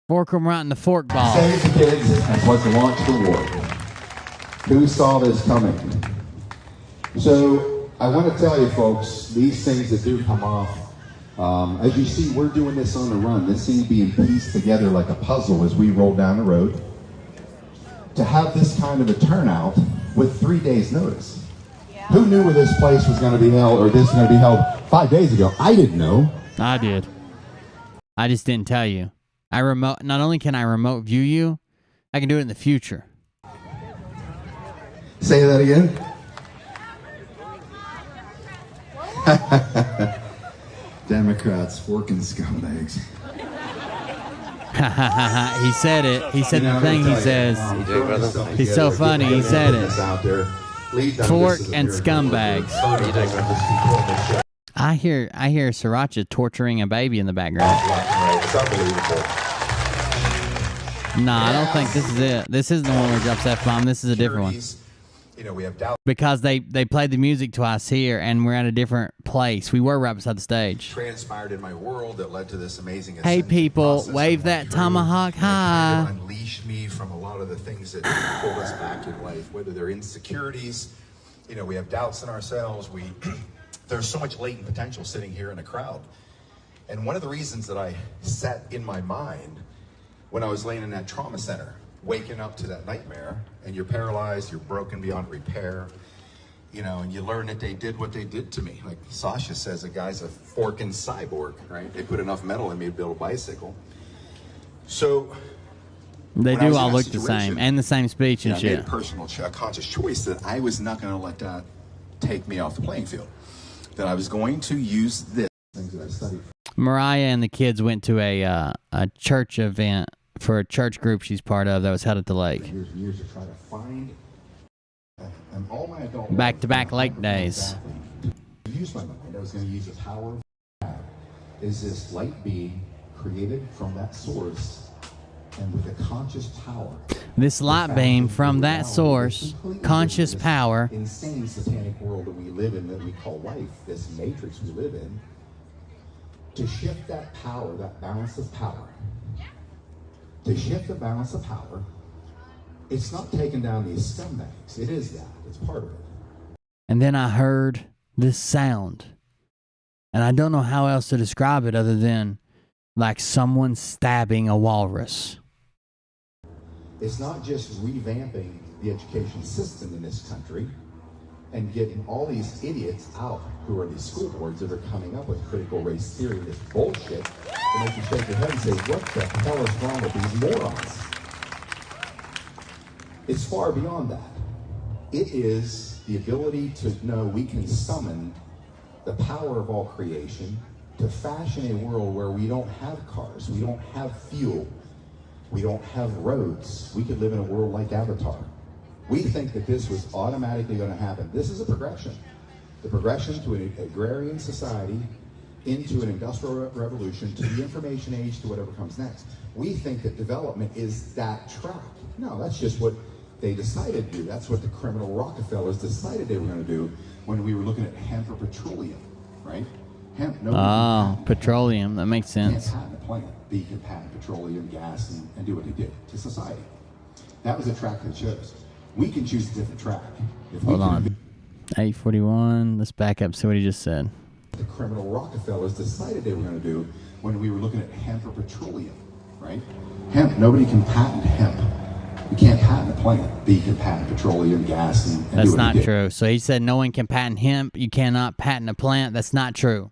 Fork them right in the fork ball. Save the kids and was to launch the war. Who saw this coming? So I want to tell you folks, these things that do come off, as you see, we're doing this on the run. This thing being pieced together like a puzzle as we roll down the road. To have this kind of a turnout with 3 days notice. Yeah. Who knew where this place was going to be held, or this was going to be held 5 days ago? I didn't know. I did. I just didn't tell you. Not only can I remote view you, I can do it in the future. Say that again. Democrats, forking scumbags. He said it. He said the thing he says. He's so funny. He said it. Fork and scumbags. I hear Sriracha torturing a baby in the background. It's unbelievable. Nah, I don't think this is it. This isn't the one where he drops F-bomb. This is a different one. You know, we have doubt. Because they played the music twice here, and we're at a different place. We were right beside the stage. Transpired in my world that led to this amazing. Hey, people, wave that tomahawk high. Unleashed me from a lot of the things that hold us back in life, whether they're insecurities. You know, we have doubts in ourselves. There's so much latent potential sitting here in a crowd. And one of the reasons that I set in my mind when I was laying in that trauma center, waking up to that nightmare, and you're paralyzed, you're broken beyond repair, you know, and you learn that they did what they did to me. Like Sasha says, a guy's a forking cyborg, right? They put enough metal in me to build a bicycle. So they do all look the same, and the same speech and shit. I made a personal, conscious choice that I was not going to let that take me off the playing field. That I was going to use this. Things that I studied. Mariah and the kids went to a church event for a church group she's part of that was held at the lake. Years and years to try to find, and all my adult back-to-back lake days. Use my mind. I was going to use the power of is this light being created from that source, and with a conscious power. This light beam from that source, conscious power. Insane satanic world that we live in, that we call life, this matrix we live in. To shift that power, that balance of power. To shift the balance of power, it's not taking down these scumbags. It is that. It's part of it. And then I heard this sound. And I don't know how else to describe it other than like someone stabbing a walrus. It's not just revamping the education system in this country and getting all these idiots out who are these school boards that are coming up with critical race theory, this bullshit, to make you shake your head and say, what the hell is wrong with these morons? It's far beyond that. It is the ability to know we can summon the power of all creation to fashion a world where we don't have cars, we don't have fuel, we don't have roads. We could live in a world like Avatar. We think that this was automatically going to happen. This is a progression. The progression to an agrarian society, into an industrial revolution, to the information age, to whatever comes next. We think that development is that track. No, that's just what they decided to do. That's what the criminal Rockefellers decided they were going to do when we were looking at hemp or petroleum, right? Hemp. Petroleum. That makes sense. Can't patent a plant. But you can patent petroleum, gas, and do what they did to society. That was a track they chose. We can choose a different track. Hold on. 841. Let's back up. See what he just said. The criminal Rockefellers decided they were going to do when we were looking at hemp or petroleum, right? Hemp. Nobody can patent hemp. You can't patent a plant, but you can patent petroleum, gas, and That's do what not they did. true. So he said no one can patent hemp. You cannot patent a plant. That's not true.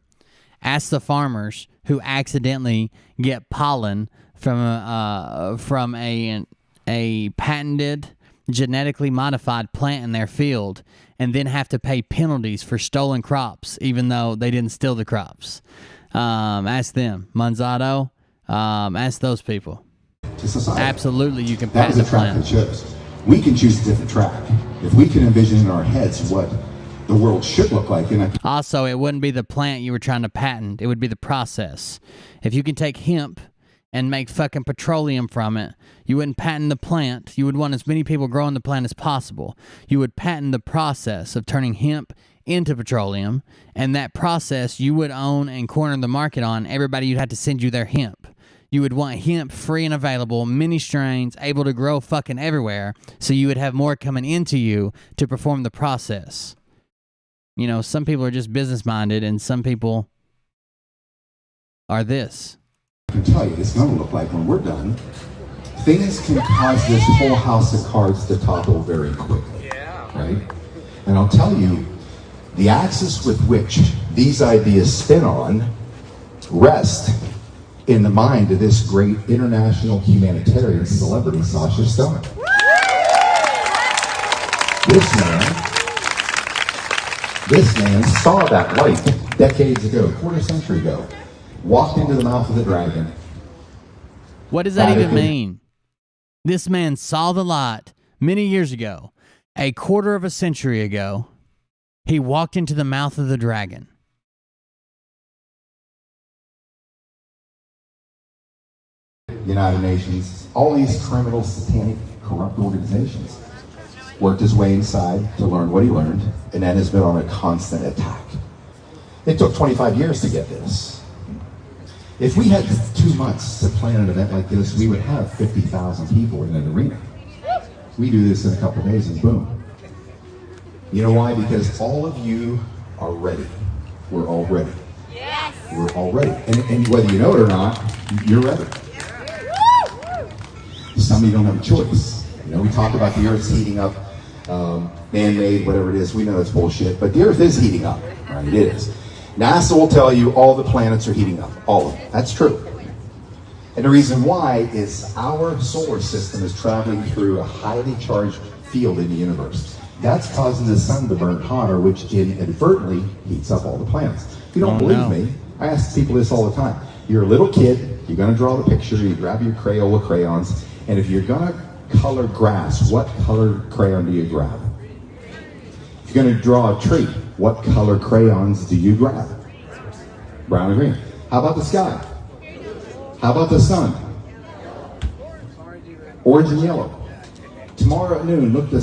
Ask the farmers who accidentally get pollen from a patented. genetically modified plant in their field and then have to pay penalties for stolen crops, even though they didn't steal the crops. Ask them. Monsanto, ask those people. To society. Absolutely, you can That was patent a the track plant. that shows. We can choose a different track. If we can envision in our heads what the world should look like, and Also, it wouldn't be the plant you were trying to patent. It would be the process. If you can take hemp and make fucking petroleum from it, you wouldn't patent the plant. You would want as many people growing the plant as possible. You would patent the process of turning hemp into petroleum, and that process you would own and corner the market on. Everybody, you'd have to send you their hemp. You would want hemp free and available, many strains, able to grow fucking everywhere, so you would have more coming into you to perform the process. You know, some people are just business-minded, and some people are this. I can tell you it's going to look like when we're done, things can cause this whole house of cards to topple very quickly. Right? And I'll tell you, the axis with which these ideas spin on rest in the mind of this great international humanitarian celebrity, Sasha Stone. This man saw that light decades ago, quarter century ago, walked into the mouth of the dragon. What does that even mean? This man saw the light many years ago, a quarter of a century ago. He walked into the mouth of the dragon. United Nations, all these criminal, satanic, corrupt organizations, worked his way inside to learn what he learned, and then has been on a constant attack. It took 25 years to get this. If we had 2 months to plan an event like this, we would have 50,000 people in an arena. We do this in a couple of days and boom. You know why? Because all of you are ready. We're all ready. Yes. We're all ready. And whether you know it or not, you're ready. Some of you don't have a choice. You know, we talk about the Earth's heating up, man-made, whatever it is. We know it's bullshit, but the Earth is heating up, right? It is. NASA will tell you all the planets are heating up, all of them. That's true. And the reason why is our solar system is traveling through a highly charged field in the universe. That's causing the sun to burn hotter, which inadvertently heats up all the planets. If you don't believe me, I ask people this all the time. You're a little kid, you're going to draw the picture, you grab your Crayola crayons, and if you're going to color grass, what color crayon do you grab? If you're going to draw a tree, what color crayons do you grab? Brown and green. How about the sky? How about the sun? Orange and yellow. Tomorrow at noon, look at the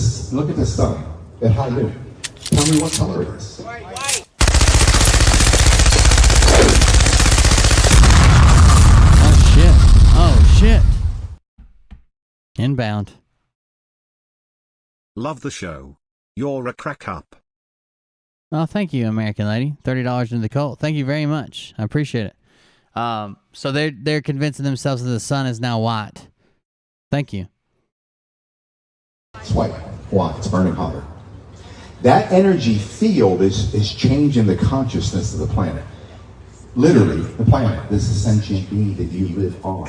sun at high noon. Tell me what color it is. Oh shit. Oh shit. Inbound. Love the show. You're a crack up. Oh, thank you, American lady. $30 into the cult. Thank you very much. I appreciate it. So they're convincing themselves that the sun is now white. Thank you. It's white. Why? It's burning hotter. That energy field is changing the consciousness of the planet. Literally, the planet, this sentient being that you live on.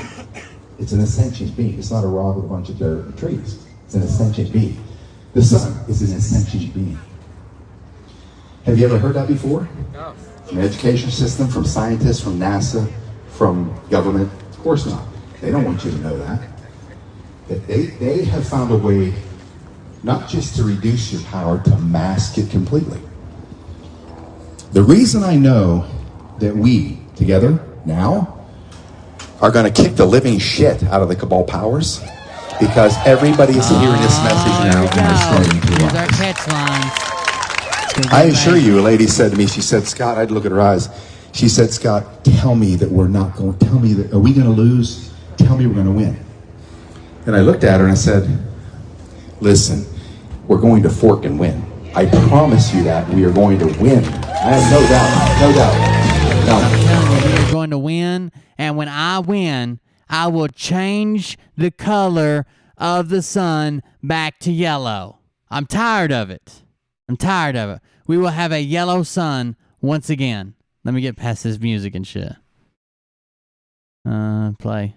It's an sentient being. It's not a rock with a bunch of dirt and trees. It's an sentient being. The sun is an sentient being. Have you ever heard that before? No. From the education system, from scientists, from NASA, from government? Of course not. They don't want you to know that. They have found a way not just to reduce your power, to mask it completely. The reason I know that we, together, now, are going to kick the living shit out of the cabal powers, because everybody is hearing this message now and they're starting to Here's our realize. catch lines. I assure you, a lady said to me, she said, Scott, I had to look at her eyes. She said, Scott, tell me that we're not going, tell me that, are we going to lose? Tell me we're going to win. And I looked at her and I said, listen, we're going to fork and win. I promise you that we are going to win. I have no doubt, no doubt. No. I'm telling you, we are going to win, and when I win, I will change the color of the sun back to yellow. I'm tired of it. I'm tired of it. We will have a yellow sun once again. Let me get past this music and shit. Play.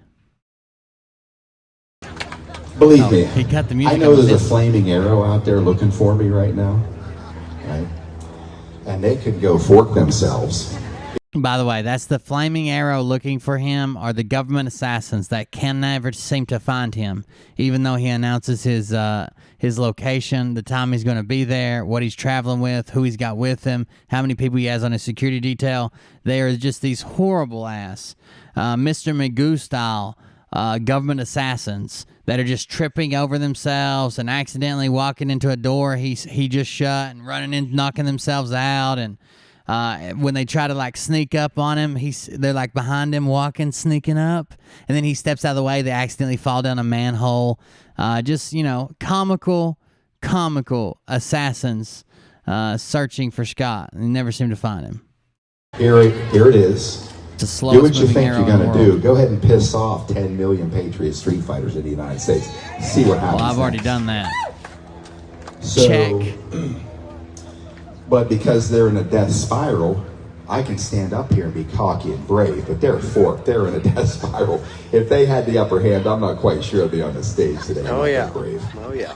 Believe Oh, me, he cut the music I know on there's a this. flaming arrow out there looking for me right now, right? And they could go fork themselves. By the way, that's the flaming arrow looking for him, are the government assassins that can never seem to find him, even though he announces his location, the time he's going to be there, what he's traveling with, who he's got with him, how many people he has on his security detail. They are just these horrible ass, Mr. Magoo style government assassins that are just tripping over themselves and accidentally walking into a door he just shut and running in, knocking themselves out. And when they try to like sneak up on him, they're like behind him walking, sneaking up, and then he steps out of the way. They accidentally fall down a manhole. Just, comical assassins searching for Scott, and they never seem to find him. Here it is. It's the Do what slowest you moving think arrow you're in the going to world. do. Go ahead and piss off 10 million Patriot Street Fighters in the United States. See what happens. Well, I've already next. done that. So, Check. But because they're in a death spiral, I can stand up here and be cocky and brave, but they're forked. They're in a death spiral. If they had the upper hand, I'm not quite sure I'd be on the stage today. Oh, yeah. Brave. Oh, yeah.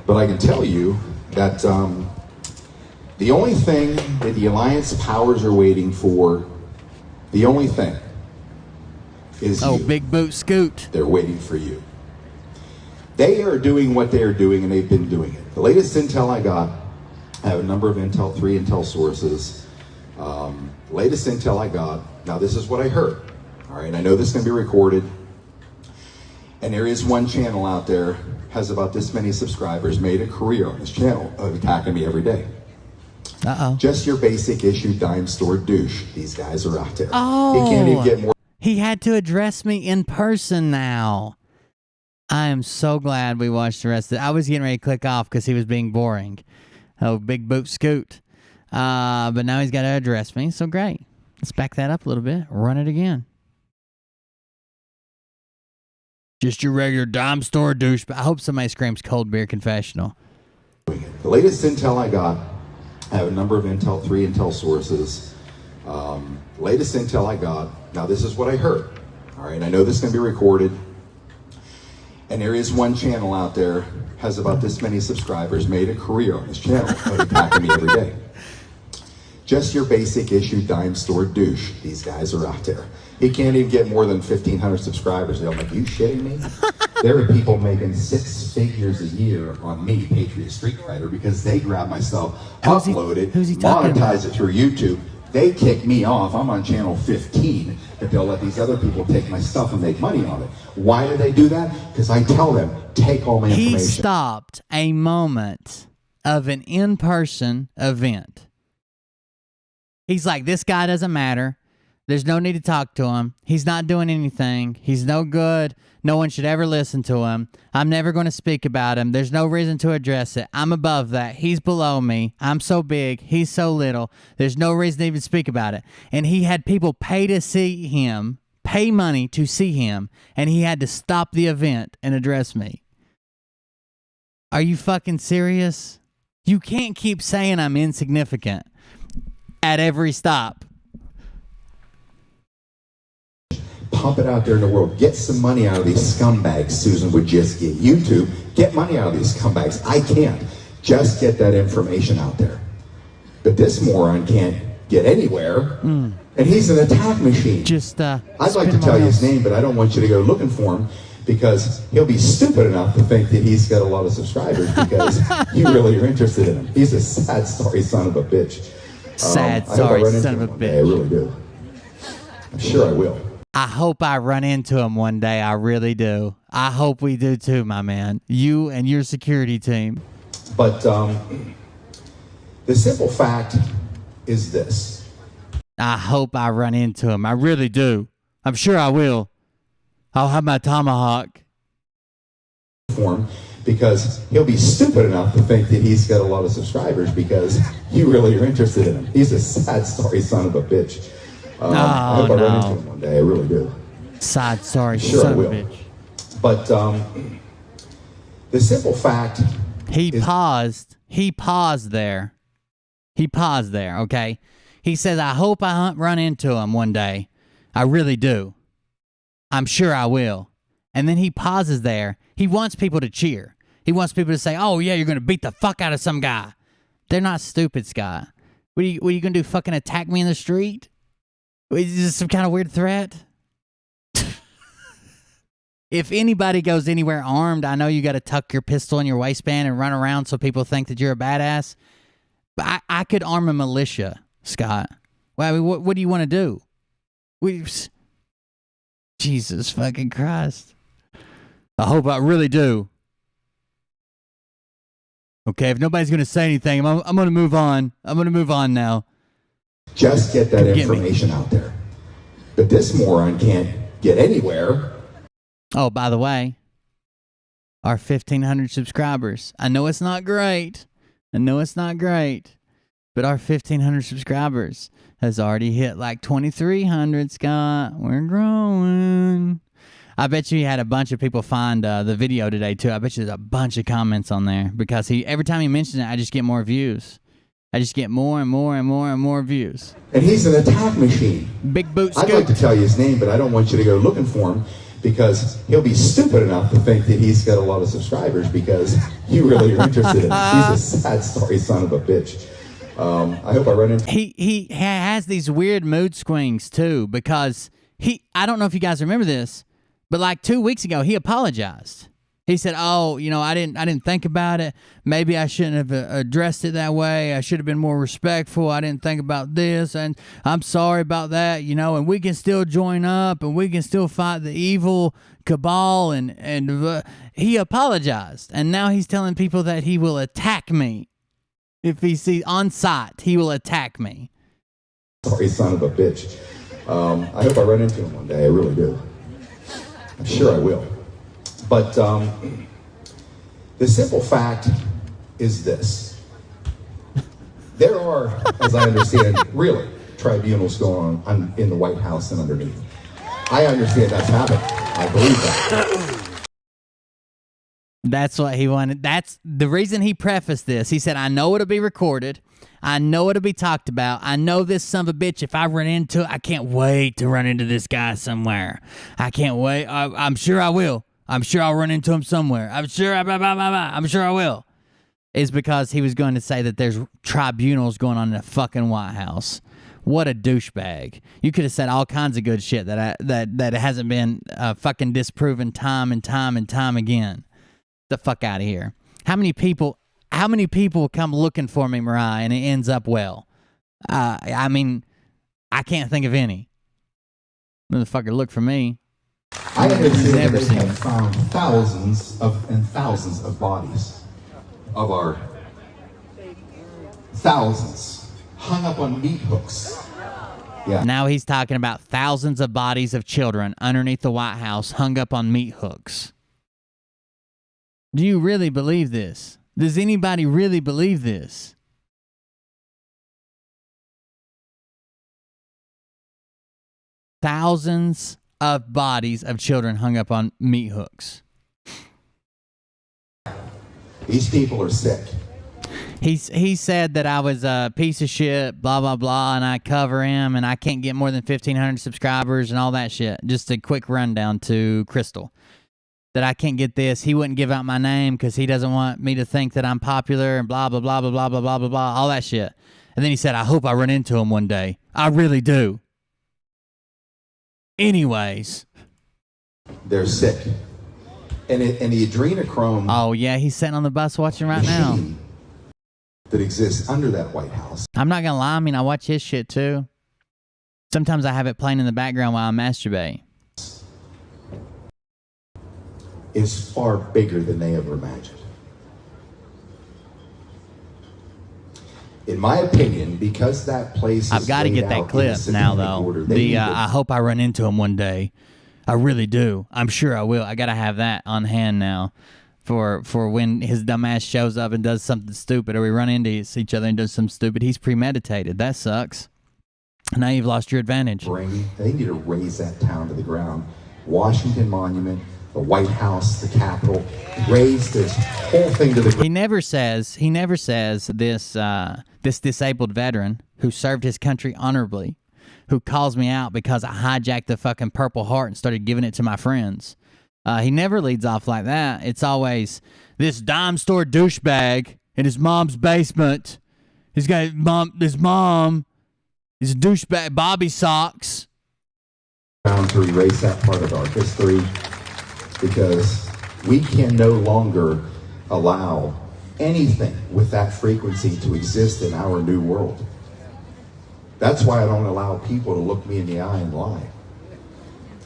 But I can tell you that the only thing that the Alliance powers are waiting for, the only thing is you. Big boot scoot. They're waiting for you. They are doing what they are doing, and they've been doing it. The latest intel I got, I have a number of three intel sources. Latest intel I got, now this is what I heard. All right, I know this is going to be recorded. And there is one channel out there, has about this many subscribers, made a career on this channel of attacking me every day. Uh-oh. Just your basic issue dime store douche. These guys are out there. Oh. He can't even get more. He had to address me in person now. I am so glad we watched the rest of it. I was getting ready to click off because he was being boring. Oh, big boot scoot. But now he's got to address me, so great. Let's back that up a little bit. Run it again. Just your regular dime store douche. But I hope somebody screams cold beer confessional. The latest intel I got, I have a number of three intel sources. Latest intel I got, now this is what I heard. All right, I know this is going to be recorded. And there is one channel out there, has about this many subscribers, made a career on this channel of attacking me every day. Just your basic issue dime store douche. These guys are out there. He can't even get more than 1,500 subscribers. They're like, you shitting me? There are people making 6 figures a year on me, Patriot Street Fighter, because they grab my stuff, upload it, monetize it through YouTube. They kick me off. I'm on channel 15, but they'll let these other people take my stuff and make money on it. Why do they do that? Because I tell them, take all my information. He stopped a moment of an in-person event. He's like, this guy doesn't matter. There's no need to talk to him. He's not doing anything. He's no good. No one should ever listen to him. I'm never going to speak about him. There's no reason to address it. I'm above that. He's below me. I'm so big. He's so little. There's no reason to even speak about it. And he had people pay to see him, pay money to see him, and he had to stop the event and address me. Are you fucking serious? You can't keep saying I'm insignificant at every stop. Pump it out there in the world. Get some money out of these scumbags. Susan would just get YouTube. Get money out of these scumbags. I can't. Just get that information out there. But this moron can't get anywhere. And he's an attack machine. I'd like to tell you his name, but I don't want you to go looking for him because he'll be stupid enough to think that he's got a lot of subscribers because you really are interested in him. He's a sad, sorry son of a bitch. Sad, I hope I sorry run into son him of a one day. I really do. I'm sure I will. I hope I run into him one day. I really do. I hope we do too, my man. You and your security team. But the simple fact is this. I hope I run into him. I really do. I'm sure I will. I'll have my tomahawk. Because he'll be stupid enough to think that he's got a lot of subscribers because you really are interested in him. He's a sad, sorry son of a bitch. I hope I run into him one day. I really do. Sad, sorry Sure, son I of a will. bitch. But the simple fact He paused. He paused there. He paused there, okay? He says, I hope I run into him one day. I really do. I'm sure I will. And then he pauses there. He wants people to cheer. He wants people to say, "Oh yeah, you're gonna beat the fuck out of some guy." They're not stupid, Scott. What are you gonna do? Fucking attack me in the street? Is this some kind of weird threat? If anybody goes anywhere armed, I know you got to tuck your pistol in your waistband and run around so people think that you're a badass. But I could arm a militia, Scott. Well, I mean, what do you want to do? Jesus fucking Christ. I hope I really do. Okay, if nobody's going to say anything, I'm going to move on. I'm going to move on now. Just get that information out there. But this moron can't get anywhere. Oh, by the way, our 1,500 subscribers. I know it's not great. But our 1,500 subscribers has already hit like 2,300, Scott. We're growing. I bet you had a bunch of people find the video today, too. I bet you there's a bunch of comments on there because every time he mentions it, I just get more views. I just get more and more and more and more views. And he's an attack machine. Big Boot I'd Scoop. like to tell you his name, but I don't want you to go looking for him because he'll be stupid enough to think that he's got a lot of subscribers because you really are interested in him. He's a sad story son of a bitch. I hope I run into... He has these weird mood swings, too, because I don't know if you guys remember this, but like 2 weeks ago, he apologized. He said, "Oh, I didn't think about it. Maybe I shouldn't have addressed it that way. I should have been more respectful. I didn't think about this, and I'm sorry about that. And we can still join up, and we can still fight the evil cabal." And he apologized, and now he's telling people that he will attack me if he sees on sight. He will attack me. Sorry, son of a bitch. I hope I run into him one day. I really do. I'm sure I will. But the simple fact is this. There are, as I understand, really tribunals going on in the White House and underneath. I understand that's happening. I believe that. That's what he wanted. That's the reason he prefaced this. He said, "I know it'll be recorded. I know it'll be talked about. I know this son of a bitch, if I run into it, I can't wait to run into this guy somewhere. I can't wait. I'm sure I will. I'm sure I'll run into him somewhere. I'm sure I will." Is because he was going to say that there's tribunals going on in the fucking White House. What a douchebag. You could have said all kinds of good shit that hasn't been fucking disproven time and time and time again. The fuck out of here. How many people come looking for me, Mariah, and it ends up well? I mean, I can't think of any. Motherfucker, look for me. I understand that they have found thousands of bodies of our thousands hung up on meat hooks. Yeah. Now he's talking about thousands of bodies of children underneath the White House hung up on meat hooks. Do you really believe this? Does anybody really believe this? Thousands of bodies of children hung up on meat hooks. These people are sick. He said that I was a piece of shit, blah, blah, blah, and I cover him, and I can't get more than 1,500 subscribers and all that shit. Just a quick rundown to Crystal. That I can't get this. He wouldn't give out my name because he doesn't want me to think that I'm popular and blah, blah, blah, blah, blah, blah, blah, blah, blah, all that shit. And then he said, "I hope I run into him one day. I really do." Anyways. They're sick. And the adrenochrome... Oh, yeah, he's sitting on the bus watching right now. ...that exists under that White House. I'm not going to lie. I mean, I watch his shit, too. Sometimes I have it playing in the background while I masturbate. Is far bigger than they ever imagined. In my opinion, because that place I've got to get that clip now, though. I hope I run into him one day. I really do. I'm sure I will. I got to have that on hand now for when his dumb ass shows up and does something stupid, or we run into each other and does something stupid. He's premeditated. That sucks. Now you've lost your advantage. They need to raise that town to the ground. Washington Monument, the White House, the Capitol, raise this whole thing to the ground. He never says this disabled veteran who served his country honorably, who calls me out because I hijacked the fucking Purple Heart and started giving it to my friends. He never leads off like that. It's always this dime store douchebag in his mom's basement. His mom is a douchebag. Bobby socks. To erase that part of our history, because we can no longer allow anything with that frequency to exist in our new world. That's why I don't allow people to look me in the eye and lie.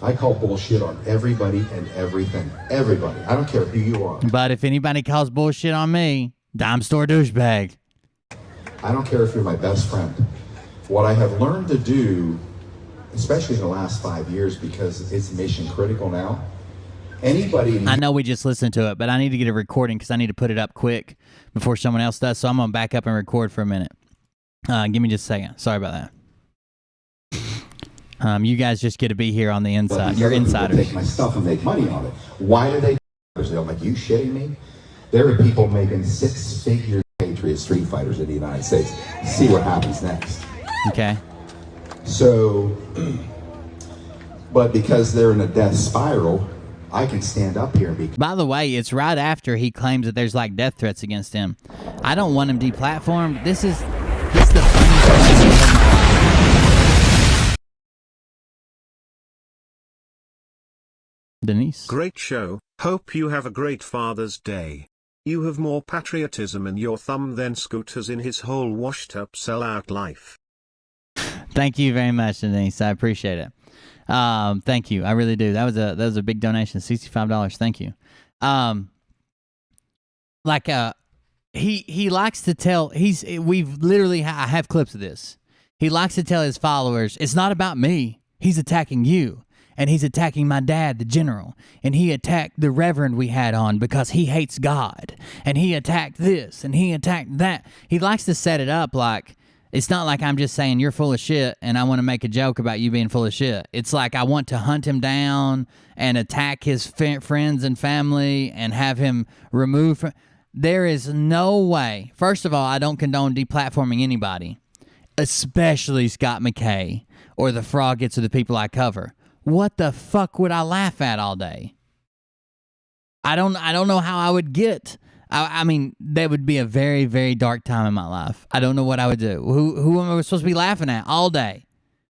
I call bullshit on everybody and everything. Everybody. I don't care who you are. But if anybody calls bullshit on me, dime store douchebag. I don't care if you're my best friend. What I have learned to do, especially in the last 5 years, because it's mission critical now, anybody... I know we just listened to it, but I need to get a recording because I need to put it up quick before someone else does, so I'm going to back up and record for a minute. Give me just a second. Sorry about that. You guys just get to be here on the inside. You're insiders. Take my stuff and make money on it. Why do they? I'm like, you shitting me? There are people making 6-figure Patriot Street Fighters in the United States. See what happens next. Okay. So, but because they're in a death spiral, I can stand up here and be... By the way, it's right after he claims that there's like death threats against him. I don't want him deplatformed. This is the funniest thing I've ever heard in my life. Denise. Great show. Hope you have a great Father's Day. You have more patriotism in your thumb than Scooter's in his whole washed-up sellout life. Thank you very much, Denise. I appreciate it. Thank you. I really do. That was a big donation. $65. Thank you. He likes to tell. I have clips of this. He likes to tell his followers, it's not about me. He's attacking you. And he's attacking my dad, the general. And he attacked the reverend we had on because he hates God. And he attacked this, and he attacked that. He likes to set it up like, it's not like I'm just saying you're full of shit and I want to make a joke about you being full of shit. It's like I want to hunt him down and attack his friends and family and have him removed from... There is no way. First of all, I don't condone deplatforming anybody, especially Scott McKay or the Froggets or the people I cover. What the fuck would I laugh at all day? I don't know how I would get. I mean, that would be a very, very dark time in my life. I don't know what I would do. Who am I supposed to be laughing at all day?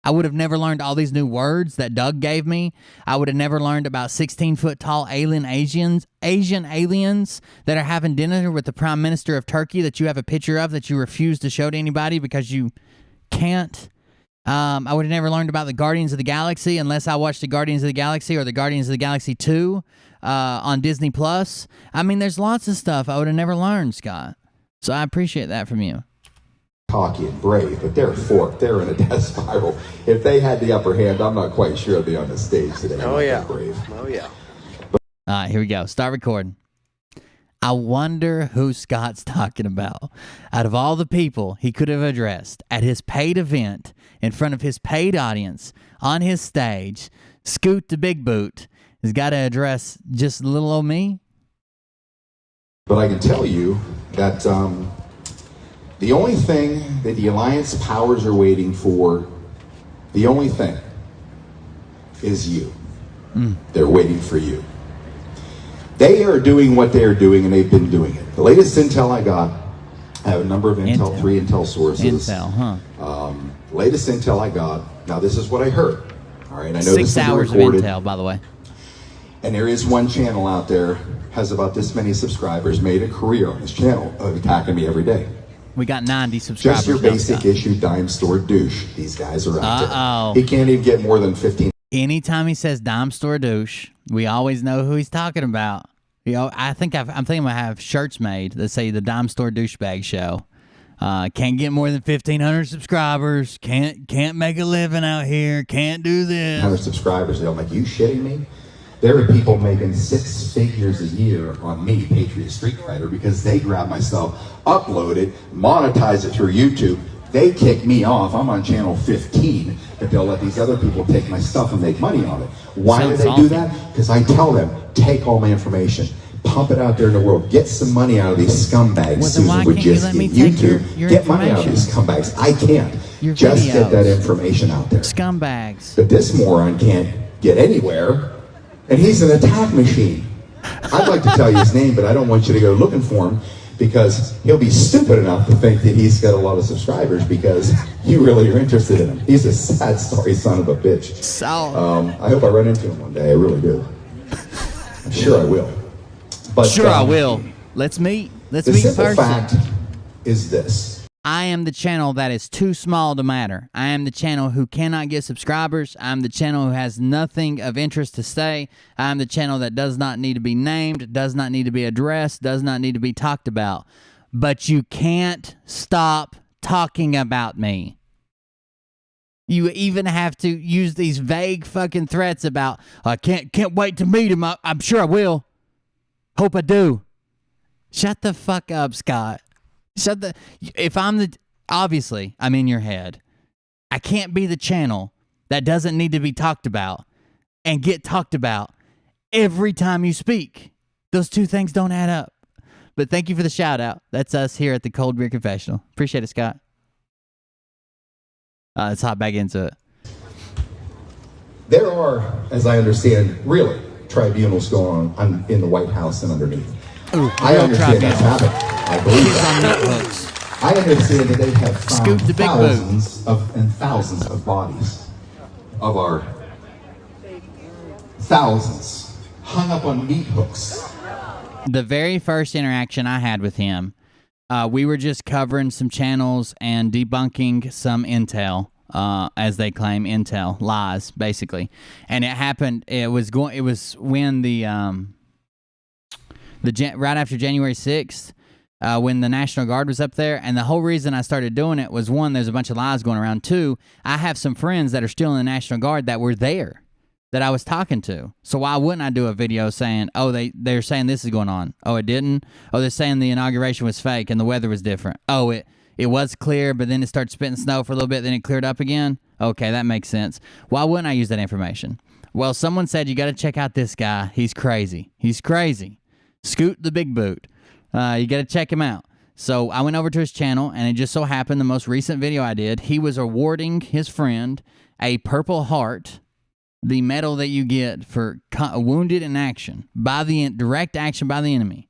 I would have never learned all these new words that Doug gave me. I would have never learned about 16-foot-tall Asian aliens that are having dinner with the Prime Minister of Turkey that you have a picture of that you refuse to show to anybody because you can't. I would have never learned about the Guardians of the Galaxy unless I watched the Guardians of the Galaxy or the Guardians of the Galaxy 2 on Disney+. I mean, there's lots of stuff I would have never learned, Scott. So I appreciate that from you. Cocky and brave, but they're forked. They're in a death spiral. If they had the upper hand, I'm not quite sure they'd be on the stage today. Oh, yeah. Brave. Oh, yeah. All right, here we go. Start recording. I wonder who Scott's talking about. Out of all the people he could have addressed at his paid event in front of his paid audience on his stage, Scoot the Big Boot has got to address just little old me. But I can tell you that the only thing that the Alliance powers are waiting for, the only thing is you. They're waiting for you. They are doing what they are doing, and they've been doing it. The latest intel I got, I have a number of intel. 3 intel sources. Intel, huh? Latest intel I got, now this is what I heard. All right, I know 6 this is hours of recorded. intel, by the way. And there is one channel out there, has about this many subscribers, made a career on this channel of attacking me every day. We got 90 subscribers. Just your basic issue dime store douche. These guys are out there. He can't even get more than 15. Anytime he says dime store douche, we always know who he's talking about. You know, I'm thinking I have shirts made that say the Dime Store Douchebag Show. Can't get more than 1,500 subscribers. Can't make a living out here. Can't do this. 100 subscribers. I'm like, you shitting me? There are people making 6 figures a year on me, Patriot Street Fighter, because they grab my stuff, upload it, monetize it through YouTube. They kick me off. I'm on channel 15, but they'll let these other people take my stuff and make money on it. Why do they do that? Because I tell them, take all my information, pump it out there in the world, get some money out of these scumbags. Susan Wojcicki, YouTube, get money out of these scumbags. I can't. Just get that information out there. Scumbags. But this moron can't get anywhere And he's an attack machine. I'd like to tell you his name, but I don't want you to go looking for him because he'll be stupid enough to think that he's got a lot of subscribers because you really are interested in him. He's a sad, sorry son of a bitch. I hope I run into him one day. I really do. I'm sure I will. But sure I will. Let's meet. Let's the meet in simple person. fact is this. I am the channel that is too small to matter. I am the channel who cannot get subscribers. I'm the channel who has nothing of interest to say. I'm the channel that does not need to be named, does not need to be addressed, does not need to be talked about. But you can't stop talking about me. You even have to use these vague fucking threats about, I can't wait to meet him. I'm sure I will. Hope I do. Shut the fuck up, Scott. Obviously, I'm in your head. I can't be the channel that doesn't need to be talked about and get talked about every time you speak. Those two things don't add up. But thank you for the shout out. That's us here at the Cold Beer Confessional. Appreciate it, Scott. Let's hop back into it. There are, as I understand, really tribunals going on in the White House and underneath. Ooh, I understand that's happening. I believe that. I understand that they have found thousands of bodies of our thousands hung up on meat hooks. The very first interaction I had with him, we were just covering some channels and debunking some intel, as they claim, intel lies, basically. And it happened. It was when right after January 6th, when the National Guard was up there. And the whole reason I started doing it was, one, there's a bunch of lies going around. Two, I have some friends that are still in the National Guard that were there, that I was talking to. So why wouldn't I do a video saying, oh, they're saying this is going on? Oh, it didn't? Oh, they're saying the inauguration was fake and the weather was different. Oh, it was clear, but then it started spitting snow for a little bit, then it cleared up again? Okay, that makes sense. Why wouldn't I use that information? Well, someone said, you got to check out this guy. He's crazy. He's crazy. Scoot the Big Boot. You got to check him out. So I went over to his channel, and it just so happened the most recent video I did, he was awarding his friend a Purple Heart, the medal that you get for wounded in action, by the direct action by the enemy,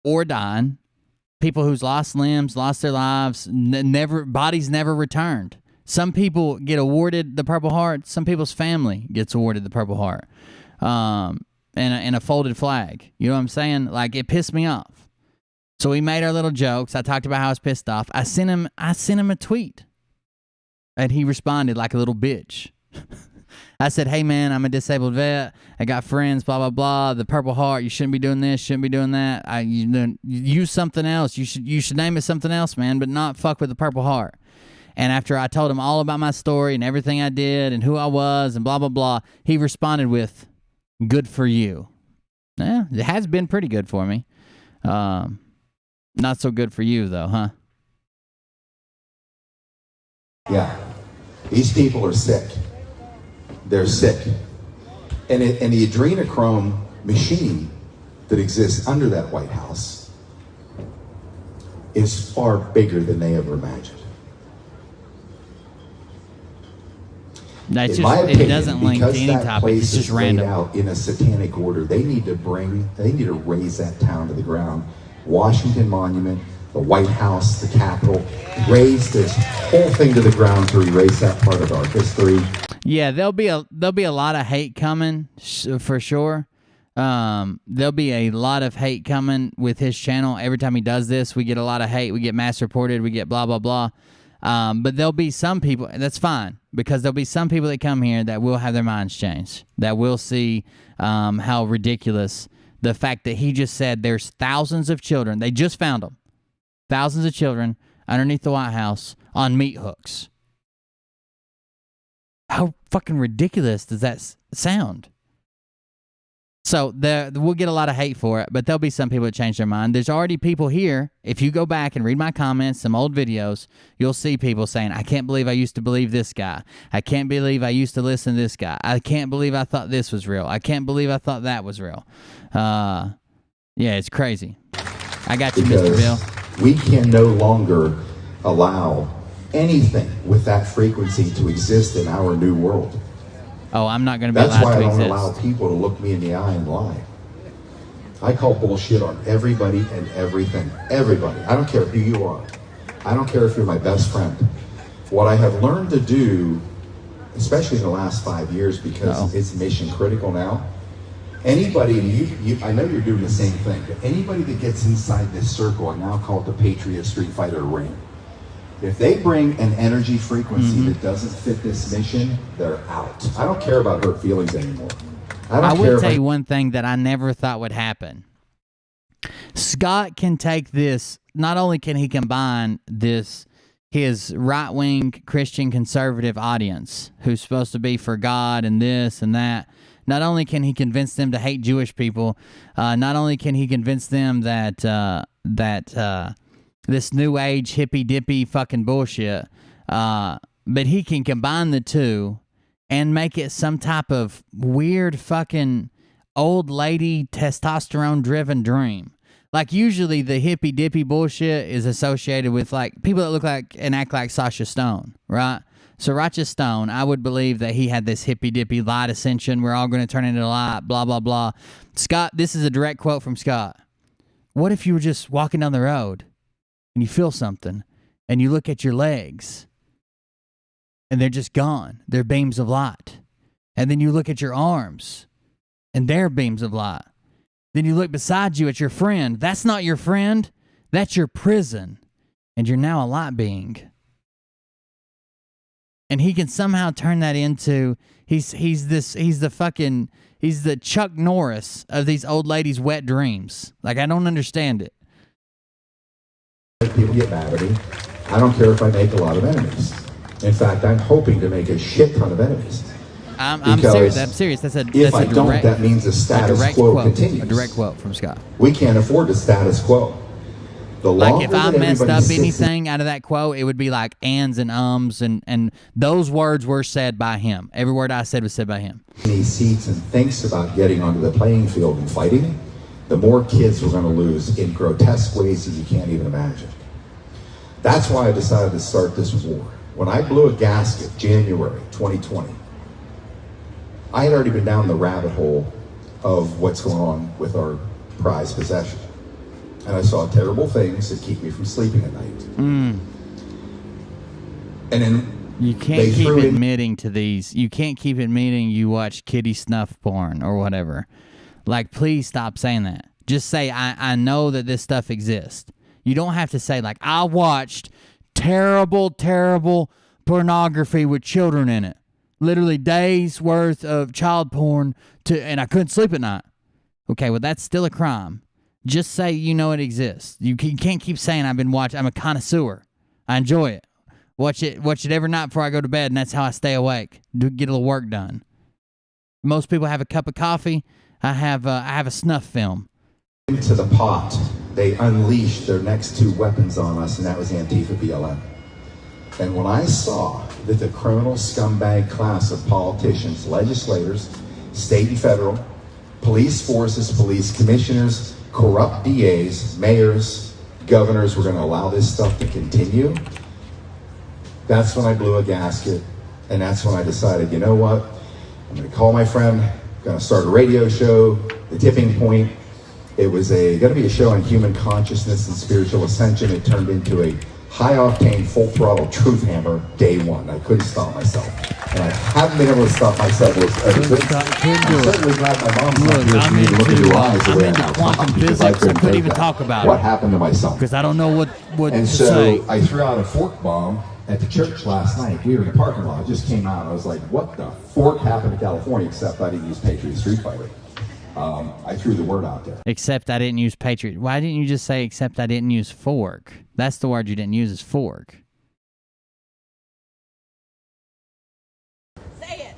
or dying, people who's lost limbs, lost their lives, bodies never returned. Some people get awarded the Purple Heart. Some people's family gets awarded the Purple Heart. And a folded flag. You know what I'm saying? Like, it pissed me off. So we made our little jokes. I talked about how I was pissed off. I sent him a tweet. And he responded like a little bitch. I said, hey, man, I'm a disabled vet. I got friends, blah, blah, blah. The Purple Heart, you shouldn't be doing this, shouldn't be doing that. You use something else. You should name it something else, man, but not fuck with the Purple Heart. And after I told him all about my story and everything I did and who I was and blah, blah, blah, he responded with, good for you. Yeah, it has been pretty good for me. Not so good for you, though, huh? Yeah. These people are sick. They're sick. And the adrenochrome machine that exists under that White House is far bigger than they ever imagined. That's in my opinion, it doesn't link to any topic. It's just random. Out in a satanic order. They need to raise that town to the ground. Washington Monument, the White House, the Capitol, raise this whole thing to the ground to erase that part of our history. Yeah, there'll be a lot of hate coming for sure. There'll be a lot of hate coming with his channel. Every time he does this, we get a lot of hate. We get mass reported. We get blah blah blah. But there'll be some people, and that's fine, because there'll be some people that come here that will have their minds changed, that will see how ridiculous the fact that he just said there's thousands of children, they just found them, thousands of children underneath the White House on meat hooks. How fucking ridiculous does that sound? So we'll get a lot of hate for it, but there'll be some people that change their mind. There's already people here. If you go back and read my comments, some old videos, you'll see people saying, I can't believe I used to believe this guy. I can't believe I used to listen to this guy. I can't believe I thought this was real. I can't believe I thought that was real. Yeah, it's crazy. I got you, Mr. Bill. We can no longer allow anything with that frequency to exist in our new world. Oh, I'm not going to be That's why allowed I to don't exist. allow people to look me in the eye and lie. I call bullshit on everybody and everything. Everybody. I don't care who you are. I don't care if you're my best friend. What I have learned to do, especially in the last 5 years, because it's mission critical now, anybody, and I know you're doing the same thing, but anybody that gets inside this circle, I now call it the Patriot Street Fighter ring. If they bring an energy frequency that doesn't fit this mission, they're out. I don't care about hurt feelings anymore. I will tell you one thing that I never thought would happen. Scott can take this, not only can he combine this, his right-wing Christian conservative audience, who's supposed to be for God and this and that, not only can he convince them to hate Jewish people, not only can he convince them that this new age hippy-dippy fucking bullshit, but he can combine the two and make it some type of weird fucking old lady testosterone-driven dream. Like, usually the hippy-dippy bullshit is associated with, like, people that look like and act like Sasha Stone, right? Sriracha Stone, I would believe that he had this hippy-dippy light ascension. We're all going to turn into light, blah, blah, blah. Scott, this is a direct quote from Scott. What if you were just walking down the road and you feel something and you look at your legs and they're just gone. They're beams of light. And then you look at your arms and they're beams of light. Then you look beside you at your friend. That's not your friend. That's your prison. And you're now a light being. And he can somehow turn that into, he's the Chuck Norris of these old ladies' wet dreams. Like, I don't understand it. People get mad at me. I don't care if I make a lot of enemies. In fact, I'm hoping to make a shit ton of enemies. I'm serious. I'm serious. That's a if I direct, don't, that means the status quo continues. A direct quote from Scott. We can't afford the status quo. Like, if I messed up anything out of that quote, it would be like ands and ums, and those words were said by him. Every word I said was said by him. These seats and thinks about getting onto the playing field and fighting, the more kids we're going to lose in grotesque ways that you can't even imagine. That's why I decided to start this war. When I blew a gasket, January 2020, I had already been down the rabbit hole of what's going on with our prized possession. And I saw terrible things that keep me from sleeping at night. And then you can't keep admitting to these. You can't keep admitting you watch kiddie snuff porn or whatever. Like, please stop saying that. Just say, I know that this stuff exists. You don't have to say, like, I watched terrible, terrible pornography with children in it. Literally days worth of child porn and I couldn't sleep at night. Okay, well, that's still a crime. Just say you know it exists. You can't keep saying I've been watching. I'm a connoisseur. I enjoy it. Watch it every night before I go to bed, and that's how I stay awake. Get a little work done. Most people have a cup of coffee. I have a snuff film. Into the pot, they unleashed their next two weapons on us, and that was Antifa BLM. And when I saw that the criminal scumbag class of politicians, legislators, state and federal, police forces, police commissioners, corrupt DAs, mayors, governors were going to allow this stuff to continue, that's when I blew a gasket, and that's when I decided, you know what, I'm going to call my friend, I'm going to start a radio show, The Tipping Point. It was going to be a show on human consciousness and spiritual ascension. It turned into a high-octane, full-throttle truth hammer day one. I couldn't stop myself. And I haven't been able to stop myself. I'm certainly glad my mom's not here for me to look into her eyes the way I now talk, because I couldn't even talk about what happened to my son. Because I don't know what and to so say. I threw out a fork bomb at the church last night. We were in the parking lot. It just came out. I was like, what the fork happened to California, except I didn't use Patriot Street Fighter. I threw the word out there. Except I didn't use Patriot. Why didn't you just say except I didn't use fork? That's the word you didn't use is fork. Say it.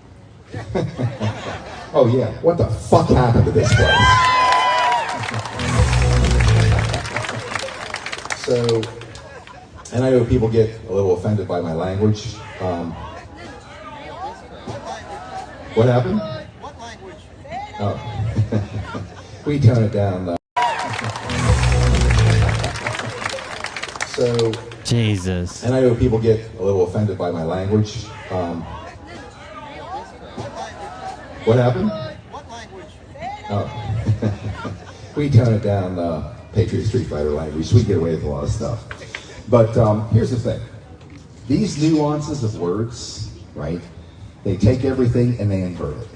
Oh yeah, what the fuck happened to this place? So, and I know people get a little offended by my language. What happened? What language? Oh. We tone it down though. So, Jesus. and I know people get a little offended by my language. What happened? Oh. We tone it down, Patriot Street Fighter language. We get away with a lot of stuff. But here's the thing. These nuances of words, right? They take everything and they invert it.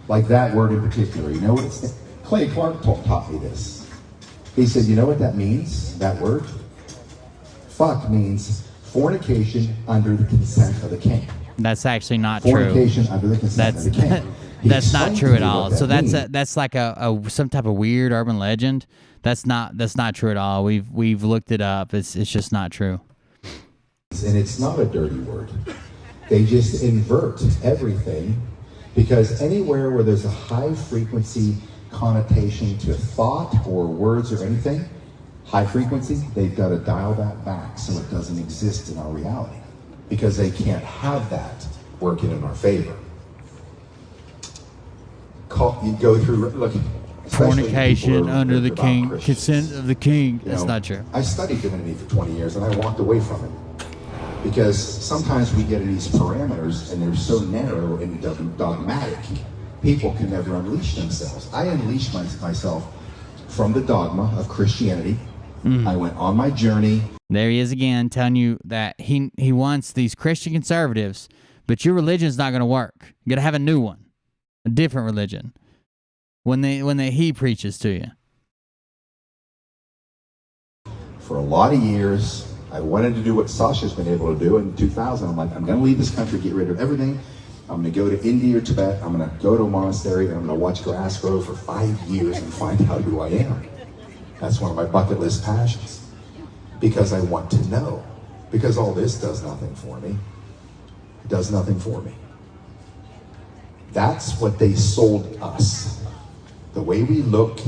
Like that word in particular. You know what it's... Clay Clark taught me this. He said, you know what that means, that word? Fuck means fornication under the consent of the king. That's actually not true. Fornication under the consent of the king. That's not true at all. So that's like some type of weird urban legend. That's not true at all. We've looked it up. It's just not true. And it's not a dirty word. They just invert everything, because anywhere where there's a high frequency connotation to thought or words or anything, high frequency, they've got to dial that back so it doesn't exist in our reality, because they can't have that working in our favor. You go through, look, fornication under the king, consent of the king. That's not true. I studied divinity for 20 years and I walked away from it, because sometimes we get in these parameters and they're so narrow and dogmatic, people can never unleash themselves. I unleashed myself from the dogma of Christianity. I went on my journey. There he is again, telling you that he wants these Christian conservatives, but your religion's not going to work. You got to have a new one, a different religion, when he preaches to you. For a lot of years, I wanted to do what Sasha's been able to do. In 2000, I'm like, I'm going to leave this country, get rid of everything. I'm going to go to India or Tibet. I'm going to go to a monastery, and I'm going to watch grass grow for 5 years and find out who I am. That's one of my bucket list passions, because I want to know. Because all this does nothing for me. It does nothing for me. That's what they sold us. The way we look,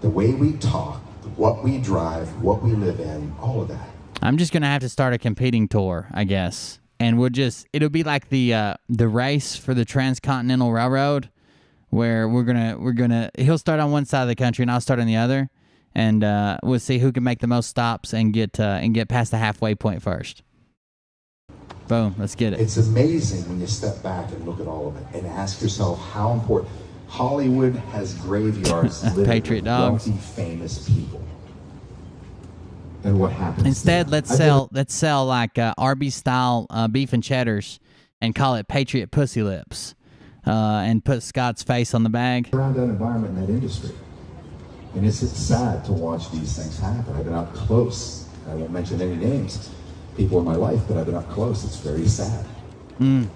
the way we talk, what we drive, what we live in, all of that. I'm just gonna have to start a competing tour, I guess, and it'll be like the race for the Transcontinental Railroad, where he'll start on one side of the country and I'll start on the other, and we'll see who can make the most stops and get past the halfway point first. Boom, let's get it. It's amazing when you step back and look at all of it and ask yourself how important. Hollywood has graveyards littered Patriot with dogs, wealthy, famous people. And what happens? Instead, let's sell like Arby's style beef and cheddars, and call it Patriot Pussy Lips, and put Scott's face on the bag. Around that environment in that industry, and it's sad to watch these things happen. I've been up close. I won't mention any names, people in my life, but I've been up close. It's very sad. The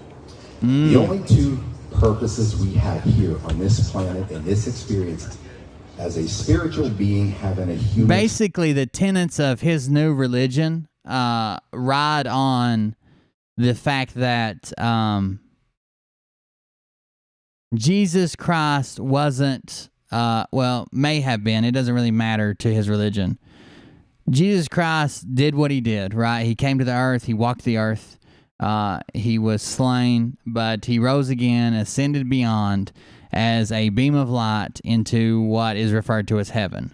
only two purposes we have here on this planet in this experience, as a spiritual being having a human... Basically, the tenets of his new religion ride on the fact that Jesus Christ wasn't, may have been. It doesn't really matter to his religion. Jesus Christ did what he did, right? He came to the earth. He walked the earth. He was slain, but he rose again, ascended beyond as a beam of light into what is referred to as heaven.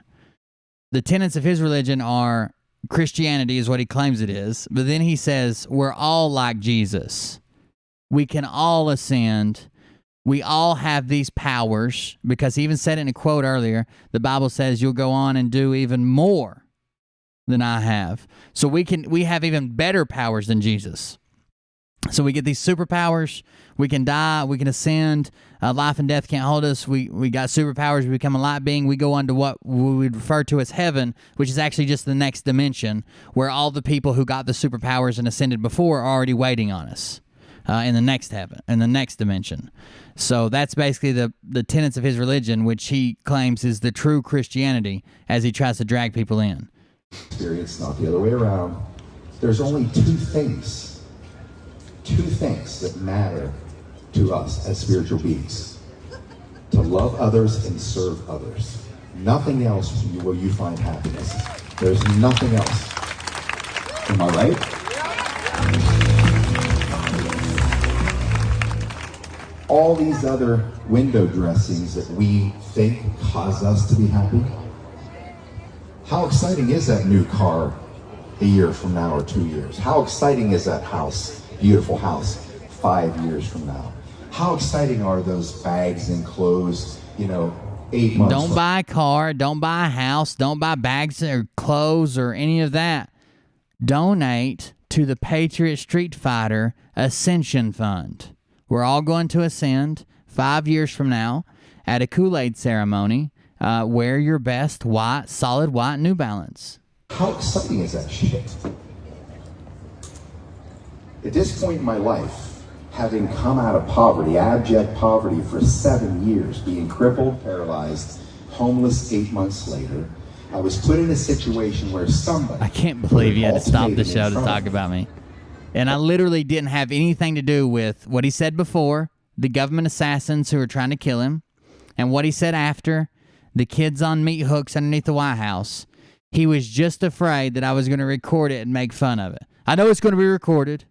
The tenets of his religion are Christianity is what he claims it is, but then he says we're all like Jesus. We can all ascend. We all have these powers, because he even said it in a quote earlier. The Bible says you'll go on and do even more than I have. So we have even better powers than Jesus. So we get these superpowers. We can die. We can ascend. Life and death can't hold us. We got superpowers. We become a light being. We go on to what we would refer to as heaven, which is actually just the next dimension, where all the people who got the superpowers and ascended before are already waiting on us in the next heaven, in the next dimension. So that's basically the tenets of his religion, which he claims is the true Christianity, as he tries to drag people in. Experience, not the other way around. There's only two things that matter to us as spiritual beings: to love others and serve others. Nothing else will you find happiness. There's nothing else. Am I right? All these other window dressings that we think cause us to be happy. How exciting is that new car a year from now or 2 years? How exciting is that house, beautiful house, 5 years from now? How exciting are those bags and clothes, 8 months Don't from buy a car. Don't buy a house. Don't buy bags or clothes or any of that. Donate to the Patriot Street Fighter Ascension Fund. We're all going to ascend 5 years from now at a Kool-Aid ceremony. Wear your best white, solid white New Balance. How exciting is that shit? At this point in my life, having come out of poverty, abject poverty for 7 years, being crippled, paralyzed, homeless 8 months later, I was put in a situation where somebody... I can't believe you had to stop the show to talk about me. And I literally didn't have anything to do with what he said before, the government assassins who were trying to kill him, and what he said after, the kids on meat hooks underneath the White House. He was just afraid that I was going to record it and make fun of it. I know it's going to be recorded,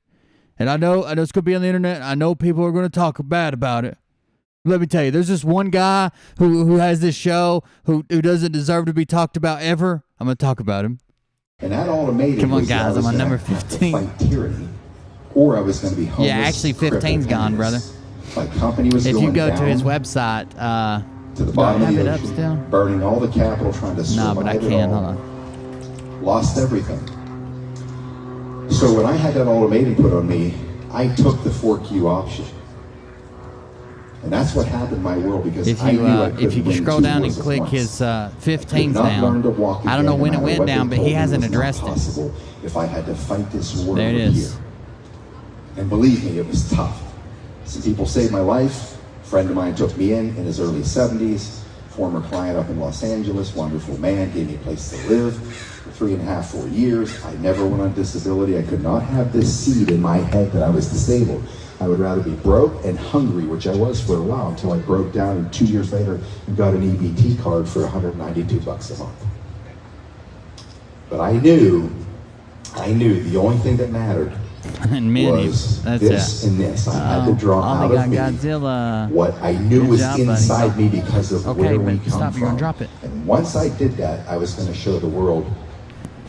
and I know it's going to be on the internet. I know people are going to talk bad about it. Let me tell you, there's this one guy who has this show who doesn't deserve to be talked about ever. I'm going to talk about him. And that ultimatum Come on, was that I guys. was I'm on gonna number have to 15. fight tyranny, or I was going to be homeless. Yeah, actually 15's gone, brother. My company was If you going go down to his website, to the do I bottom of have the it up ocean, still? burning all the capital, trying to No, survive but I it can. all. Hold on. Lost everything. So when I had that ultimatum put on me, I took the 4Q option. And that's what happened in my world, because If I you knew I if you couldn't win scroll 2 down and wars at click once. his 15s not learn to down, walk I don't know again, when no it matter went what they down, but told he me hasn't was not addressed it. possible if I had to fight this war There it over is. here. And believe me, it was tough. Some people saved my life. A friend of mine took me in his early 70s. Former client up in Los Angeles, wonderful man, gave me a place to live for 3.5, 4 years. I never went on disability. I could not have this seed in my head that I was disabled. I would rather be broke and hungry, which I was for a while, until I broke down and 2 years later and got an EBT card for $192 a month. But I knew the only thing that mattered And many. was That's this it. and this. I had to draw out Ollie of me got Godzilla. what I knew Good was job, buddy. inside me because of Okay, where we but come stop. from. You're gonna drop it. And once I did that, I was going to show the world,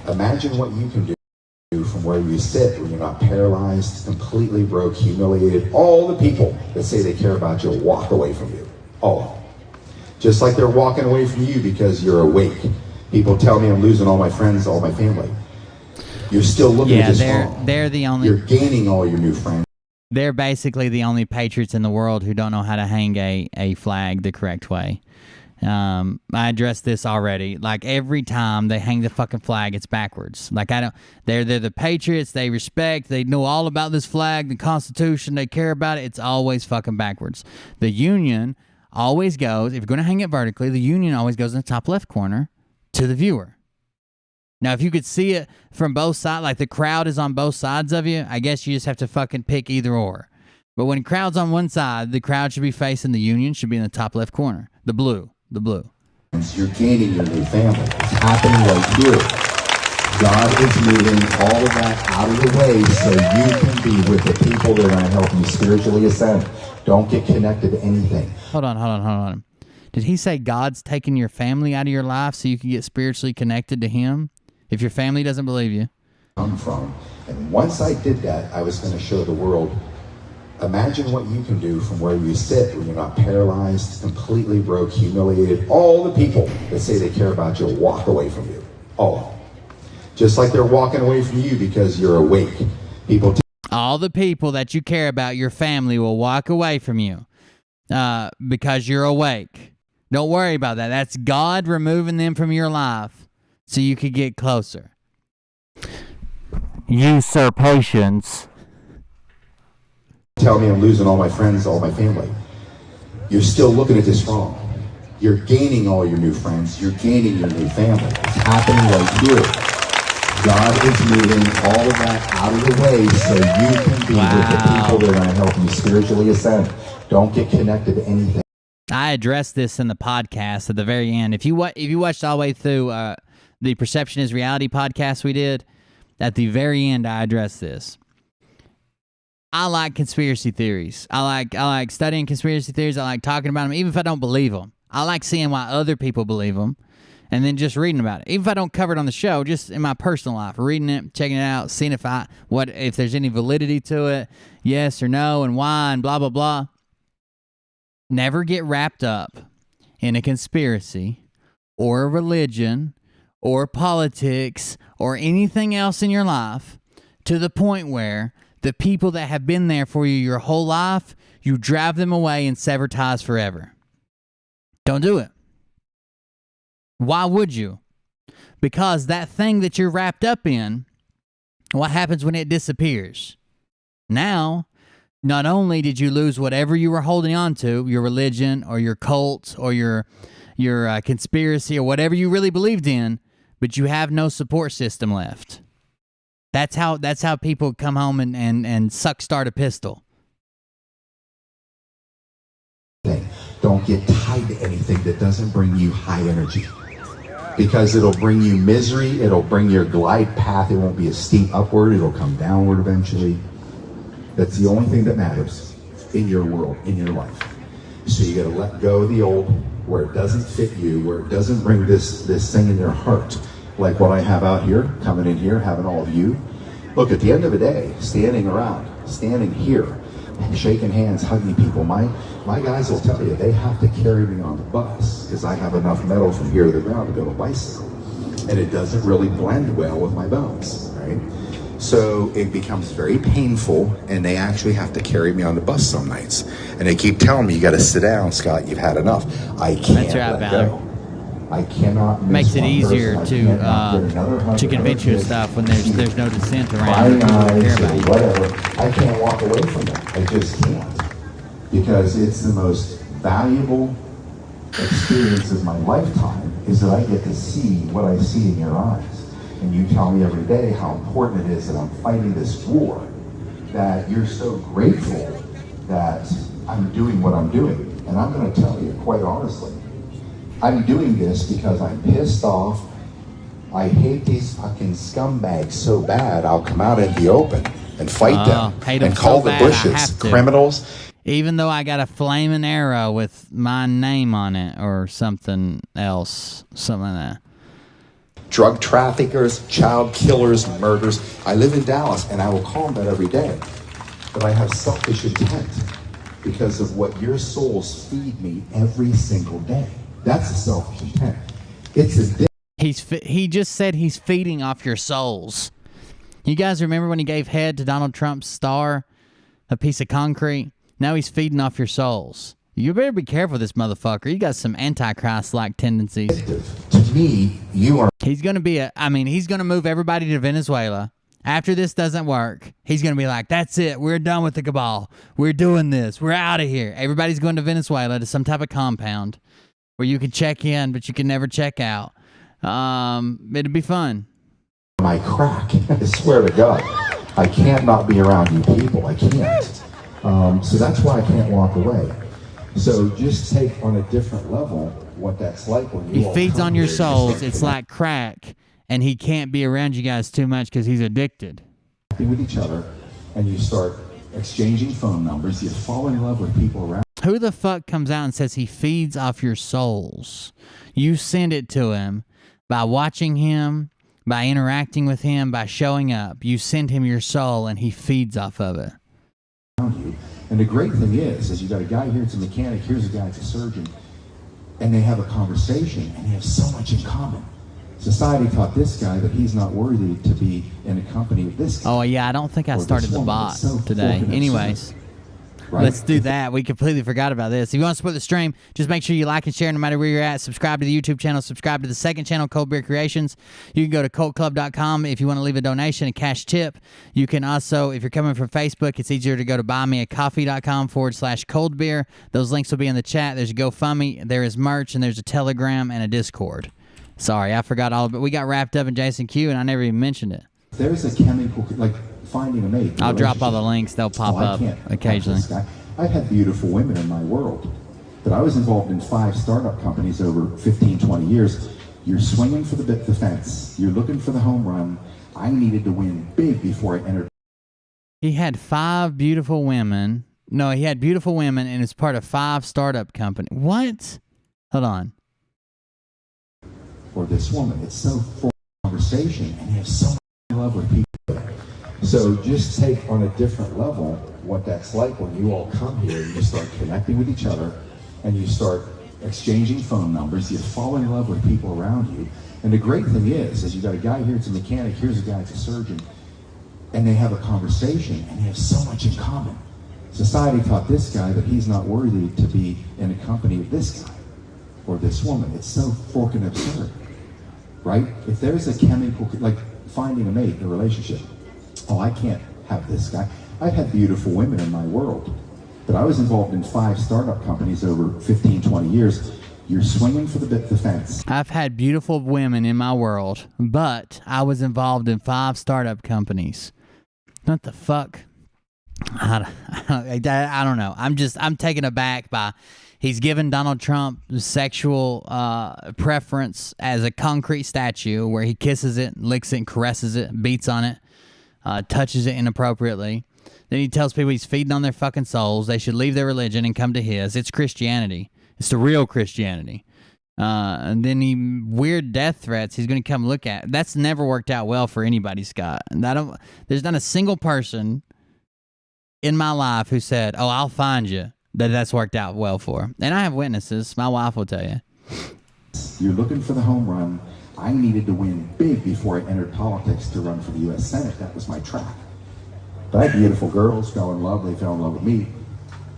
imagine what you can do from where you sit when you're not paralyzed, completely broke, humiliated. All the people that say they care about you will walk away from you. All of them. Just like they're walking away from you because you're awake. People tell me I'm losing all my friends, all my family. You're still looking at this wrong. they're the only. You're gaining all your new friends. They're basically the only patriots in the world who don't know how to hang a flag the correct way. I addressed this already. Like every time they hang the fucking flag, it's backwards. Like I don't. They're the patriots. They respect. They know all about this flag, the Constitution. They care about it. It's always fucking backwards. The Union always goes. If you're going to hang it vertically, the Union always goes in the top left corner to the viewer. Now, if you could see it from both sides, like the crowd is on both sides of you, I guess you just have to fucking pick either or. But when the crowd's on one side, the crowd should be facing the Union, should be in the top left corner. The blue. You're gaining your new family. It's happening right here. God is moving all of that out of the way so you can be with the people that are going to help you spiritually ascend. Don't get connected to anything. Hold on. Did he say God's taking your family out of your life so you can get spiritually connected to him? If your family doesn't believe you. Come from. And once I did that, I was going to show the world, imagine what you can do from where you sit when you're not paralyzed, completely broke, humiliated. All the people that say they care about you will walk away from you. All of them. Just like they're walking away from you because you're awake. All the people that you care about, your family, will walk away from you because you're awake. Don't worry about that. That's God removing them from your life so you could get closer. Usurpations. Tell me I'm losing all my friends, all my family. You're still looking at this wrong. You're gaining all your new friends. You're gaining your new family. It's happening right here. God is moving all of that out of the way so you can be with the people that are going to help you spiritually ascend. Don't get connected to anything. I addressed this in the podcast at the very end. If you watched all the way through the Perception is Reality podcast we did, at the very end I addressed this. I like conspiracy theories. I like studying conspiracy theories. I like talking about them, even if I don't believe them. I like seeing why other people believe them, and then just reading about it. Even if I don't cover it on the show, just in my personal life, reading it, checking it out, seeing if there's any validity to it, yes or no, and why, and blah blah blah. Never get wrapped up in a conspiracy or a religion or politics or anything else in your life to the point where the people that have been there for you your whole life, you drive them away and sever ties forever. Don't do it. Why would you? Because that thing that you're wrapped up in, what happens when it disappears? Now, not only did you lose whatever you were holding on to, your religion or your cult or your conspiracy or whatever you really believed in, but you have no support system left. That's how people come home and start a pistol. Don't get tied to anything that doesn't bring you high energy. Because it'll bring you misery, it'll bring your glide path, it won't be a steep upward, it'll come downward eventually. That's the only thing that matters in your world, in your life. So you gotta let go of the old, where it doesn't fit you, where it doesn't bring this thing in your heart. Like what I have out here, coming in here, having all of you. Look, at the end of the day, standing around, standing here, and shaking hands, hugging people, my guys will tell you they have to carry me on the bus because I have enough metal from here to the ground to build a bicycle. And it doesn't really blend well with my bones, right? So it becomes very painful, and they actually have to carry me on the bus some nights. And they keep telling me, you got to sit down, Scott, you've had enough. I can't let go. I cannot miss Makes it easier to convince you of stuff when there's no dissent around. Whatever. I can't walk away from it. I just can't. Because it's the most valuable experience of my lifetime is that I get to see what I see in your eyes. And you tell me every day how important it is that I'm fighting this war, that you're so grateful that I'm doing what I'm doing. And I'm going to tell you, quite honestly, I'm doing this because I'm pissed off. I hate these fucking scumbags so bad, I'll come out in the open and fight them and call the bushes criminals. Even though I got a flaming arrow with my name on it or something else, something like that. Drug traffickers, child killers, murders. I live in Dallas, and I will call them that every day. But I have selfish intent because of what your souls feed me every single day. That's a selfish intent. It's a he just said he's feeding off your souls. You guys remember when he gave head to Donald Trump's star, a piece of concrete? Now he's feeding off your souls. You better be careful with this motherfucker. You got some Antichrist-like tendencies. To me, you are... He's going to be he's going to move everybody to Venezuela. After this doesn't work, he's going to be like, that's it. We're done with the cabal. We're doing this. We're out of here. Everybody's going to Venezuela to some type of compound where you can check in, but you can never check out. It'd be fun. My crack. I swear to God. I can't not be around you people. I can't. So that's why I can't walk away. So just take on a different level what that's like when you He feeds on your souls. It's like crack, and he can't be around you guys too much because he's addicted. With each other, and you start exchanging phone numbers. You fall in love with people around. Who the fuck comes out and says he feeds off your souls? You send it to him by watching him, by interacting with him, by showing up. You send him your soul, and he feeds off of it. And the great thing is you got a guy here, it's a mechanic, here's a guy, it's a surgeon, and they have a conversation, and they have so much in common. Society taught this guy that he's not worthy to be in a company of this guy. Oh, yeah, I don't think I started the bot today. Anyways, right? Let's do that. We completely forgot about this. If you want to support the stream, just make sure you like and share no matter where you're at. Subscribe to the YouTube channel. Subscribe to the second channel, Cold Beer Creations. You can go to cultclub.com if you want to leave a donation, a cash tip. You can also, if you're coming from Facebook, it's easier to go to buymeacoffee.com/cold beer. Those links will be in the chat. There's a GoFundMe, there is merch, and there's a Telegram and a Discord. Sorry, I forgot all of it. We got wrapped up in Jason Q, and I never even mentioned it. There's a chemical, like finding a mate. I'll drop all the links. They'll pop up occasionally. I've had beautiful women in my world, but I was involved in 5 startup companies over 15, 20 years. You're swinging for the fence. You're looking for the home run. I needed to win big before I entered. He had 5 beautiful women. No, he had beautiful women and is part of 5 startup companies. What? Hold on. For this woman, it's so full of conversation, and you have so much love with people. So just take on a different level what that's like when you all come here and you start connecting with each other, and you start exchanging phone numbers. You fall in love with people around you. And the great thing is you got a guy here, it's a mechanic, here's a guy, it's a surgeon, and they have a conversation, and they have so much in common. Society taught this guy that he's not worthy to be in a company with this guy or this woman. It's so fucking absurd, right? If there's a chemical, like finding a mate in a relationship, oh, I can't have this guy. I've had beautiful women in my world, but I was involved in 5 startup companies over 15, 20 years. You're swinging for the fence. I've had beautiful women in my world, but I was involved in 5 startup companies. What the fuck? I don't know. I'm taken aback by he's given Donald Trump sexual preference as a concrete statue where he kisses it, licks it, and caresses it, beats on it, touches it inappropriately. Then he tells people he's feeding on their fucking souls. They should leave their religion and come to his. It's Christianity. It's the real Christianity. And then weird death threats he's going to come look at. That's never worked out well for anybody, Scott. And there's not a single person in my life who said, oh, I'll find you, that's worked out well for. And I have witnesses. My wife will tell you. You're looking for the home run. I needed to win big before I entered politics to run for the U.S. Senate. That was my track. But I had beautiful girls, fell in love. They fell in love with me.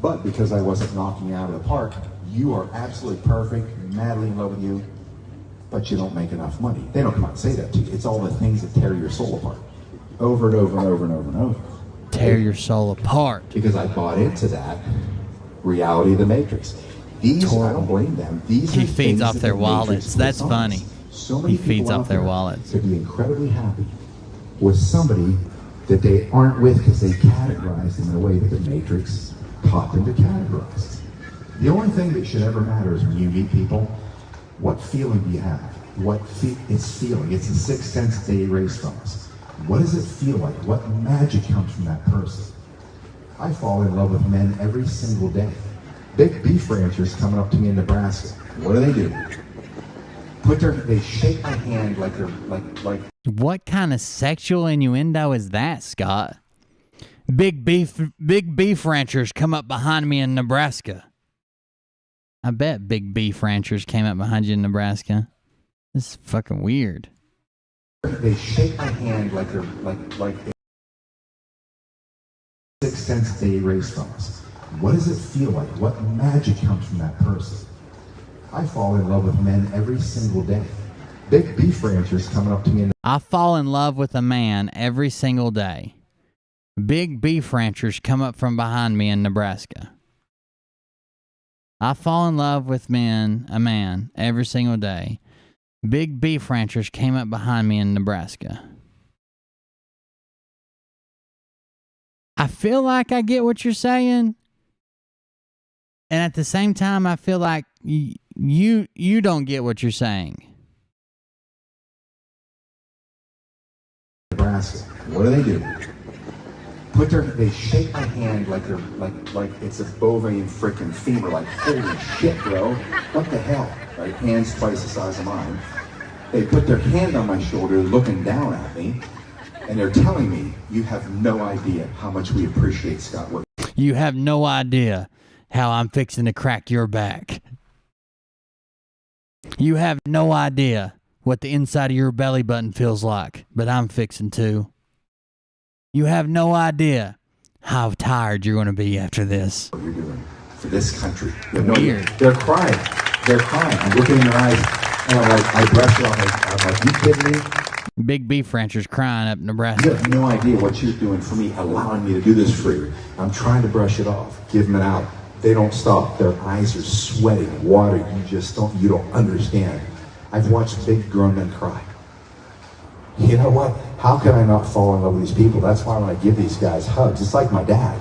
But because I wasn't knocking out of the park, you are absolutely perfect, madly in love with you, but you don't make enough money. They don't come out and say that to you. It's all the things that tear your soul apart. Over and over and over and over and over. Tear your soul apart. Because I bought into that reality of the Matrix. These, I don't blame them. These he feeds off their wallets. That's funny. So many he feeds off their wallets. Could be incredibly happy with somebody that they aren't with because they categorize them in a way that the Matrix taught them to categorize. The only thing that should ever matter is when you meet people, what feeling do you have? It's feeling. It's a sixth sense they erase from us. What does it feel like? What magic comes from that person? I fall in love with men every single day. Big beef ranchers coming up to me in Nebraska. What do? They shake my hand like they're like. What kind of sexual innuendo is that, Scott? Big beef ranchers come up behind me in Nebraska. I bet big beef ranchers came up behind you in Nebraska. This is fucking weird. They shake my hand like they're like sixth sense they erase from us. What does it feel like? What magic comes from that person? I fall in love with men every single day. Big beef ranchers coming up to me. I fall in love with a man every single day. Big beef ranchers come up from behind me in Nebraska. I fall in love with a man every single day. Big beef ranchers came up behind me in Nebraska. I feel like I get what you're saying. And at the same time, I feel like you don't get what you're saying. Nebraska. What do? They shake my hand like they're like it's a bovine frickin' femur. Like, holy shit, bro! What the hell? Right? Hands twice the size of mine. They put their hand on my shoulder, looking down at me, and they're telling me, "You have no idea how much we appreciate Scott Wood. You have no idea how I'm fixing to crack your back. You have no idea what the inside of your belly button feels like, but I'm fixing to. You have no idea how tired you're going to be after this." What you're doing for this country. You have no idea. They're crying. They're crying. I'm looking in their eyes, and I'm like, I brush it off. I'm like, you kidding me? Big beef ranchers crying up Nebraska. You have no idea what you're doing for me, allowing me to do this for you. I'm trying to brush it off, give them it out. They don't stop. Their eyes are sweating, water. You don't understand. I've watched big grown men cry. You know what? How can I not fall in love with these people? That's why when I give these guys hugs, it's like my dad.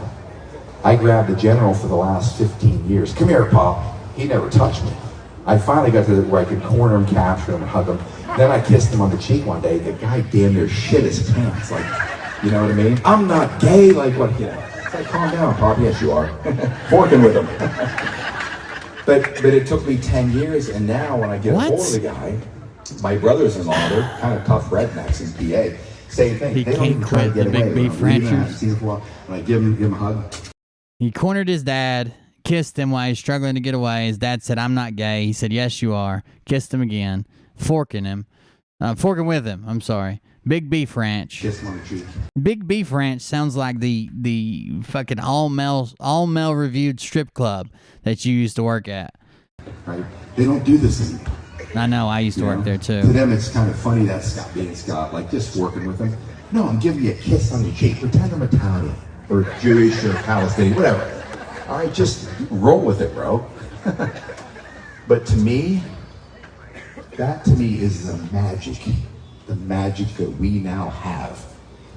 I grabbed the general for the last 15 years. Come here, Pop. He never touched me. I finally got to where I could corner him, capture him, and hug him. Then I kissed him on the cheek one day. The guy damn near shit his pants. Like, you know what I mean? I'm not gay. Like, what? Yeah. It's like, calm down, Pop. Yes, you are. Forking with him. But it took me 10 years, and now when I get a hold of the guy, my brothers-in-law, they're kind of tough rednecks in PA. Same thing. He they don't even can't try to quit get the away. big beef ranchers. And I give him a hug. He cornered his dad, kissed him while he's struggling to get away. His dad said, "I'm not gay." He said, "Yes, you are." Kissed him again, forking with him. I'm sorry. Big Beef Ranch. Kiss him on the cheek. Big Beef Ranch sounds like the fucking all male reviewed strip club that you used to work at. Right? They don't do this anymore. I know. I used to work there too. To them, it's kind of funny that Scott being Scott, like just working with them. No, I'm giving you a kiss on the cheek. Pretend I'm Italian or Jewish or Palestinian, whatever. All right, just roll with it, bro. But to me, that to me is the magic that we now have,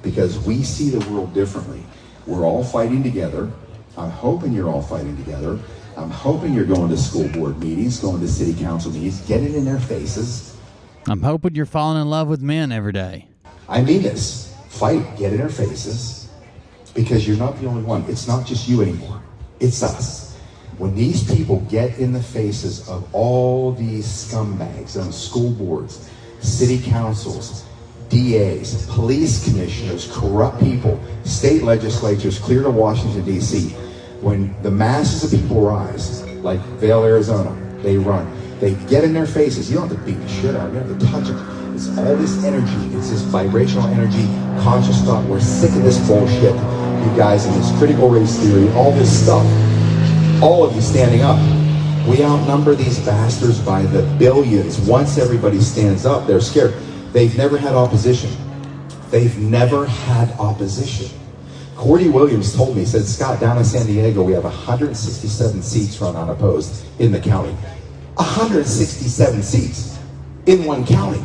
because we see the world differently. We're all fighting together. I'm hoping you're all fighting together. I'm hoping you're going to school board meetings, going to city council meetings, getting in their faces. I'm hoping you're falling in love with men every day. I mean this. Fight, get in their faces, because you're not the only one. It's not just you anymore. It's us. When these people get in the faces of all these scumbags on school boards, city councils, DAs, police commissioners, corrupt people, state legislatures, clear to Washington, D.C., when the masses of people rise, like Vail, Arizona, they run. They get in their faces. You don't have to beat the shit out. You don't have to touch it. It's all this energy. It's this vibrational energy, conscious thought. We're sick of this bullshit, you guys, and this critical race theory, all this stuff. All of you standing up. We outnumber these bastards by the billions. Once everybody stands up, they're scared. They've never had opposition. They've never had opposition. Cordy Williams told me, he said, "Scott, down in San Diego, we have 167 seats run unopposed in the county." 167 seats in one county.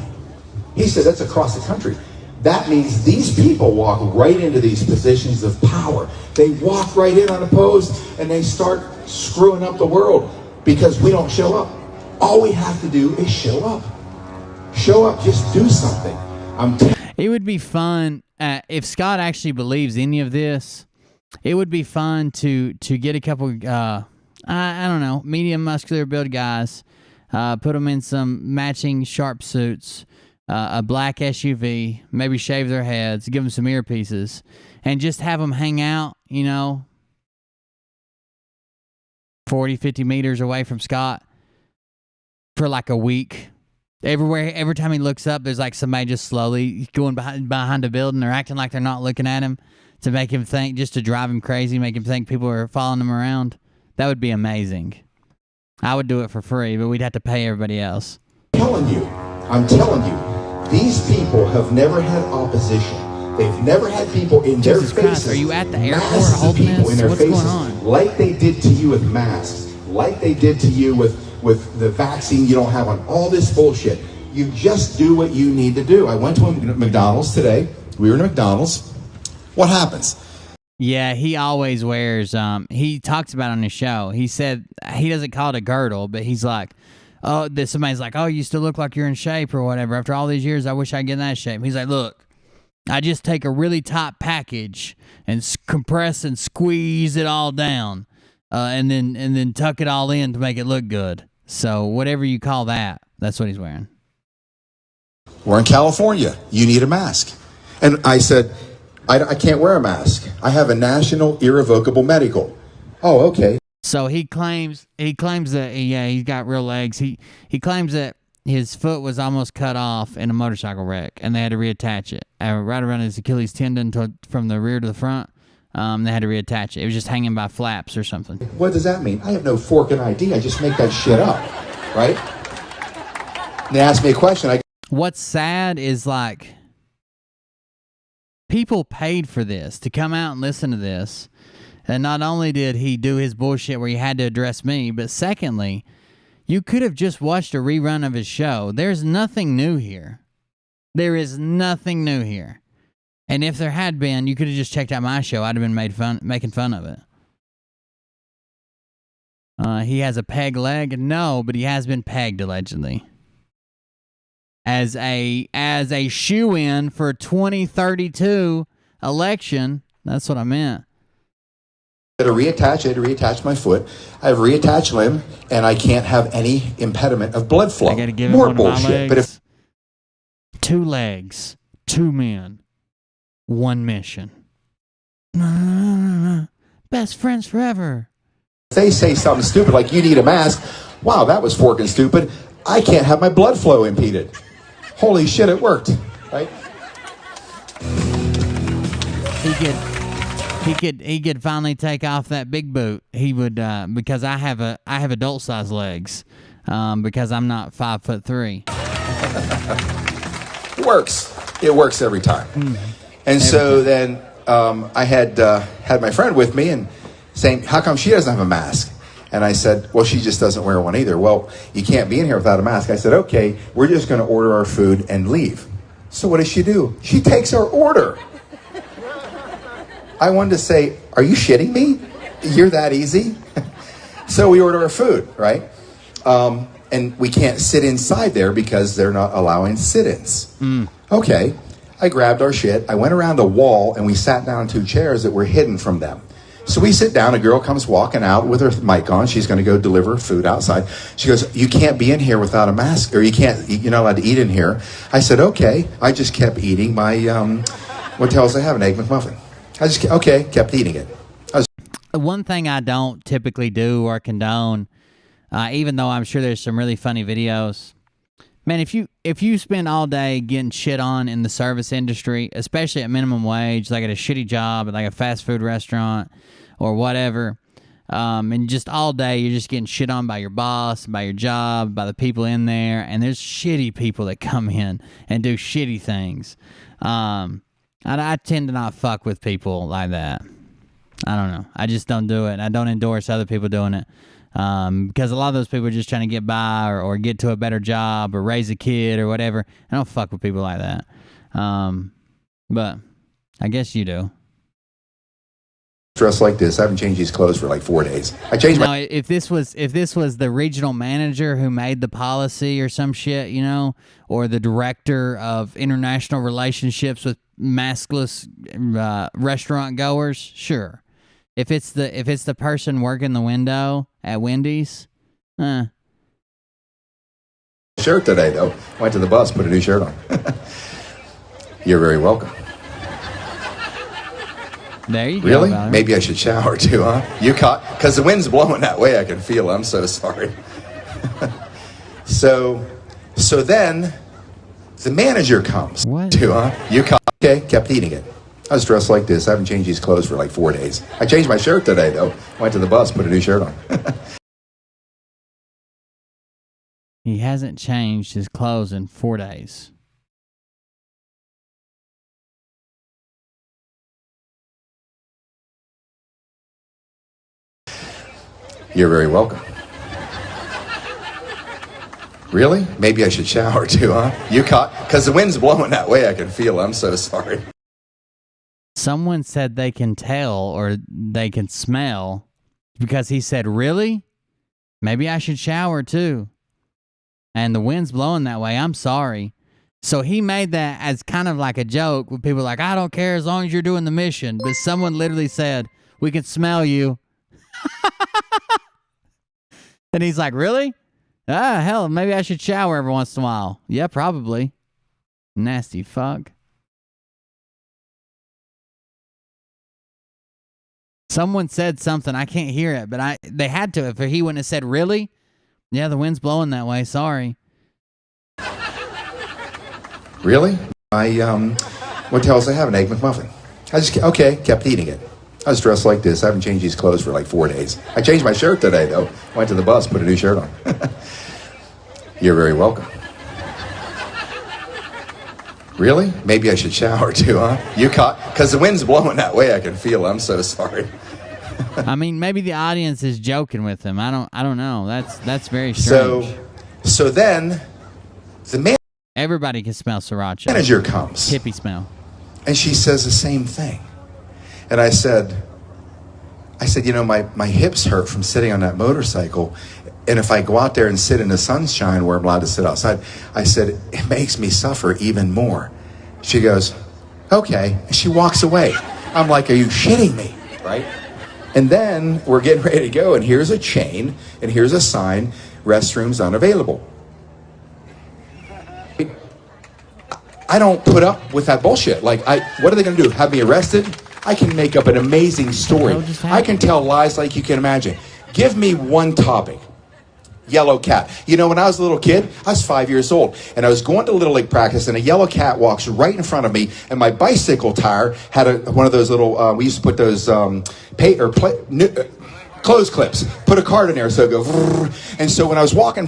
He said that's across the country. That means these people walk right into these positions of power. They walk right in unopposed, and they start screwing up the world because we don't show up. All we have to do is show up. Show up, just do something. It would be fun if Scott actually believes any of this. It would be fun to get a couple, I don't know, medium muscular build guys, put them in some matching sharp suits, a black SUV, maybe shave their heads, give them some earpieces, and just have them hang out, 40, 50 meters away from Scott for like a week. Every time he looks up, there's like somebody just slowly going behind a building or acting like they're not looking at him to make him think, just to drive him crazy, make him think people are following him around. That would be amazing. I would do it for free, but we'd have to pay everybody else. I'm telling you, these people have never had opposition. They've never had people in their faces. Christ, are you at the airport holding this? What's going on? Like they did to you with masks, like they did to you with the vaccine you don't have on, all this bullshit. You just do what you need to do. I went to a McDonald's today. We were in a McDonald's. What happens? Yeah, he always wears, he talks about it on his show. He said he doesn't call it a girdle, but he's like, somebody's like, "Oh, you still look like you're in shape or whatever. After all these years, I wish I'd get in that shape." He's like, "Look, I just take a really tight package and compress and squeeze it all down, and then tuck it all in to make it look good. So whatever you call that, that's what he's wearing." We're in California. You need a mask. And I said, I can't wear a mask. I have a national irrevocable medical. Oh, okay. So he claims that he's got real legs. He claims that his foot was almost cut off in a motorcycle wreck, and they had to reattach it right around his Achilles tendon from the rear to the front. They had to reattach it. It was just hanging by flaps or something. What does that mean? I have no forking ID. I just make that shit up, right? They asked me a question. What's sad is like people paid for this to come out and listen to this. And not only did he do his bullshit where he had to address me, but secondly, you could have just watched a rerun of his show. There's nothing new here. There is nothing new here. And if there had been, you could have just checked out my show. I'd have been making fun of it. He has a peg leg? No, but he has been pegged, allegedly. As a shoe-in for 2032 election. That's what I meant. I had to reattach my foot. I have reattached limb, and I can't have any impediment of blood flow. I got to give More him one bullshit. of my legs. But if 2 legs, 2 men, 1 mission. Best friends forever. they say something stupid like you need a mask, wow, that was forking stupid. I can't have my blood flow impeded. Holy shit, it worked, right? He could finally take off that big boot. He would because I have adult size legs because I'm not 5'3". It works. It works every time. And so then I had my friend with me and saying, how come she doesn't have a mask? And I said, well, she just doesn't wear one either. Well, you can't be in here without a mask. I said, okay, we're just going to order our food and leave. So what does she do? She takes our order. I wanted to say, are you shitting me? You're that easy? So we order our food, right? And we can't sit inside there because they're not allowing sit-ins. Okay, I grabbed our shit. I went around the wall and we sat down in 2 chairs that were hidden from them. So we sit down, a girl comes walking out with her mic on. She's going to go deliver food outside. She goes, you can't be in here without a mask, or you're not allowed to eat in here. I said, okay. I just kept eating my, what the hell does I have, an Egg McMuffin? Kept eating it. One thing I don't typically do or condone, even though I'm sure there's some really funny videos, man, if you spend all day getting shit on in the service industry, especially at minimum wage, like at a shitty job at like a fast food restaurant or whatever, and just all day you're just getting shit on by your boss, by your job, by the people in there, and there's shitty people that come in and do shitty things. I tend to not fuck with people like that. I don't know. I just don't do it. I don't endorse other people doing it. Because a lot of those people are just trying to get by or get to a better job or raise a kid or whatever. I don't fuck with people like that. But I guess you do. Dressed like this. I haven't changed these clothes for like 4 days. I changed my... If this was the regional manager who made the policy or some shit, you know, or the director of international relationships with maskless restaurant goers, sure. If it's the person working the window at Wendy's, Shirt today though. Went to the bus, put a new shirt on. You're very welcome. There you go. Really? Maybe I should shower too, huh? You caught, because the wind's blowing that way. I can feel it. I'm so sorry. So then the manager comes too, huh? You caught. Okay, kept eating it. I was dressed like this. I haven't changed these clothes for like 4 days. I changed my shirt today, though. Went to the bus, put a new shirt on. He hasn't changed his clothes in 4 days. You're very welcome. Really? Maybe I should shower too, huh? You caught, because the wind's blowing that way. I can feel it. I'm so sorry. Someone said they can tell or they can smell because he said, really? Maybe I should shower too. And the wind's blowing that way. I'm sorry. So he made that as kind of like a joke with people like, I don't care as long as you're doing the mission. But someone literally said, we can smell you. And he's like, really? Ah, hell, maybe I should shower every once in a while. Yeah, probably. Nasty fuck. Someone said something. I can't hear it, but they had to. If he wouldn't have said, really? Yeah, the wind's blowing that way. Sorry. Really? What the hell does I have, an Egg McMuffin? Kept eating it. I was dressed like this. I haven't changed these clothes for like 4 days. I changed my shirt today, though. Went to the bus, put a new shirt on. You're very welcome. Really? Maybe I should shower too, huh? You caught, because the wind's blowing that way. I can feel it. I'm so sorry. I mean, maybe the audience is joking with him. I don't know. That's very strange. So then the everybody can smell sriracha. Manager comes. Hippie smell. And she says the same thing. And I said, you know, my hips hurt from sitting on that motorcycle. And if I go out there and sit in the sunshine where I'm allowed to sit outside, I said, it makes me suffer even more. She goes, okay. And she walks away. I'm like, are you shitting me? Right? And then we're getting ready to go. And here's a chain. And here's a sign, restrooms unavailable. I don't put up with that bullshit. Like, what are they going to do? Have me arrested? I can make up an amazing story. I can tell lies like you can imagine. Give me one topic. Yellow cat. You know, when I was a little kid, I was 5 years old, and I was going to Little League practice, and a yellow cat walks right in front of me, and my bicycle tire had one of those little, we used to put those clothes clips. Put a card in there so it go. And so when I was driving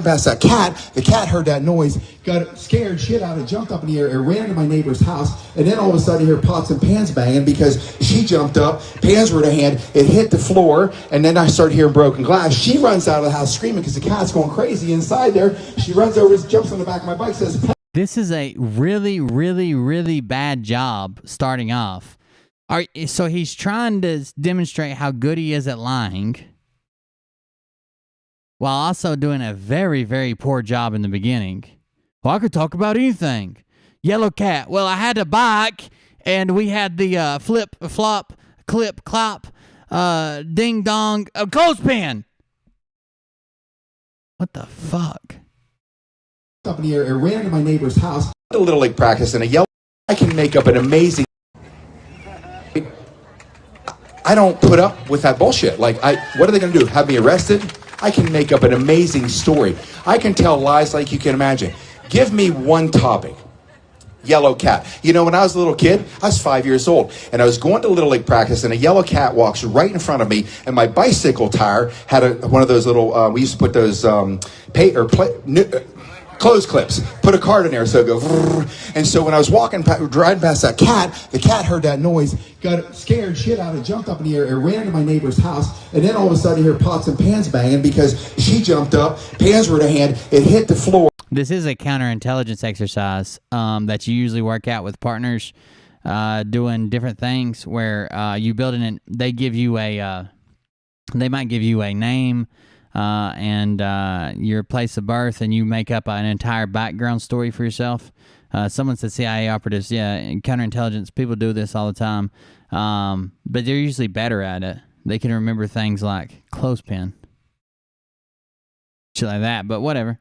past that cat, the cat heard that noise, got scared shit out of, jumped up in the air, and ran to my neighbor's house. And then all of a sudden, you hear pots and pans banging because she jumped up, pans were in her hand, it hit the floor, and then I started hearing broken glass. She runs out of the house screaming because the cat's going crazy inside there. She runs over, jumps on the back of my bike, says, This is a really, really, really bad job starting off. All right, so he's trying to demonstrate how good he is at lying while also doing a very, very poor job in the beginning. Well, I could talk about anything. Yellow cat. Well, I had a bike, and we had the flip, flop, clip, clop, ding dong, clothespin. What the fuck? Up in the air, it ran to my neighbor's house. A Little League practice, and a yellow. I can make up an amazing. I don't put up with that bullshit. Like, what are they going to do? Have me arrested? I can make up an amazing story. I can tell lies like you can imagine. Give me one topic. Yellow cat. You know, when I was a little kid, I was 5 years old, and I was going to Little League practice, and a yellow cat walks right in front of me, and my bicycle tire had one of those little, we used to put those clothes clips. Put a card in there so it go. And so when I was driving past that cat, the cat heard that noise, got scared shit out of, jumped up in the air, and ran to my neighbor's house. And then all of a sudden, you hear pots and pans banging because she jumped up, pans were in her hand, it hit the floor. This is a counterintelligence exercise that you usually work out with partners doing different things where you build in. They give you they might give you a name and your place of birth, and you make up an entire background story for yourself. Someone said CIA operatives. Yeah, counterintelligence people do this all the time, but they're usually better at it. They can remember things like clothespin, shit like that. But whatever.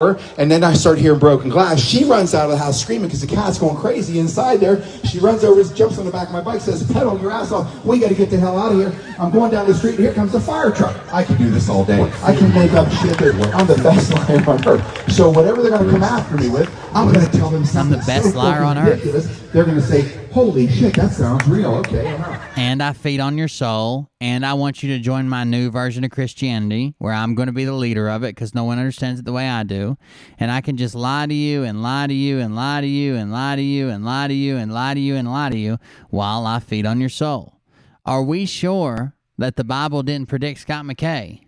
And then I started hearing broken glass. She runs out of the house screaming because the cat's going crazy inside there. She runs over, jumps on the back of my bike, says, pedal your ass off. We got to get the hell out of here. I'm going down the street, and here comes the fire truck. I can do this all day. I can make up shit. I'm the best liar on earth. So whatever they're going to come after me with, I'm going to tell them something. I'm the best liar on ridiculous. They're going to say, holy shit, that sounds real. Okay, I'm out. And I feed on your soul, and I want you to join my new version of Christianity, where I'm going to be the leader of it because no one understands it the way I do. And I can just lie to you and lie to you and lie to you and lie to you and lie to you and lie to you and lie to you while I feed on your soul. Are we sure that the Bible didn't predict Scott McKay?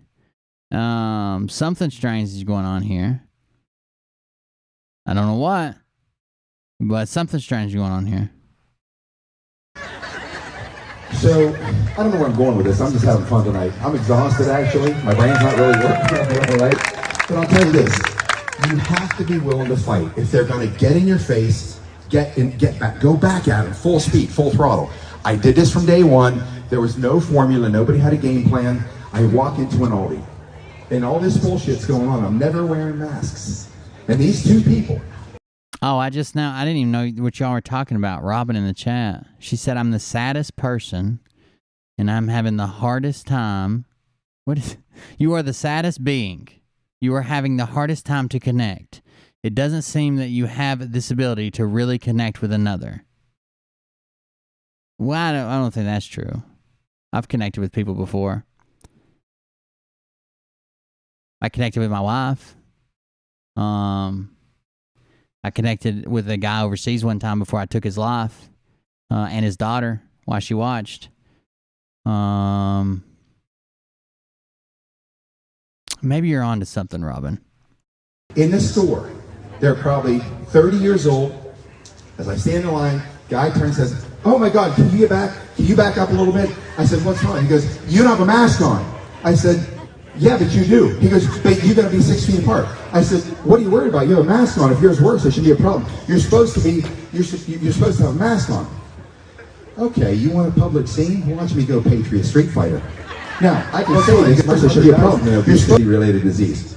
Something strange is going on here. I don't know what, but something strange is going on here. So, I don't know where I'm going with this. I'm just having fun tonight. I'm exhausted, actually. My brain's not really working, right? But I'll tell you this. You have to be willing to fight. If they're going to get in your face, get back, go back at them, full speed, full throttle. I did this from day one. There was no formula. Nobody had a game plan. I walk into an Aldi, and all this bullshit's going on. I'm never wearing masks. And these two people. Oh, I didn't even know what y'all were talking about. Robin in the chat. She said, I'm the saddest person, and I'm having the hardest time. You are the saddest being. You are having the hardest time to connect. It doesn't seem that you have this ability to really connect with another. Well, I don't think that's true. I've connected with people before. I connected with my wife. I connected with a guy overseas one time before I took his life, and his daughter while she watched. Maybe you're onto something, Robin. In the store, they're probably 30 years old. As I stand in line, guy turns and says, oh my God, can you back up a little bit? I said, what's wrong? He goes, you don't have a mask on. I said, yeah, but you do. He goes, but you got to be 6 feet apart. I said, what are you worried about? You have a mask on. If yours works, there should be a problem. You're supposed to have a mask on. Okay, you want a public scene? Watch me go Patriot Street Fighter. Now, I can say this, there should be a problem. Obesity-related disease.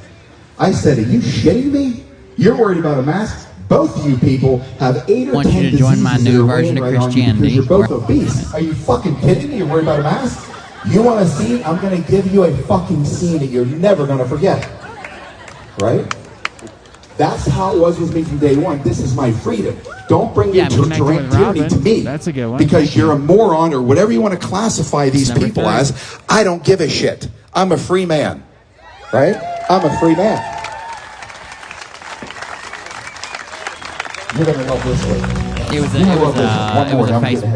I said, are you shitting me? You're worried about a mask? Both of you people have 8 or 10 diseases. I want you to join my new version of Christianity. You're both obese. Are you fucking kidding me? You're worried about a mask? You want a scene? I'm going to give you a fucking scene that you're never going to forget. Right? That's how it was with me from day one. This is my freedom. Don't bring Yeah, your connecting with tyranny to Robin. me. That's a good one. Because Thank you're you. a moron or whatever you want to classify these Number people 3. as. I don't give a shit. I'm a free man. Right? I'm a free man. You're going to love this one. It was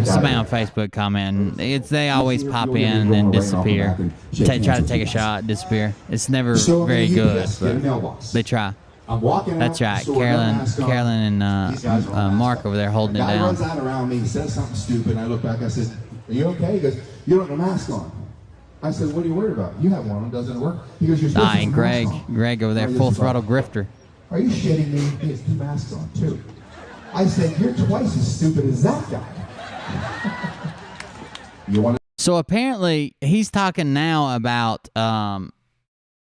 somebody on Facebook comment. They always pop in and then disappear. Try to take a shot, disappear. It's never very good, but they try. I'm walking That's out, right. so I got a mask on. Carolyn and Mark over there holding it Guy down. runs out around me, says something stupid, and I look back, I said, are you okay? He goes, you don't have a mask on. I said, what are you worried about? You have one on, doesn't it work? He goes, you're supposed to have a mask on. Greg over there, full throttle grifter. Are you shitting me? He has 2 masks on, too. I said, you're twice as stupid as that guy. You want to? So apparently he's talking now about,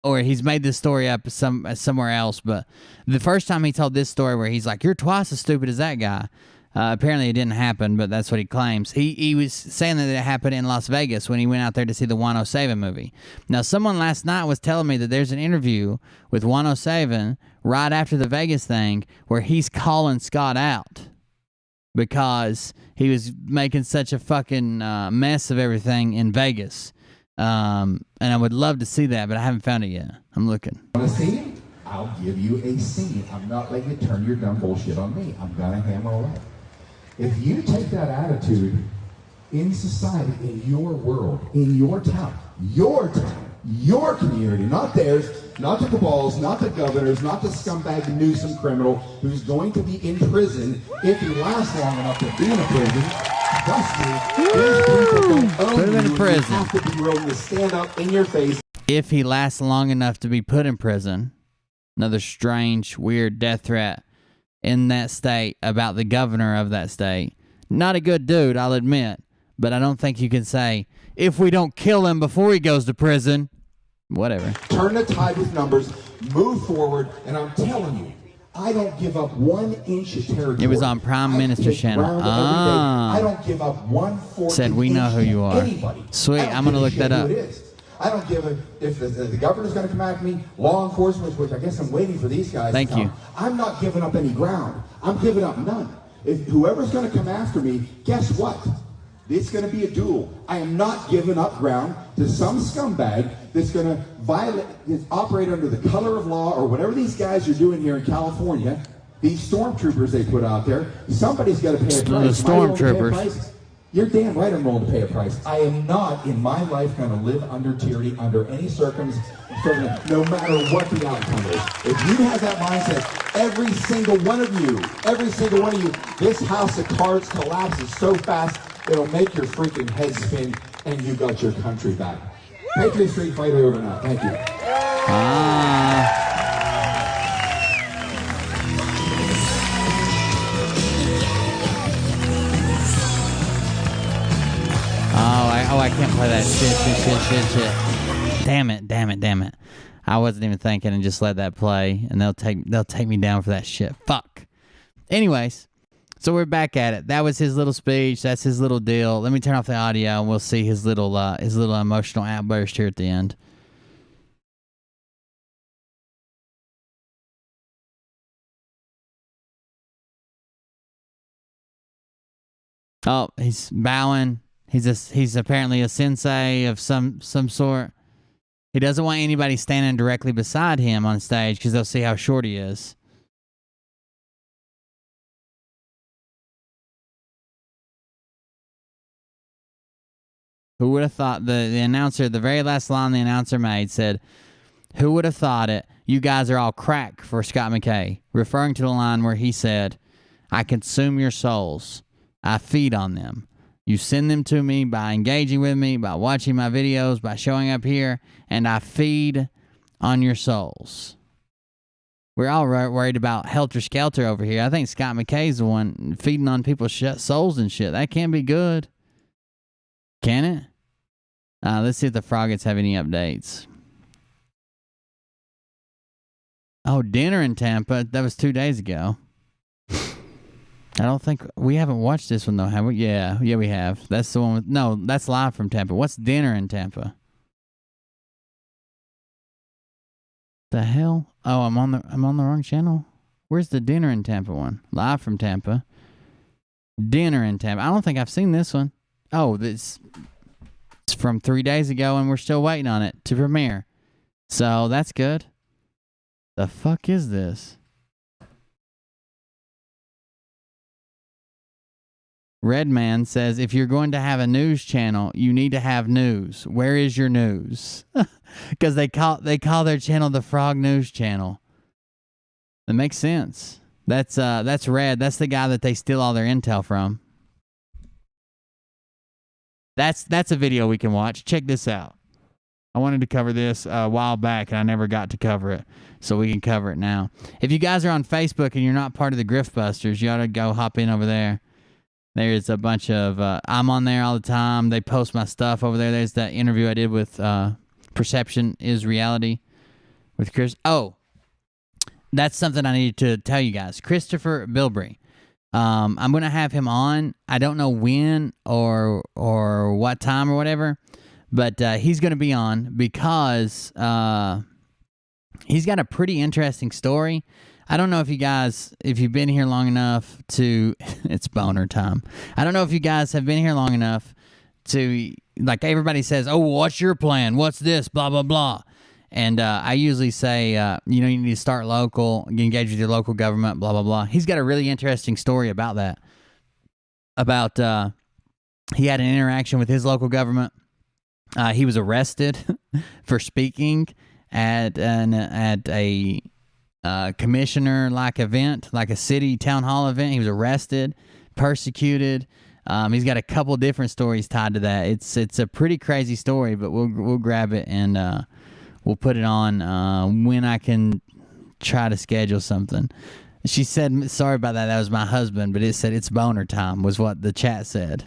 or he's made this story up somewhere else, but the first time he told this story where he's like, you're twice as stupid as that guy. Apparently it didn't happen, but that's what he claims. He was saying that it happened in Las Vegas when he went out there to see the 107 movie. Now, someone last night was telling me that there's an interview with 107 right after the Vegas thing where he's calling Scott out because he was making such a fucking mess of everything in Vegas. And I would love to see that, but I haven't found it yet. I'm looking. Want a scene? I'll give you a scene. I'm not letting you turn your dumb bullshit on me. I'm gonna hammer away. If you take that attitude in society, in your world, in your town, your community, not theirs, not the cabals, not the governors, not the scumbag Newsom criminal who's going to be in prison if he lasts long enough to be in a prison. Trust me, these people don't own Put him in you. prison. You have to be willing to stand up in your face. If he lasts long enough to be put in prison, another strange, weird death threat in that state about the governor of that state. Not a good dude, I'll admit, but I don't think you can say, if we don't kill him before he goes to prison, whatever. Turn the tide with numbers, move forward, and I'm telling you, I don't give up 1 inch of territory. It was on Prime Minister's channel. I don't give up 1/4. Said we know who you are. Anybody. Sweet, I'm going to look that up. I don't give a if the governor's going to come after me, law enforcement, which I guess I'm waiting for these guys. Thank to come. you. I'm not giving up any ground. I'm giving up none. If whoever's going to come after me, guess what? It's going to be a duel. I am not giving up ground to some scumbag that's going to operate under the color of law or whatever these guys are doing here in California. These stormtroopers they put out there. Somebody's got to pay a price. The stormtroopers. You're damn right I'm willing to pay a price. I am not in my life going to live under tyranny under any circumstance, no matter what the outcome is. If you have that mindset, every single one of you, this house of cards collapses so fast it'll make your freaking head spin and you got your country back. Patriot Street Fighter over now. Thank you. I can't play that shit. Damn it. I wasn't even thinking and just let that play, and they'll take me down for that shit. Fuck. Anyways, so we're back at it. That was his little speech. That's his little deal. Let me turn off the audio, and we'll see his little emotional outburst here at the end. Oh, he's bowing. He's apparently a sensei of some sort. He doesn't want anybody standing directly beside him on stage because they'll see how short he is. Who would have thought the announcer, the very last line the announcer made said, "Who would have thought it? You guys are all crack for Scott McKay," referring to the line where he said, "I consume your souls. I feed on them. You send them to me by engaging with me, by watching my videos, by showing up here, and I feed on your souls." We're all worried about Helter Skelter over here. I think Scott McKay's the one feeding on people's souls and shit. That can't be good. Can it? Let's see if the Froggets have any updates. Oh, dinner in Tampa. That was 2 days ago. I don't think we haven't watched this one though, have we? Yeah, we have. That's the one with no. That's live from Tampa. What's dinner in Tampa? The hell? Oh, I'm on the wrong channel. Where's the dinner in Tampa one? Live from Tampa. Dinner in Tampa. I don't think I've seen this one. Oh, it's from 3 days ago, and we're still waiting on it to premiere. So that's good. The fuck is this? Redman says, if you're going to have a news channel, you need to have news. Where is your news? Because they call their channel the Frog News Channel. That makes sense. That's Red. That's the guy that they steal all their intel from. That's a video we can watch. Check this out. I wanted to cover this a while back, and I never got to cover it, so we can cover it now. If you guys are on Facebook and you're not part of the Griftbusters, you ought to go hop in over there. There's a bunch of, I'm on there all the time. They post my stuff over there. There's that interview I did with Perception is Reality with Chris. Oh, that's something I needed to tell you guys. Christopher Bilbrey. I'm going to have him on. I don't know when or what time or whatever, but he's going to be on because he's got a pretty interesting story. I don't know if you've been here long enough to, it's boner time. I don't know if you guys have been here long enough to, like everybody says, oh, what's your plan? What's this? Blah, blah, blah. And I usually say, you need to start local, engage with your local government, blah, blah, blah. He's got a really interesting story about that. About he had an interaction with his local government. He was arrested for speaking at a commissioner-like event, like a city town hall event. He was arrested, persecuted. He's got a couple different stories tied to that. It's a pretty crazy story, but we'll grab it and we'll put it on when I can try to schedule something. She said, sorry about that. That was my husband, but it said it's boner time was what the chat said.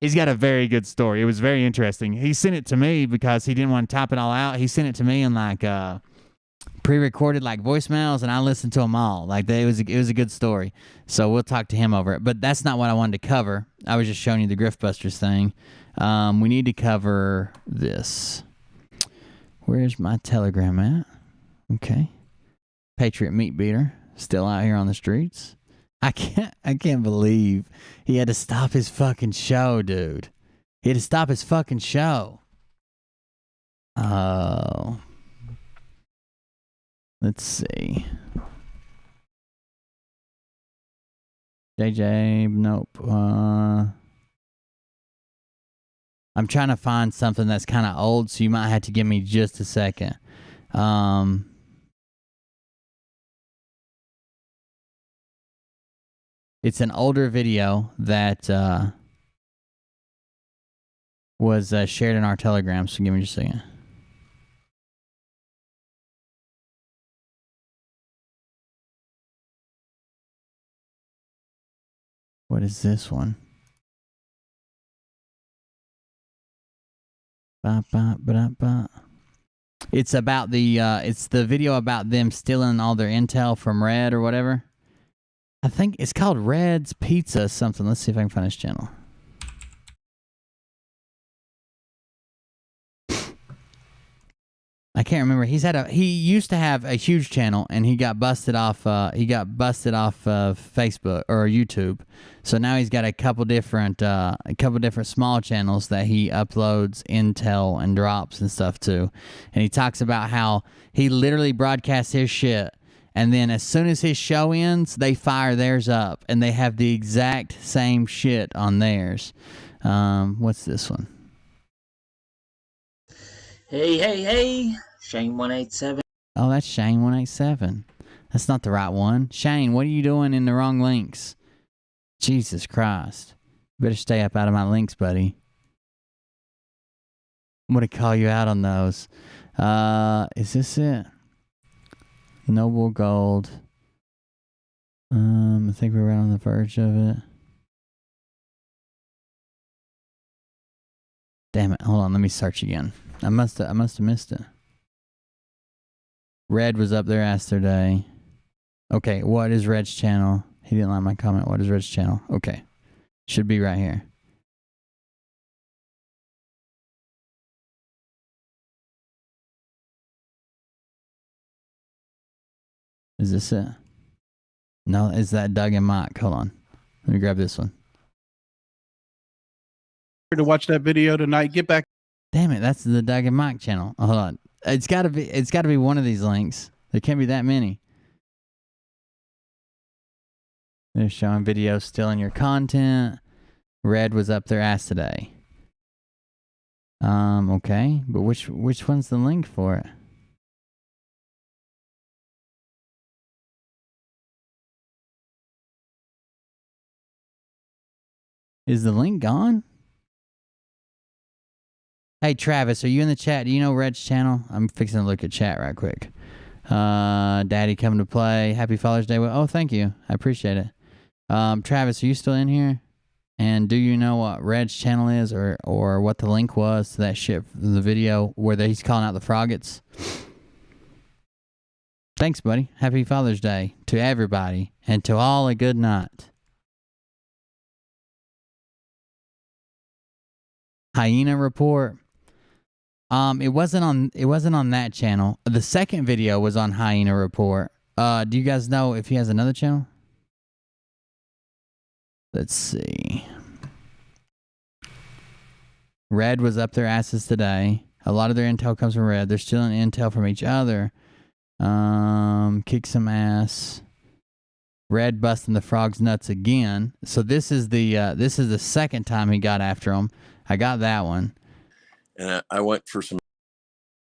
He's got a very good story. It was very interesting. He sent it to me because he didn't want to type it all out. He sent it to me in like pre-recorded like voicemails, and I listened to them all. Like it was a good story. So we'll talk to him over it. But that's not what I wanted to cover. I was just showing you the Griftbusters thing. We need to cover this. Where's my Telegram at? Okay. Patriot Meat Beater still out here on the streets. I can't believe he had to stop his fucking show, dude. He had to stop his fucking show. Oh. Let's see. JJ, nope. I'm trying to find something that's kind of old, so you might have to give me just a second. It's an older video that was shared in our Telegram, so give me just a second. What is this one? It's about it's the video about them stealing all their intel from Red or whatever. I think it's called Red's Pizza something. Let's see if I can find his channel. I can't remember. He used to have a huge channel, and he got busted off. He got busted off of Facebook or YouTube. So now he's got a couple different small channels that he uploads intel and drops and stuff to. And he talks about how he literally broadcasts his shit, and then as soon as his show ends, they fire theirs up, and they have the exact same shit on theirs. What's this one? Hey, Shane187. Oh, that's Shane187. That's not the right one. Shane, what are you doing in the wrong links? Jesus Christ. Better stay up out of my links, buddy. I'm going to call you out on those. Is this it? Noble Gold. I think we're right on the verge of it. Damn it. Hold on. Let me search again. I must have missed it. Red was up there yesterday. Okay, what is Red's channel? He didn't like my comment. What is Red's channel? Okay. Should be right here. Is this it? No, is that Doug and Mike? Hold on. Let me grab this one. To watch that video tonight, get back. Damn it, that's the Doug and Mike channel. Hold on. It's gotta be one of these links. There can't be that many. They're showing videos still in your content. Red was up their ass today. Okay, but which one's the link for it? Is the link gone? Hey Travis, are you in the chat? Do you know Red's channel? I'm fixing to look at chat right quick. Daddy coming to play. Happy Father's Day. Oh, thank you. I appreciate it. Travis, are you still in here? And do you know what Red's channel is, or what the link was to that shit from the video where he's calling out the froggets? Thanks, buddy. Happy Father's Day to everybody, and to all a good night. Hyena report. It wasn't on that channel. The second video was on Hyena report. Do you guys know if he has another channel? Let's see. Red was up their asses today. A lot of their intel comes from Red. They're stealing intel from each other. Kick some ass. Red busting the frog's nuts again. So this is the second time he got after him. I got that one. And I went for some.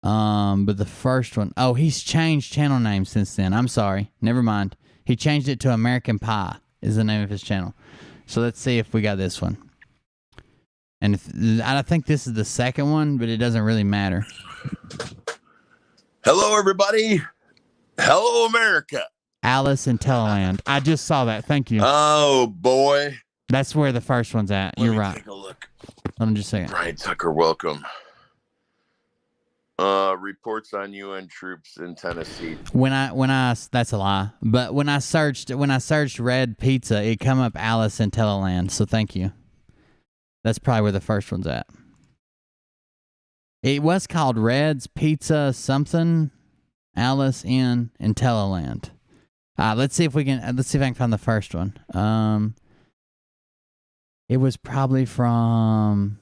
But the first one, oh, he's changed channel name since then. I'm sorry. Never mind. He changed it to American Pie is the name of his channel. So let's see if we got this one. And I think this is the second one, but it doesn't really matter. Hello, everybody. Hello, America. Alice in Teleland. I just saw that. Thank you. Oh, boy. That's where the first one's at. You're right. Take a look. Let me just say it. Brian Tucker, welcome. Reports on UN troops in Tennessee. When I that's a lie. But when I searched Red Pizza, it come up Alice in Teleland. So thank you. That's probably where the first one's at. It was called Red's Pizza something. Alice in Teleland. Let's see if I can find the first one. It was probably from.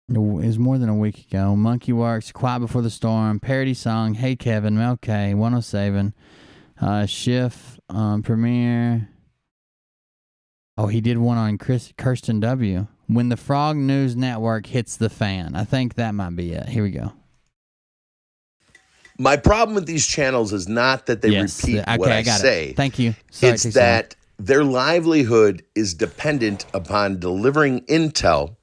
It was more than a week ago. Monkey Works, Quiet Before the Storm, Parody Song, Hey Kevin, Mel K, 107, Schiff, Premiere. Oh, he did one on Kirsten W. When the Frog News Network hits the fan. I think that might be it. Here we go. My problem with these channels is not that they repeat what I say. Thank you. Sorry, it's that their livelihood is dependent upon delivering intel,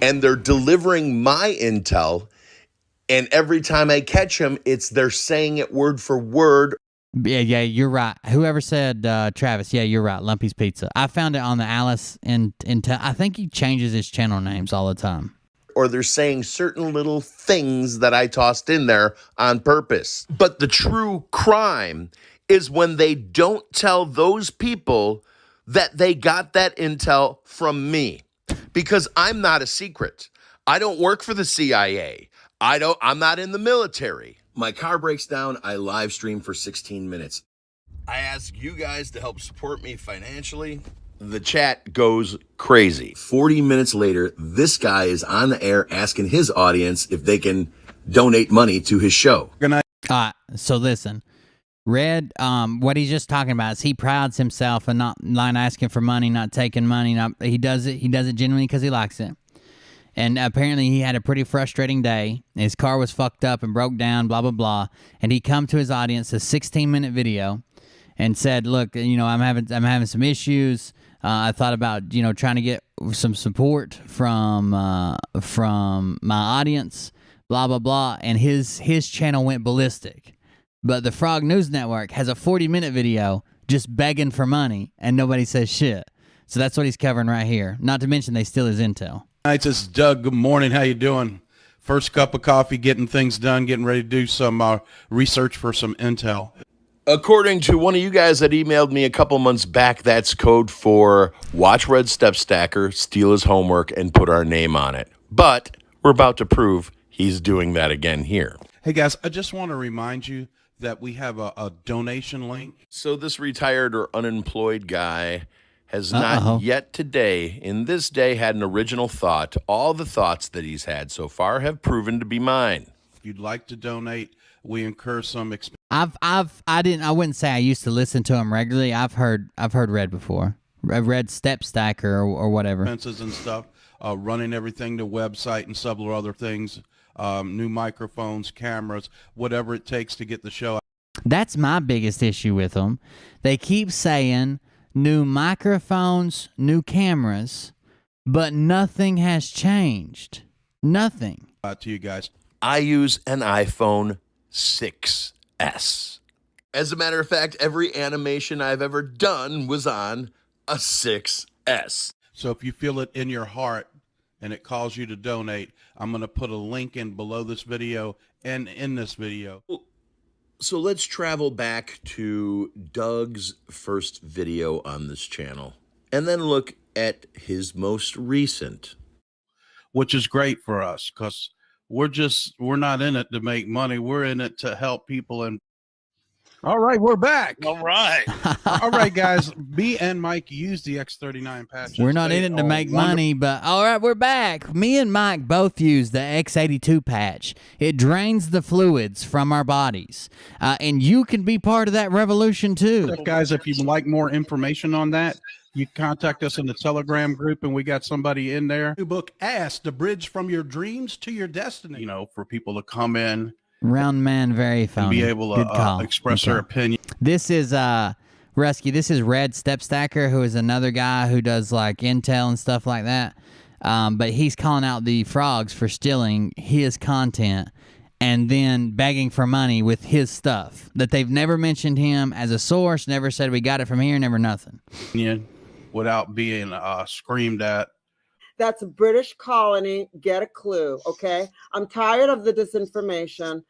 and they're delivering my intel, and every time I catch them, they're saying it word for word. Yeah, you're right. Whoever said Travis, yeah, you're right. Lumpy's Pizza. I found it on the Alice in I think he changes his channel names all the time. Or they're saying certain little things that I tossed in there on purpose. But the true crime is when they don't tell those people that they got that intel from me. Because I'm not a secret. I don't work for the CIA. I'm not in the military. My car breaks down, I live stream for 16 minutes. I ask you guys to help support me financially. The chat goes crazy. 40 minutes later, this guy is on the air asking his audience if they can donate money to his show. So listen, Red, what he's just talking about is he prides himself in not asking for money, not taking money. He does it genuinely because he likes it. And apparently he had a pretty frustrating day. His car was fucked up and broke down, blah, blah, blah. And he come to his audience, a 16-minute video, and said, look, I'm having some issues. I thought about, trying to get some support from my audience, blah, blah, blah. And his channel went ballistic. But the Frog News Network has a 40-minute video just begging for money, and nobody says shit. So that's what he's covering right here. Not to mention they steal his intel. This is Doug. Good morning. How you doing? First cup of coffee, getting things done, getting ready to do some research for some intel. According to one of you guys that emailed me a couple months back, that's code for watch Red Step Stacker, steal his homework, and put our name on it. But we're about to prove he's doing that again here. Hey guys, I just want to remind you that we have a donation link. So this retired or unemployed guy has not yet today, in this day, had an original thought. All the thoughts that he's had so far have proven to be mine. If you'd like to donate, we incur some expense. I wouldn't say I used to listen to him regularly. I've heard Red before. I've read Step Stacker or whatever. Expenses and stuff, running everything to website and several other things, new microphones, cameras, whatever it takes to get the show. That's my biggest issue with them. They keep saying new microphones, new cameras, but nothing has changed. Nothing. To you guys. I use an iPhone 6S. As a matter of fact, every animation I've ever done was on a 6S. So if you feel it in your heart and it calls you to donate, I'm going to put a link in below this video and in this video. So let's travel back to Doug's first video on this channel and then look at his most recent. Which is great for us because we're not in it to make money. We're in it to help people. And all right, we're back. All right. All right, guys. Me and Mike use the X39 patches. We're not in it to make money, but all right, we're back. Me and Mike both use the X82 patch. It drains the fluids from our bodies, and you can be part of that revolution too. Guys, if you'd like more information on that, you contact us in the Telegram group, and we got somebody in there. New book, Ask, The Bridge from Your Dreams to Your Destiny. You know, for people to come in. Round man, very phony. Be able to express their opinion. This is Rusky. This is Red Step Stacker, who is another guy who does like intel and stuff like that. But he's calling out the frogs for stealing his content and then begging for money with his stuff. That they've never mentioned him as a source, never said we got it from here, never nothing. Yeah, without being screamed at. That's a British colony. Get a clue, okay? I'm tired of the disinformation.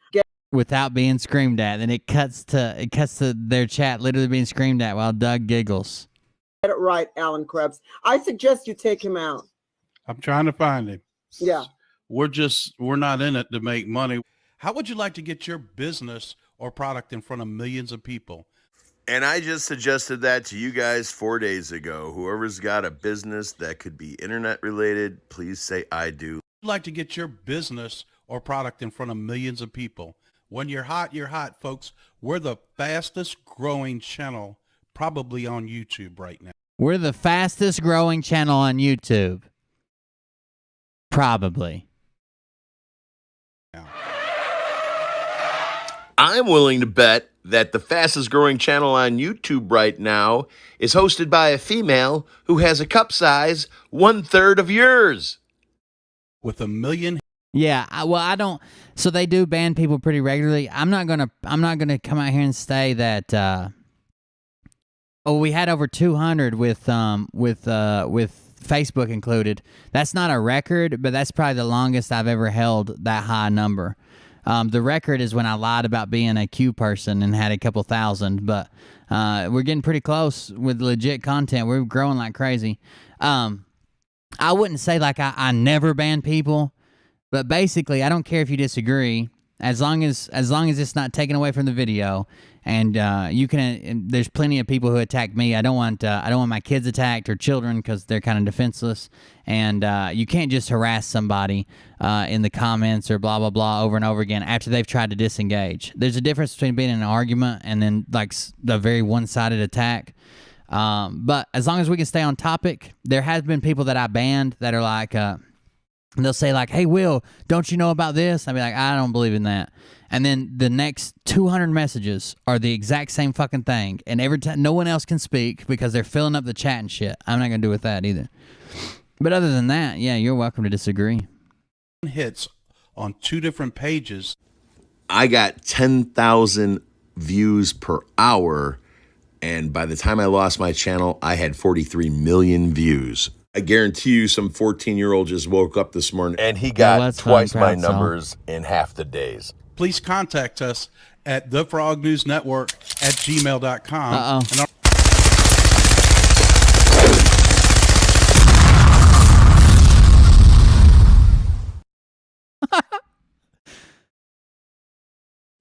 Without being screamed at, then it cuts to their chat literally being screamed at while Doug giggles. Get it right, Alan Krebs. I suggest you take him out. I'm trying to find him. Yeah. We're not in it to make money. How would you like to get your business or product in front of millions of people? And I just suggested that to you guys 4 days ago. Whoever's got a business that could be internet related, please say I do. I'd like to get your business or product in front of millions of people. When you're hot, folks. We're the fastest growing channel probably on YouTube right now. We're the fastest growing channel on YouTube. Probably. I'm willing to bet that the fastest growing channel on YouTube right now is hosted by a female who has a cup size 1/3 of yours. With 1 million. Yeah, I don't. So they do ban people pretty regularly. I'm not gonna come out here and say that. We had over 200 with Facebook included. That's not a record, but that's probably the longest I've ever held that high number. The record is when I lied about being a Q person and had a couple thousand, but we're getting pretty close with legit content. We're growing like crazy. I wouldn't say like I never ban people, but basically I don't care if you disagree, as long as it's not taken away from the video. And you can. There's plenty of people who attack me. I don't want my kids attacked or children because they're kind of defenseless. And you can't just harass somebody in the comments or blah blah blah over and over again after they've tried to disengage. There's a difference between being in an argument and then like the very one-sided attack. But as long as we can stay on topic, there has been people that I banned that are like, they'll say like, "Hey Will, don't you know about this?" I'll be like, "I don't believe in that." And then the next 200 messages are the exact same fucking thing. And every time, no one else can speak because they're filling up the chat and shit. I'm not going to do with that either. But other than that, yeah, you're welcome to disagree. Hits on 2 different pages. I got 10,000 views per hour. And by the time I lost my channel, I had 43 million views. I guarantee you some 14-year-old just woke up this morning and he got twice my numbers in half the days. Please contact us at thefrognewsnetwork@gmail.com. And our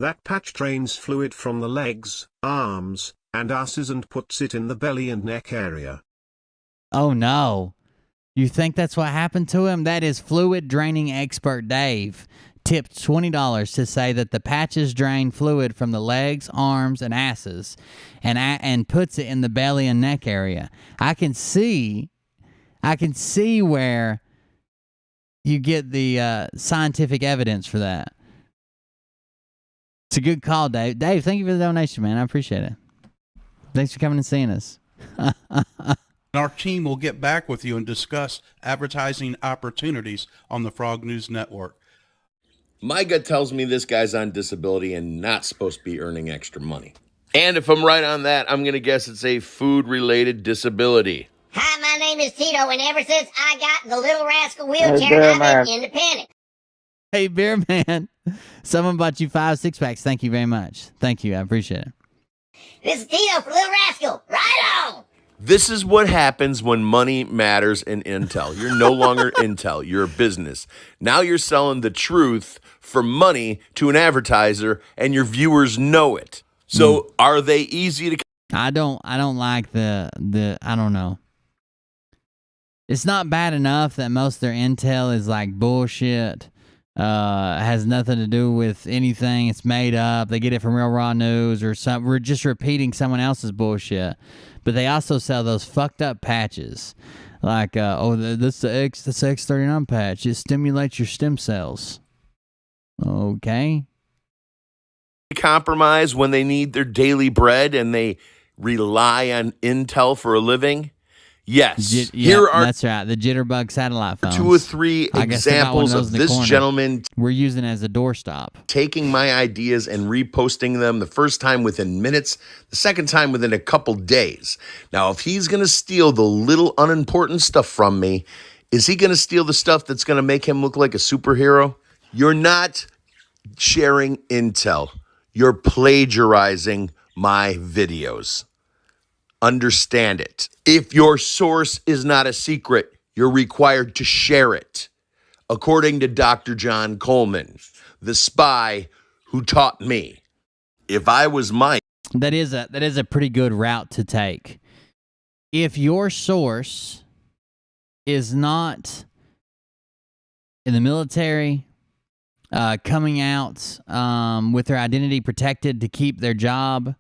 That patch drains fluid from the legs, arms, and asses and puts it in the belly and neck area. Oh no. You think that's what happened to him? That is fluid draining expert Dave. Tipped $20 to say that the patches drain fluid from the legs, arms, and asses and puts it in the belly and neck area. I can see where you get the scientific evidence for that. It's a good call, Dave. Dave, thank you for the donation, man. I appreciate it. Thanks for coming and seeing us. Our team will get back with you and discuss advertising opportunities on the Frog News Network. My gut tells me this guy's on disability and not supposed to be earning extra money. And if I'm right on that, I'm going to guess it's a food-related disability. Hi, my name is Tito, and ever since I got the Little Rascal wheelchair, I've been independent. Hey, Beer Man. Someone bought you 5 6-packs. Thank you very much. Thank you. I appreciate it. This is Tito for Little Rascal. Right on! This is what happens when money matters in Intel. You're no longer Intel. You're a business. Now you're selling the truth for money to an advertiser, and your viewers know it. So are they easy to... I don't like the I don't know. It's not bad enough that most of their intel is like bullshit. Has nothing to do with anything. It's made up. They get it from Real Raw News or something. We're just repeating someone else's bullshit. But they also sell those fucked up patches. Like, this the X39 patch. It stimulates your stem cells. Okay. compromise when they need their daily bread and they rely on Intel for a living? Yes. Here are that's right. The Jitterbug satellite phones. 2 or 3 examples of this gentleman we're using as a doorstop, taking my ideas and reposting them. The first time within minutes, the second time within a couple days. Now, if he's going to steal the little unimportant stuff from me, is he going to steal the stuff that's going to make him look like a superhero? You're not sharing intel. You're plagiarizing my videos. Understand it. If your source is not a secret, you're required to share it. According to Dr. John Coleman, the spy who taught me. If I was Mike. That is a pretty good route to take. If your source is not in the military, coming out with their identity protected to keep their job,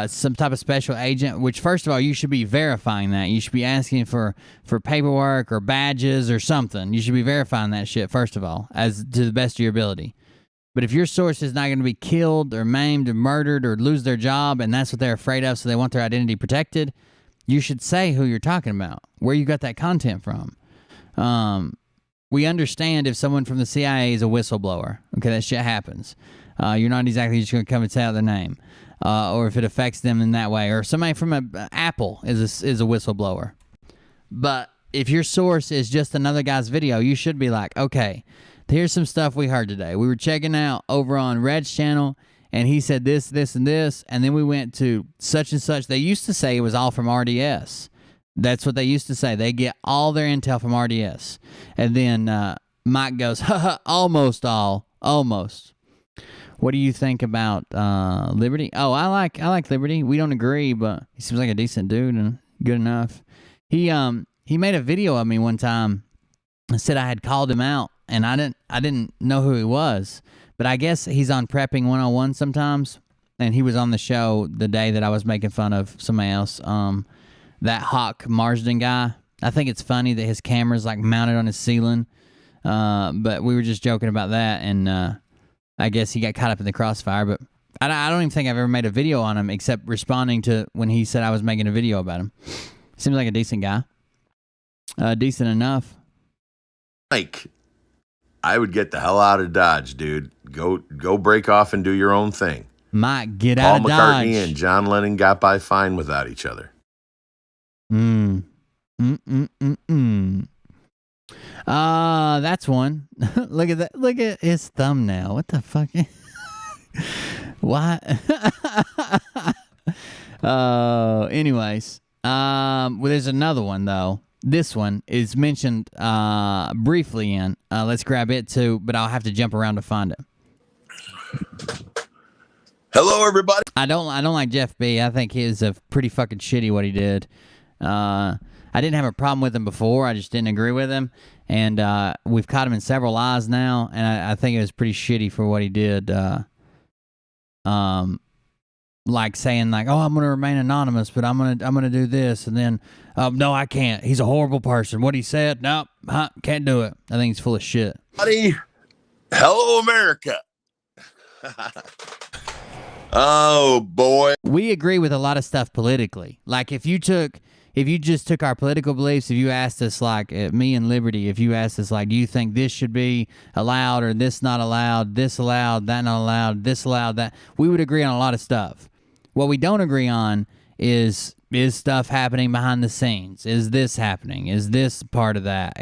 some type of special agent, which first of all, you should be verifying that. You should be asking for paperwork or badges or something. You should be verifying that shit, first of all, as to the best of your ability. But if your source is not going to be killed or maimed or murdered or lose their job, and that's what they're afraid of, so they want their identity protected, you should say who you're talking about, where you got that content from. We understand if someone from the CIA is a whistleblower. Okay, that shit happens. You're not exactly just going to come and say out their name. Or if it affects them in that way. Or somebody from Apple is a whistleblower. But if your source is just another guy's video, you should be like, okay, here's some stuff we heard today. We were checking out over on Red's channel, and he said this, this, and this, and then we went to such and such. They used to say it was all from RDS. That's what they used to say. They get all their intel from RDS. And then Mike goes, haha, almost all. Almost. What do you think about Liberty? Oh, I like Liberty. We don't agree, but he seems like a decent dude and good enough. He made a video of me one time and said I had called him out, and I didn't know who he was. But I guess he's on Prepping 101 sometimes, and he was on the show the day that I was making fun of somebody else. That Hawk Marsden guy. I think it's funny that his camera's like mounted on his ceiling. But we were just joking about that, and I guess he got caught up in the crossfire, but I don't even think I've ever made a video on him except responding to when he said I was making a video about him. Seems like a decent guy. Decent enough. Mike, I would get the hell out of Dodge, dude. Go break off and do your own thing. Mike, get out of Dodge. Paul McCartney and John Lennon got by fine without each other. That's one. Look at that. Look at his thumbnail. What the fuck? Why? Anyways. Well, there's another one though. This one is mentioned briefly in. Let's grab it too, but I'll have to jump around to find it. Hello, everybody. I don't like Jeff B. I think he is a pretty fucking shitty what he did. I didn't have a problem with him before. I just didn't agree with him, and we've caught him in several lies now, and I think it was pretty shitty for what he did. Like saying like, "Oh, I'm gonna remain anonymous, but I'm gonna do this," and then, "No, I can't. He's a horrible person. What he said, nope, can't do it." I think he's full of shit. Buddy, hello, America. Oh boy, we agree with a lot of stuff politically. Like if you just took our political beliefs, if you asked us like me and Liberty, if you asked us like, do you think this should be allowed or this not allowed, this allowed, that not allowed, this allowed, that, we would agree on a lot of stuff. What we don't agree on is stuff happening behind the scenes? Is this happening? Is this part of that?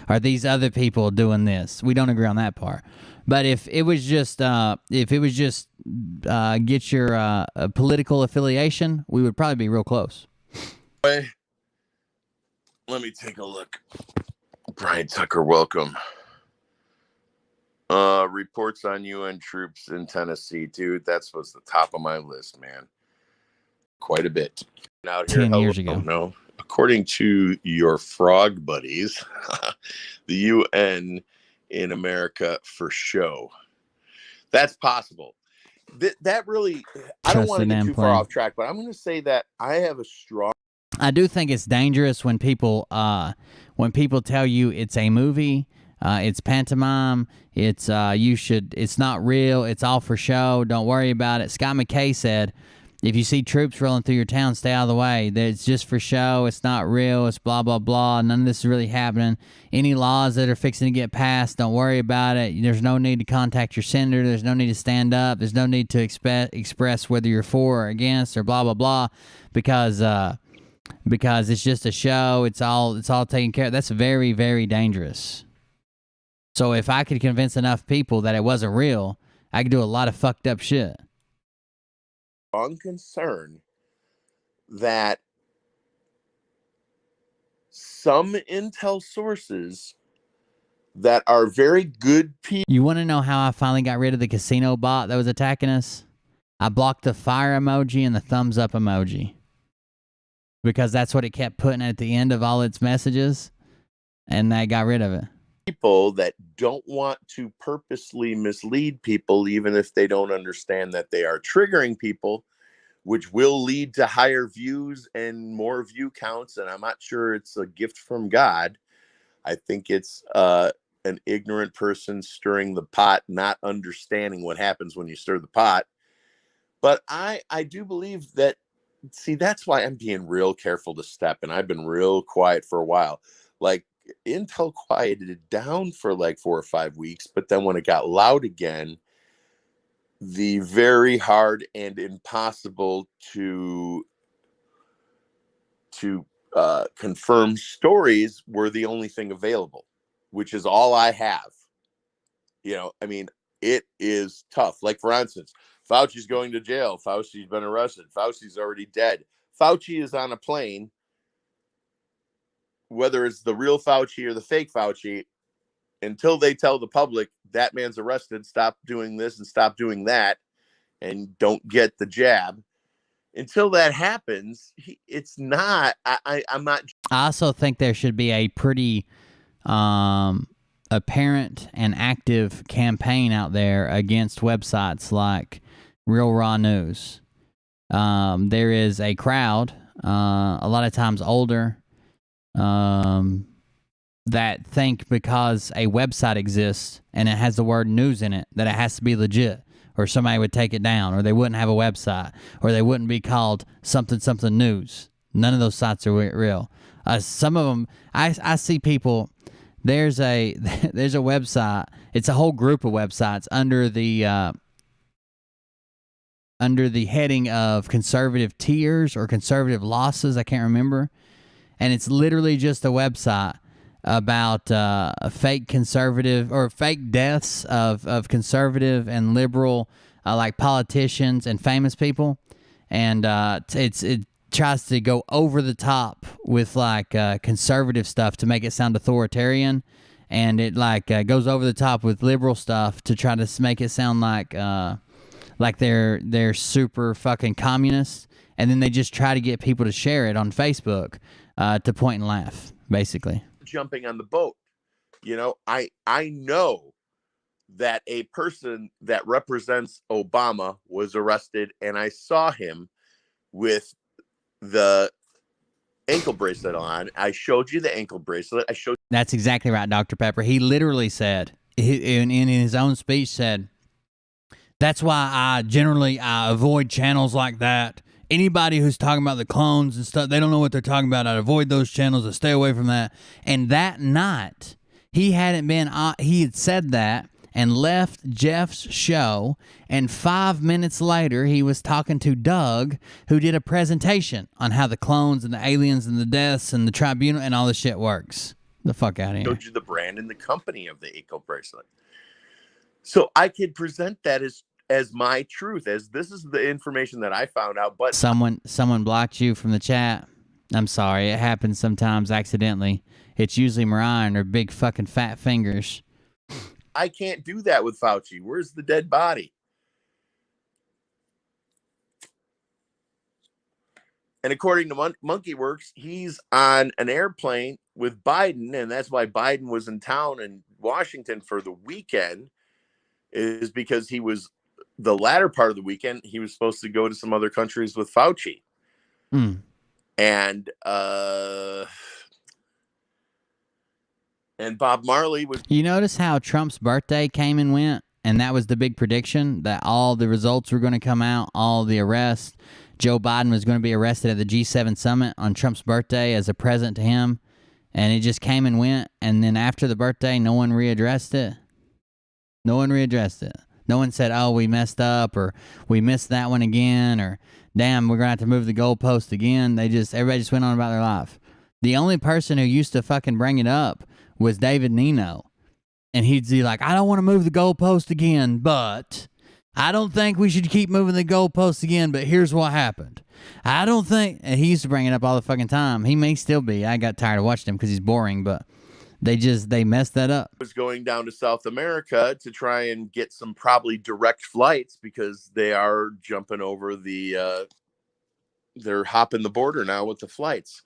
Are these other people doing this? We don't agree on that part. But if it was just get your political affiliation, we would probably be real close. Let me take a look. Brian Tucker, welcome. Reports on UN troops in Tennessee, dude. That was the top of my list, man. Quite a bit. Out here, 10 years ago. No, according to your frog buddies, the UN in America for show. That's possible. That really, I don't want to get too far off track, but I'm going to say that I have a strong. I do think it's dangerous when people tell you it's a movie, it's pantomime, it's not real, it's all for show, don't worry about it. Scott McKay said, if you see troops rolling through your town, stay out of the way. It's just for show, it's not real, it's blah, blah, blah, none of this is really happening. Any laws that are fixing to get passed, don't worry about it. There's no need to contact your senator, there's no need to stand up, there's no need to express whether you're for or against or blah, blah, blah, because it's just a show, it's all taken care of. That's very, very dangerous. So if I could convince enough people that it wasn't real, I could do a lot of fucked up shit. Strong concern that some intel sources that are very good people. You want to know how I finally got rid of the casino bot that was attacking us? I blocked the fire emoji and the thumbs up emoji. Because that's what it kept putting at the end of all its messages, and I got rid of it. People that don't want to purposely mislead people, even if they don't understand that they are triggering people, which will lead to higher views and more view counts. And I'm not sure it's a gift from God. I think it's an ignorant person stirring the pot, not understanding what happens when you stir the pot. But I do believe that. See, that's why I'm being real careful to step, and I've been real quiet for a while. Like, Intel quieted down for like 4 or 5 weeks, but then when it got loud again, the very hard and impossible to confirm stories were the only thing available, which is all I have. You know, I mean, it is tough. Like, for instance, Fauci's going to jail. Fauci's been arrested. Fauci's already dead. Fauci is on a plane. Whether it's the real Fauci or the fake Fauci, until they tell the public that man's arrested, stop doing this and stop doing that, and don't get the jab. Until that happens, it's not. I'm not. I also think there should be a pretty apparent and active campaign out there against websites like Real Raw News. There is a crowd, a lot of times older, that think because a website exists and it has the word news in it, that it has to be legit, or somebody would take it down, or they wouldn't have a website, or they wouldn't be called something something news. None of those sites are real. Some of them, I see people. There's a website. It's a whole group of websites under the heading of conservative tiers or conservative losses. I can't remember. and it's literally just a website about fake conservative or fake deaths of conservative and liberal like politicians and famous people, and it tries to go over the top with like conservative stuff to make it sound authoritarian, and it like goes over the top with liberal stuff to try to make it sound like they're super fucking communists, and then they just try to get people to share it on Facebook to point and laugh, basically. Jumping on the boat. You know, I know that a person that represents Obama was arrested, and I saw him with the ankle bracelet on. I showed you the ankle bracelet. That's exactly right, Dr. Pepper. He literally said, in his own speech said, that's why I avoid channels like that. Anybody who's talking about the clones and stuff, they don't know what they're talking about. I'd avoid those channels. I stay away from that. And that night, he had said that and left Jeff's show. And 5 minutes later, he was talking to Doug, who did a presentation on how the clones and the aliens and the deaths and the tribunal and all this shit works. The fuck out of here. Showed you the brand and the company of the ankle bracelet. So I could present that as my truth, as this is the information that I found out. But someone blocked you from the chat. I'm sorry, it happens sometimes accidentally. It's usually Mariah and her big fucking fat fingers. I can't do that with Fauci. Where's the dead body? And according to MonkeyWorks, he's on an airplane with Biden, and that's why Biden was in town in Washington for the weekend, is because he was the latter part of the weekend, he was supposed to go to some other countries with Fauci. And Bob Marley was. You notice how Trump's birthday came and went, and that was the big prediction that all the results were going to come out, all the arrests. Joe Biden was going to be arrested at the G7 summit on Trump's birthday as a present to him, and it just came and went. And then after the birthday, no one readdressed it. No one readdressed it. No one said, oh, we messed up, or we missed that one again, or damn, we're going to have to move the goalpost again. Everybody just went on about their life. The only person who used to fucking bring it up was David Nino. And he'd be like, I don't want to move the goalpost again, but I don't think we should keep moving the goalpost again, but here's what happened. I don't think, and he used to bring it up all the fucking time. He may still be. I got tired of watching him because he's boring, but they messed that up. Was going down to South America to try and get some probably direct flights because they are jumping over they're hopping the border now with the flights,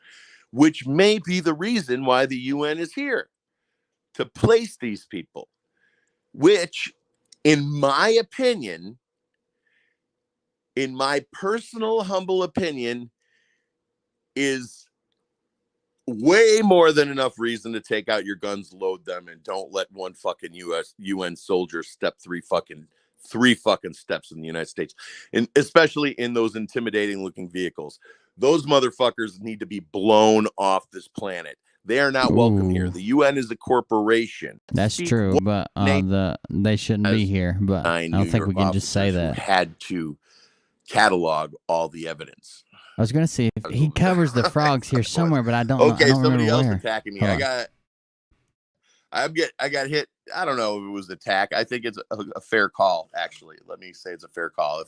which may be the reason why the UN is here, to place these people, which, in my opinion, in my personal humble opinion, is way more than enough reason to take out your guns, load them, and don't let one fucking UN soldier step three fucking steps in the United States, and especially in those intimidating looking vehicles. Those motherfuckers need to be blown off this planet. They are not welcome here. The UN is a corporation. That's true, but they shouldn't be here. But I don't think we can just say that. Had to catalog all the evidence. I was going to see if he covers the frogs here somewhere, but I don't know. Okay, somebody else where. attacking me. I got hit. I don't know if it was attack. I think it's a fair call, actually. Let me say it's a fair call.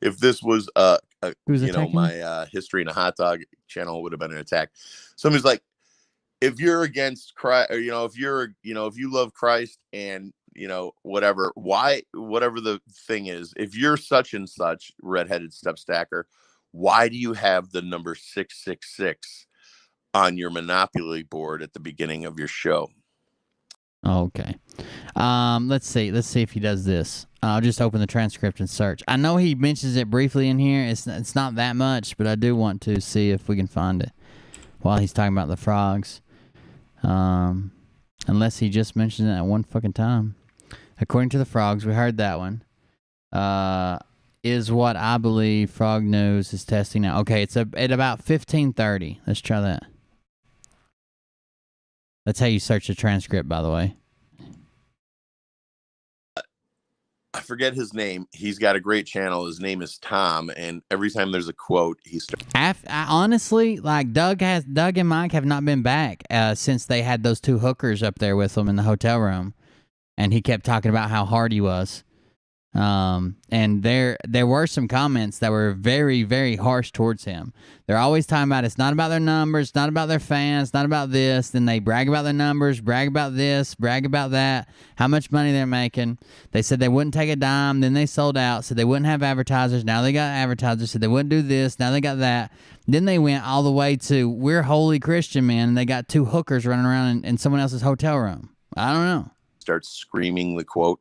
If this was my history in a hot dog channel, it would have been an attack. Somebody's like, if you're against Christ, or if you love Christ and whatever the thing is, if you're such and such redheaded step stacker, why do you have the number 666 on your Monopoly board at the beginning of your show? Okay. Let's see if he does this. I'll just open the transcript and search. I know he mentions it briefly in here. It's not that much, but I do want to see if we can find it while he's talking about the frogs. Unless he just mentions it at one fucking time. According to the frogs, we heard that one. Is what I believe Frog News is testing now. Okay, it's at about 15:30. Let's try that. That's how you search the transcript, by the way. I forget his name. He's got a great channel. His name is Tom, and every time there's a quote, he starts. I honestly, like Doug and Mike have not been back since they had those two hookers up there with them in the hotel room, and he kept talking about how hard he was. And there were some comments that were very, very harsh towards him. They're always talking about it's not about their numbers, not about their fans, not about this. Then they brag about their numbers, brag about this, brag about that, how much money they're making. They said they wouldn't take a dime, then they sold out, so they wouldn't have advertisers. Now they got advertisers, so they wouldn't do this. Now they got that. Then they went all the way to we're holy Christian men, and they got two hookers running around in someone else's hotel room. I don't know. Starts screaming the quote.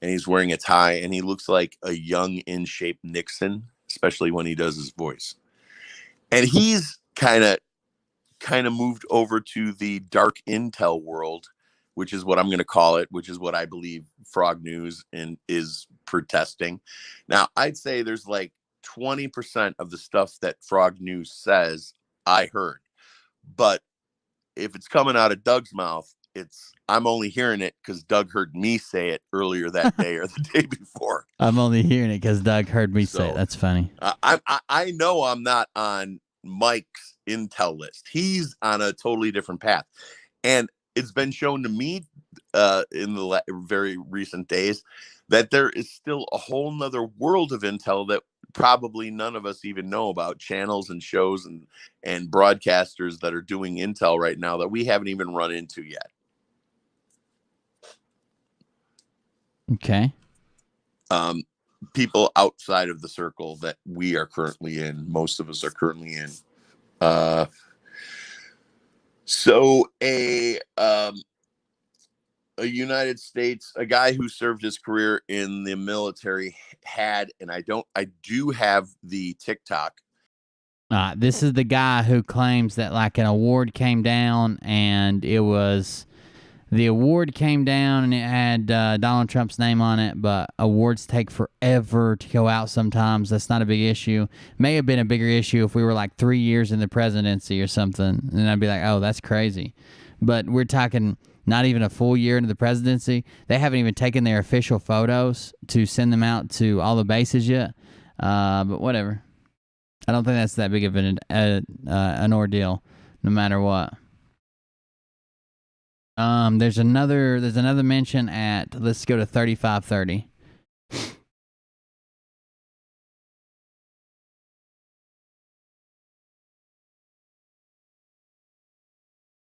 And he's wearing a tie, and he looks like a young, in-shape Nixon, especially when he does his voice. And he's kind of moved over to the dark intel world, which is what I'm going to call it, which is what I believe Frog News is protesting. Now, I'd say there's like 20% of the stuff that Frog News says I heard. But if it's coming out of Doug's mouth, I'm only hearing it because Doug heard me say it earlier that day or the day before. I'm only hearing it because Doug heard me say it. That's funny. I know I'm not on Mike's intel list. He's on a totally different path. And it's been shown to me in the very recent days that there is still a whole nother world of intel that probably none of us even know about, channels and shows and broadcasters that are doing intel right now that we haven't even run into yet. Okay. People outside of the circle that we are currently in, most of us are currently in. So a United States, a guy who served his career in the military had, and I do have the TikTok. This is the guy who claims that like an award came down and the award came down and it had Donald Trump's name on it, but awards take forever to go out sometimes. That's not a big issue. May have been a bigger issue if we were like 3 years in the presidency or something. And I'd be like, oh, that's crazy. But we're talking not even a full year into the presidency. They haven't even taken their official photos to send them out to all the bases yet. But whatever. I don't think that's that big of an ordeal, no matter what. There's another mention at, let's go to 3530.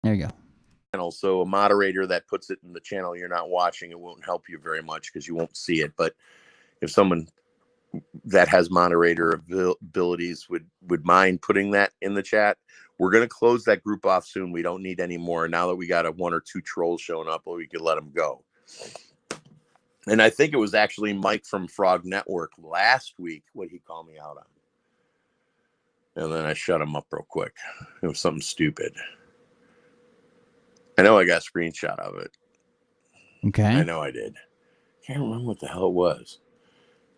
There you go. So a moderator that puts it in the channel you're not watching, it won't help you very much because you won't see it. But if someone that has moderator abilities would mind putting that in the chat, we're going to close that group off soon. We don't need any more. Now that we got one or two trolls showing up, we could let them go. And I think it was actually Mike from Frog Network last week what he called me out on. And then I shut him up real quick. It was something stupid. I know I got a screenshot of it. Okay. I know I did. Can't remember what the hell it was.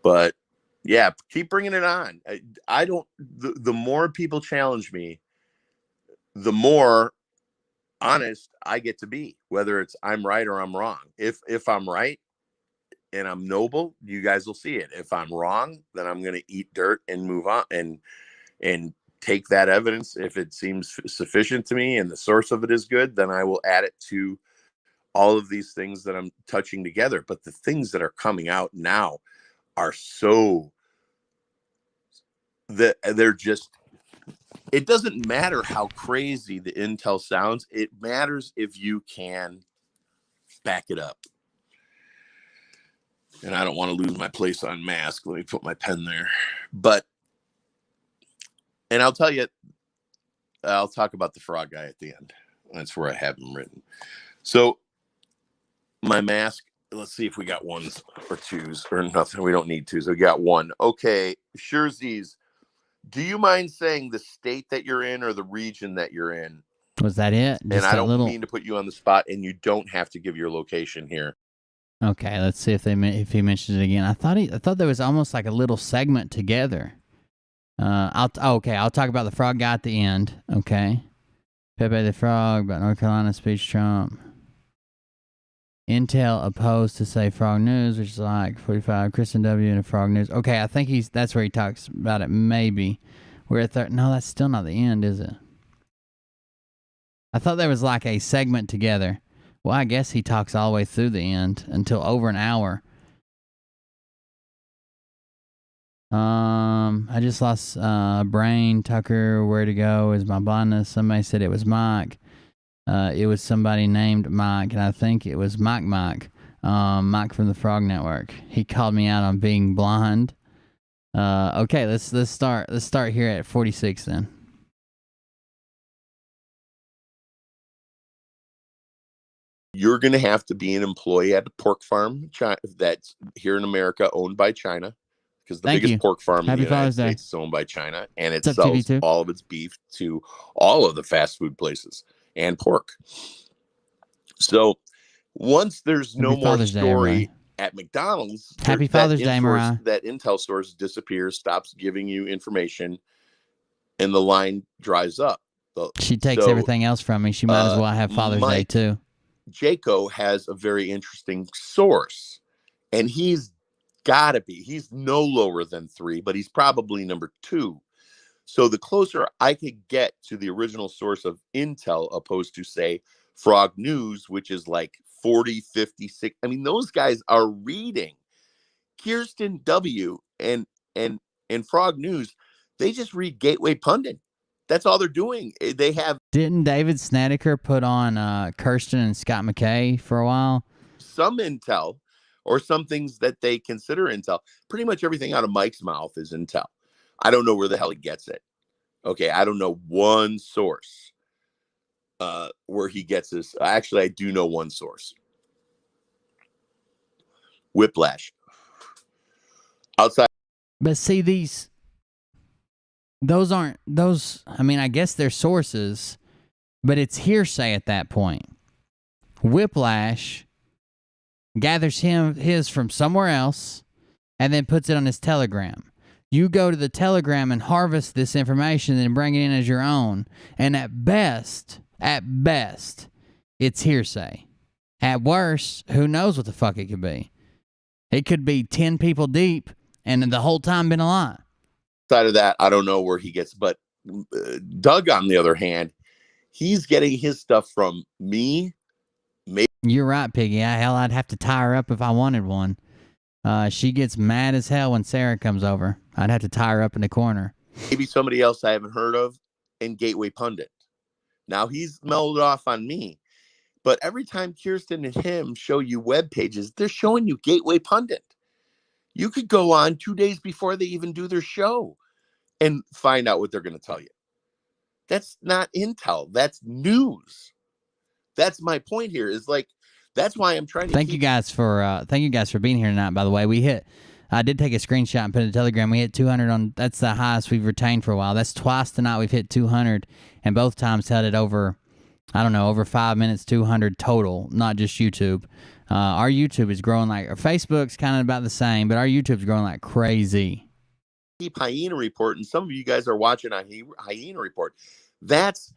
But yeah, keep bringing it on. I don't, the more people challenge me, the more honest I get to be, whether it's I'm right or I'm wrong. If I'm right and I'm noble, you guys will see it. If I'm wrong, then I'm going to eat dirt and move on and take that evidence. If it seems sufficient to me and the source of it is good, then I will add it to all of these things that I'm touching together. But the things that are coming out now are so that they're just, it doesn't matter how crazy the intel sounds. It matters if you can back it up. And I don't want to lose my place on mask. Let me put my pen there. But, and I'll tell you, I'll talk about the frog guy at the end. That's where I have him written. So my mask, let's see if we got ones or twos or nothing. We don't need twos. We got one. Okay. Scherzies. Do you mind saying the state that you're in or the region that you're in? Was that it? Just and I don't mean to put you on the spot, and you don't have to give your location here. Okay, let's see if he mentions it again. I thought there was almost like a little segment together. I'll talk about the frog guy at the end. Okay, Pepe the Frog about North Carolina speech Trump. Intel opposed to say Frog News, which is like 45. Kristen W. and Frog News. Okay, I think that's where he talks about it. Maybe we're at no, that's still not the end, is it? I thought there was like a segment together. Well, I guess he talks all the way through the end until over an hour. I just lost brain. Tucker, where to go? Is my blindness? Somebody said it was Mike. It was somebody named Mike, and I think it was Mike Mike from the Frog Network. He called me out on being blind. Okay, let's start here at 46 then. You're going to have to be an employee at a pork farm that's here in America, owned by China, because the biggest pork farm in the United States is owned by China, and it sells all of its beef to all of the fast food places and pork. So once there's no more story at McDonald's, Happy Father's Day, Mariah. That Intel source disappears, stops giving you information, and the line dries up. She takes everything else from me. She might as well have Father's Day too. Jaco has a very interesting source, and he's no lower than 3, but he's probably number 2. So the closer I could get to the original source of Intel, opposed to, say, Frog News, which is like 40, 56. I mean, those guys are reading. Kirsten W. and Frog News, they just read Gateway Pundit. That's all they're doing. They have. Didn't David Snedeker put on Kirsten and Scott McKay for a while? Some Intel, or some things that they consider Intel. Pretty much everything out of Mike's mouth is Intel. I don't know where the hell he gets it. Okay, I don't know one source where he gets this. Actually, I do know one source. Whiplash. Outside. But see, those aren't those. I mean, I guess they're sources, but it's hearsay at that point. Whiplash gathers his from somewhere else and then puts it on his Telegram. You go to the Telegram and harvest this information and bring it in as your own. And at best, it's hearsay. At worst, who knows what the fuck it could be? It could be 10 people deep and the whole time been a lie. Side of that, I don't know where he gets, but Doug, on the other hand, he's getting his stuff from me. You're right, Piggy. I'd have to tie her up if I wanted one. She gets mad as hell when Sarah comes over. I'd have to tie her up in the corner. Maybe somebody else I haven't heard of, and Gateway Pundit. Now he's mellowed off on me, but every time Kirsten and him show you web pages, they're showing you Gateway Pundit. You could go on 2 days before they even do their show and find out what they're going to tell you. That's not Intel. That's news. That's my point here. Is like, that's why I'm trying to. Thank you guys for being here tonight. By the way, I did take a screenshot and put it in Telegram. We hit 200 on. That's the highest we've retained for a while. That's twice tonight we've hit 200, and both times held it over. I don't know, over 5 minutes, 200 total, not just YouTube. Our YouTube is growing like, our Facebook's kind of about the same, but our YouTube's growing like crazy. Keep Hyena Report, and some of you guys are watching on Hyena Report. That's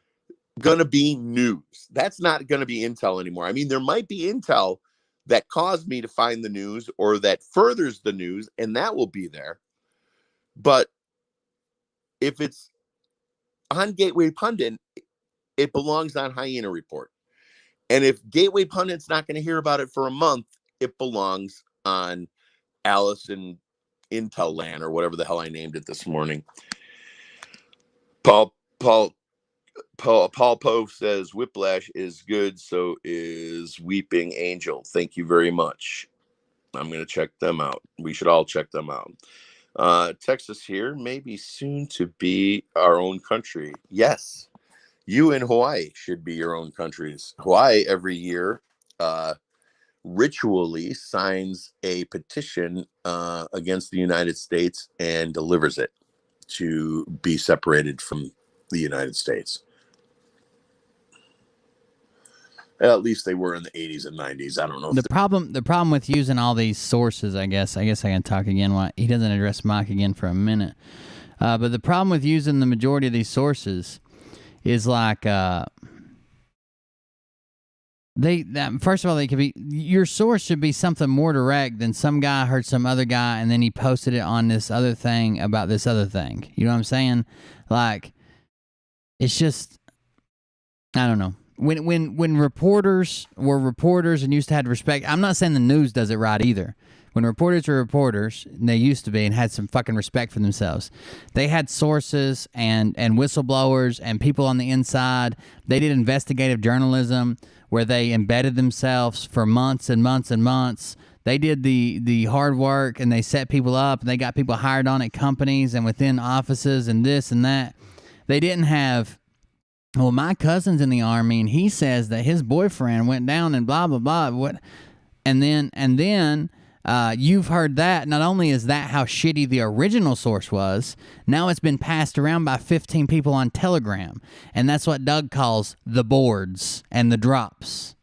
going to be news. That's not going to be Intel anymore. I mean, there might be Intel that caused me to find the news or that furthers the news, and that will be there. But if it's on Gateway Pundit, it belongs on Hyena Report. And if Gateway Pundit's not going to hear about it for a month, it belongs on Alice and Intel Land, or whatever the hell I named it this morning. Paul Poe says Whiplash is good, so is Weeping Angel. Thank you very much. I'm going to check them out. We should all check them out. Texas here, maybe soon to be our own country. Yes. You and Hawaii should be your own countries. Hawaii every year ritually signs a petition against the United States and delivers it to be separated from the United States. At least they were in the 80s and 90s. I don't know. The problem with using all these sources, I guess I can talk again. Why he doesn't address Mike again for a minute. But the problem with using the majority of these sources is like First of all, they could be, your source should be something more direct than some guy heard some other guy and then he posted it on this other thing about this other thing. You know what I'm saying? Like, it's just, I don't know. When reporters were reporters and used to have respect, I'm not saying the news does it right either. When reporters were reporters, and they used to be, and had some fucking respect for themselves, they had sources and whistleblowers and people on the inside. They did investigative journalism where they embedded themselves for months and months and months. They did the hard work, and they set people up, and they got people hired on at companies and within offices and this and that. They didn't have, well, my cousin's in the Army, and he says that his boyfriend went down and blah, blah, blah. What? And then you've heard that. Not only is that how shitty the original source was, now it's been passed around by 15 people on Telegram. And that's what Doug calls the boards and the drops.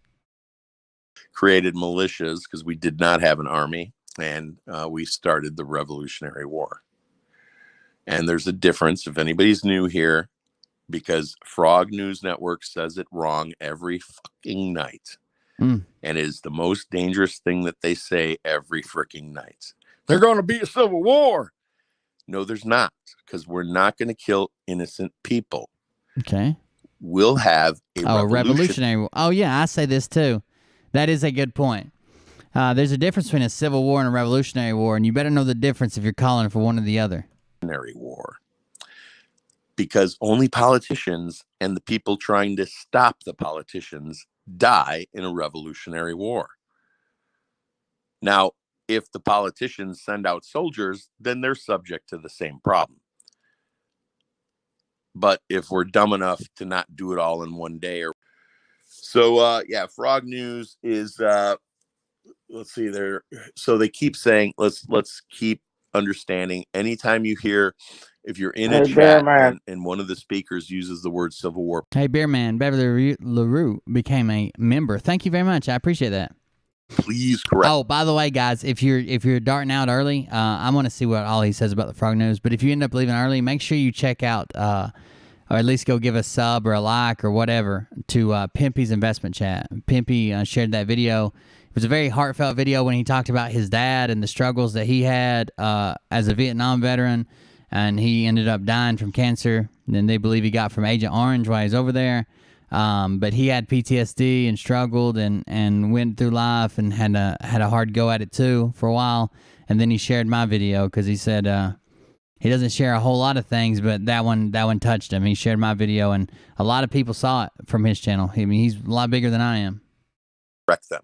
Created militias because we did not have an army, and we started the Revolutionary War. And there's a difference, if anybody's new here, because Frog News Network says it wrong every fucking night. And it is the most dangerous thing that they say every freaking night. They're going to be a civil war. No, there's not, because we're not going to kill innocent people. Okay. We'll have a revolutionary war. Oh, yeah, I say this too. That is a good point. There's a difference between a civil war and a revolutionary war, and you better know the difference if you're calling for one or the other. War. Because only politicians and the people trying to stop the politicians die in a revolutionary war. Now, if the politicians send out soldiers, then they're subject to the same problem. But if we're dumb enough to not do it all in one day, yeah, Frog News is let's see there. So they keep saying, let's keep understanding. Anytime you hear, if you're in a chat and one of the speakers uses the word Civil War. Hey, Bearman, Beverly LaRue became a member. Thank you very much. I appreciate that. Please correct. Oh, by the way, guys, if you're darting out early, I want to see what Ollie says about the Frog News. But if you end up leaving early, make sure you check out, or at least go give a sub or a like or whatever to Pimpy's investment chat. Pimpy shared that video. It was a very heartfelt video when he talked about his dad and the struggles that he had as a Vietnam veteran. And he ended up dying from cancer. And then they believe he got from Agent Orange while he's over there. But he had PTSD and struggled and went through life and had a hard go at it too for a while. And then he shared my video because he said he doesn't share a whole lot of things, but that one touched him. He shared my video, and a lot of people saw it from his channel. I mean, he's a lot bigger than I am. Correct them.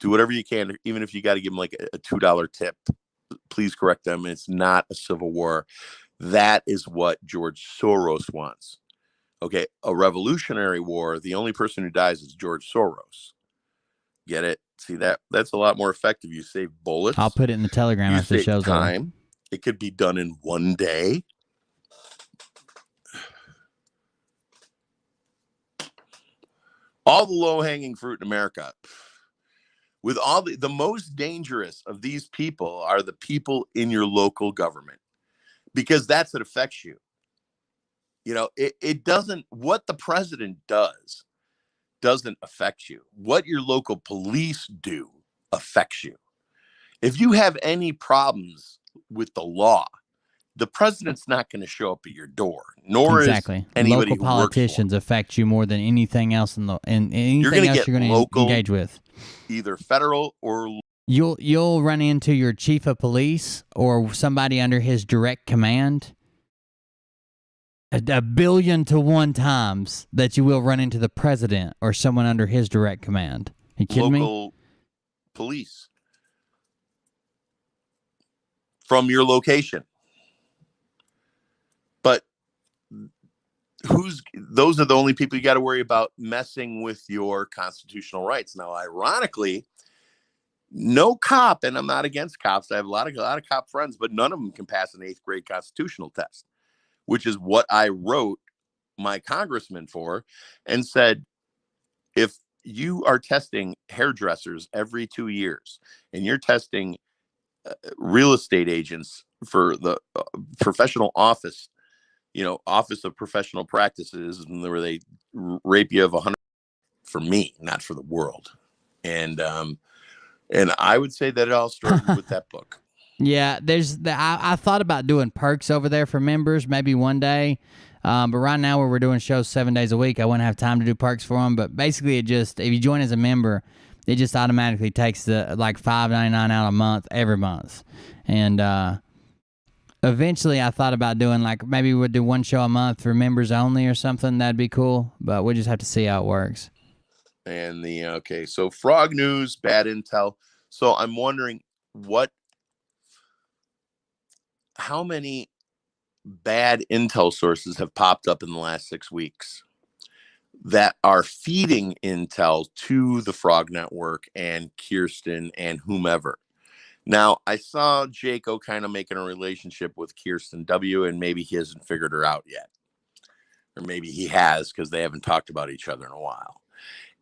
Do whatever you can, even if you got to give them like a $2 tip. Please correct them. It's not a civil war. That is what George Soros wants. Okay, a revolutionary war, the only person who dies is George Soros. Get it? See, that's a lot more effective. You save bullets. I'll put it in the Telegram after the show's time. over. It could be done in one day. All the low-hanging fruit in America. With all the most dangerous of these people are the people in your local government, because that's what affects you. You know, it doesn't, what the president doesn't affect you. What your local police do affects you. If you have any problems with the law, the president's not going to show up at your door, nor exactly. is anybody local who politicians affect you more than anything else in anything you're gonna else get you're going to engage with. Either federal or you'll run into your chief of police or somebody under his direct command a billion to one times that you will run into the president or someone under his direct command. You kidding local me? Police from your location. But those are the only people you got to worry about messing with your constitutional rights. Now, ironically, no cop, and I'm not against cops. I have a lot of cop friends, but none of them can pass an 8th grade constitutional test, which is what I wrote my congressman for, and said, if you are testing hairdressers every 2 years and you're testing real estate agents for the professional office, Office of Professional Practices, where they rape you of for me, not for the world. And I would say that it all started with that book. Yeah, I thought about doing perks over there for members maybe one day. But right now where we're doing shows 7 days a week, I wouldn't have time to do perks for them. But basically if you join as a member, it just automatically takes the like $5.99 out a month every month. And eventually I thought about doing like maybe we'd do one show a month for members only or something. That'd be cool. But we'll just have to see how it works. And so frog news, bad intel. So I'm wondering how many bad intel sources have popped up in the last 6 weeks that are feeding intel to the Frog Network and Kirsten and whomever. Now, I saw Jaco kind of making a relationship with Kirsten W, and maybe he hasn't figured her out yet. Or maybe he has because they haven't talked about each other in a while.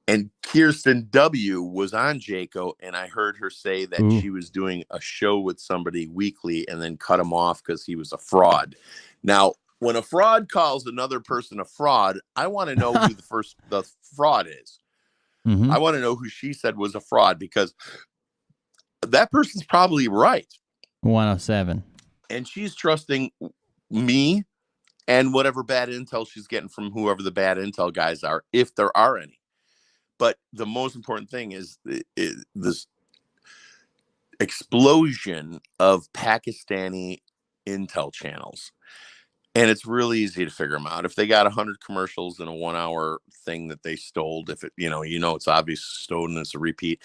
And Kirsten W was on Jaco, and I heard her say that she was doing a show with somebody weekly and then cut him off because he was a fraud. Now, when a fraud calls another person a fraud, I want to know who the fraud is. I want to know who she said was a fraud, because that person's probably right. 107. And she's trusting me and whatever bad intel she's getting from whoever the bad intel guys are, if there are any. But the most important thing is this explosion of Pakistani intel channels. And it's really easy to figure them out. If they got 100 commercials in a 1 hour thing that they stole, if it, it's obviously stolen, it's a repeat.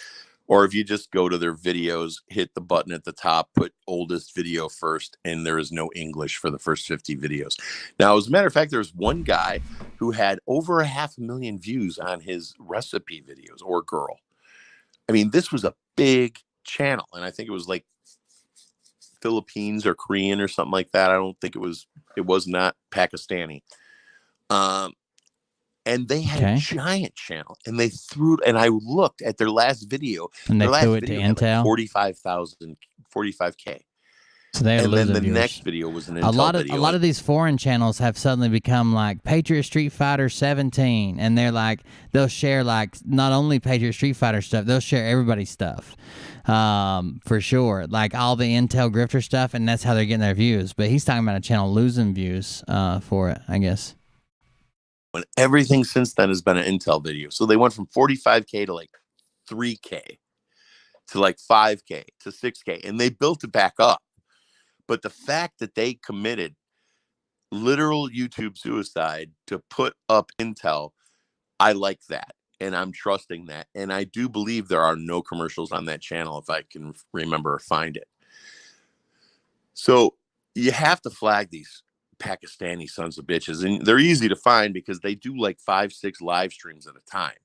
Or if you just go to their videos, hit the button at the top, put oldest video first, and there is no English for the first 50 videos. Now, as a matter of fact, there's one guy who had over 500,000 views on his recipe videos, or girl. I mean, this was a big channel, and I think it was like Philippines or Korean or something like that. I don't think it was not Pakistani. And they had a giant channel, and they threw, and I looked at their last video, and they threw it to Intel. 45K. So they're and losing then the viewers. Next video was an Intel video. A lot of these foreign channels have suddenly become like Patriot Street Fighter 17, and they're like, they'll share like not only Patriot Street Fighter stuff, they'll share everybody's stuff, for sure, like all the Intel grifter stuff, and that's how they're getting their views. But he's talking about a channel losing views for it, I guess. And everything since then has been an Intel video. So they went from 45K to like 3K to like 5K to 6K, and they built it back up. But the fact that they committed literal YouTube suicide to put up Intel, I like that. And I'm trusting that. And I do believe there are no commercials on that channel, if I can remember or find it. So you have to flag these Pakistani sons of bitches, and they're easy to find because they do like 5-6 live streams at a time,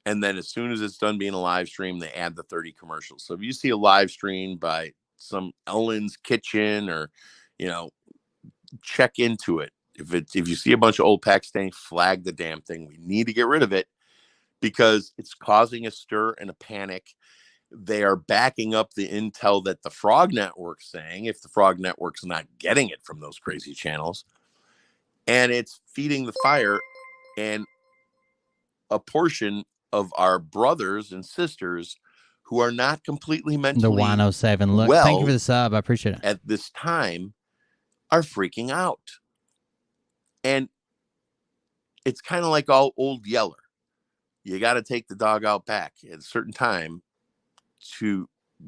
and then as soon as it's done being a live stream, they add the 30 commercials. So if you see a live stream by some Ellen's Kitchen, or check into it. If you see a bunch of old Pakistani, flag the damn thing. We need to get rid of it because it's causing a stir and a panic. They are backing up the intel that the Frog Network's saying, if the Frog Network's not getting it from those crazy channels. And it's feeding the fire, and a portion of our brothers and sisters who are not completely mentally the 107. Look, well, thank you for the sub. I appreciate it. At this time, are freaking out. And it's kind of like all old Yeller. You got to take the dog out back at a certain time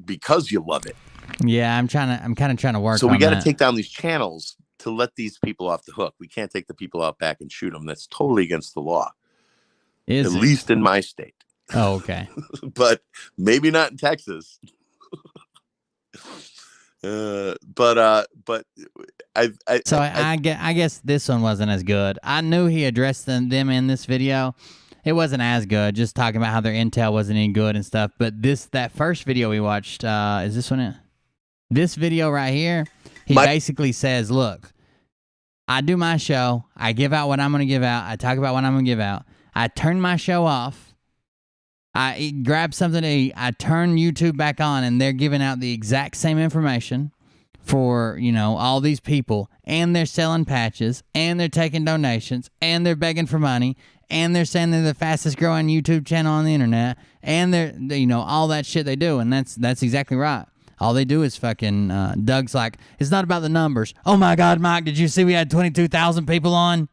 because you love it. Yeah, I'm kind of trying to work. So we got to take down these channels to let these people off the hook. We can't take the people out back and shoot them. That's totally against the law. At least in my state. Oh, okay. But maybe not in Texas. I guess this one wasn't as good. I knew he addressed them in this video. It wasn't as good, just talking about how their intel wasn't any good and stuff. But that first video we watched, is this one it? This video right here, he basically says, look, I do my show. I give out what I'm going to give out. I talk about what I'm going to give out. I turn my show off. I grab something to eat. I turn YouTube back on, and they're giving out the exact same information for, all these people. And they're selling patches, and they're taking donations, and they're begging for money, and they're saying they're the fastest growing YouTube channel on the internet, and they're all that shit they do, and that's exactly right. All they do is fucking, Doug's like, it's not about the numbers. Oh my God, Mike, did you see we had 22,000 people on?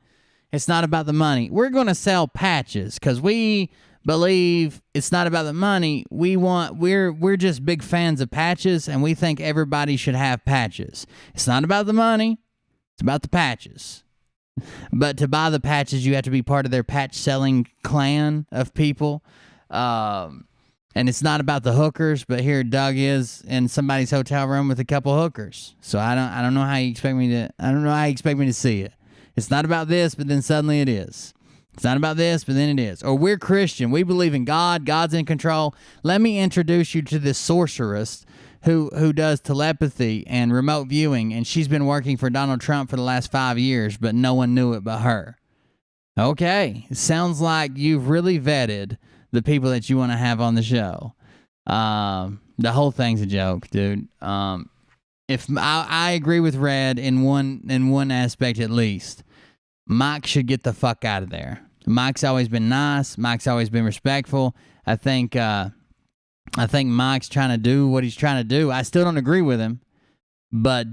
It's not about the money. We're going to sell patches because we believe it's not about the money. We're just big fans of patches, and we think everybody should have patches. It's not about the money. It's about the patches. But to buy the patches, you have to be part of their patch selling clan of people. And it's not about the hookers, but here Doug is in somebody's hotel room with a couple hookers. So I don't know how you expect me to see it. It's not about this, but then suddenly it is. It's not about this, but then it is. Or we're Christian. We believe in God. God's in control. Let me introduce you to this sorceress who does telepathy and remote viewing, and she's been working for Donald Trump for the last 5 years, but no one knew it but her. Okay. It sounds like you've really vetted the people that you want to have on the show. The whole thing's a joke, dude. If I agree with Red in one aspect at least, Mike should get the fuck out of there. Mike's always been nice. Mike's always been respectful. I think Mike's trying to do what he's trying to do. I still don't agree with him, but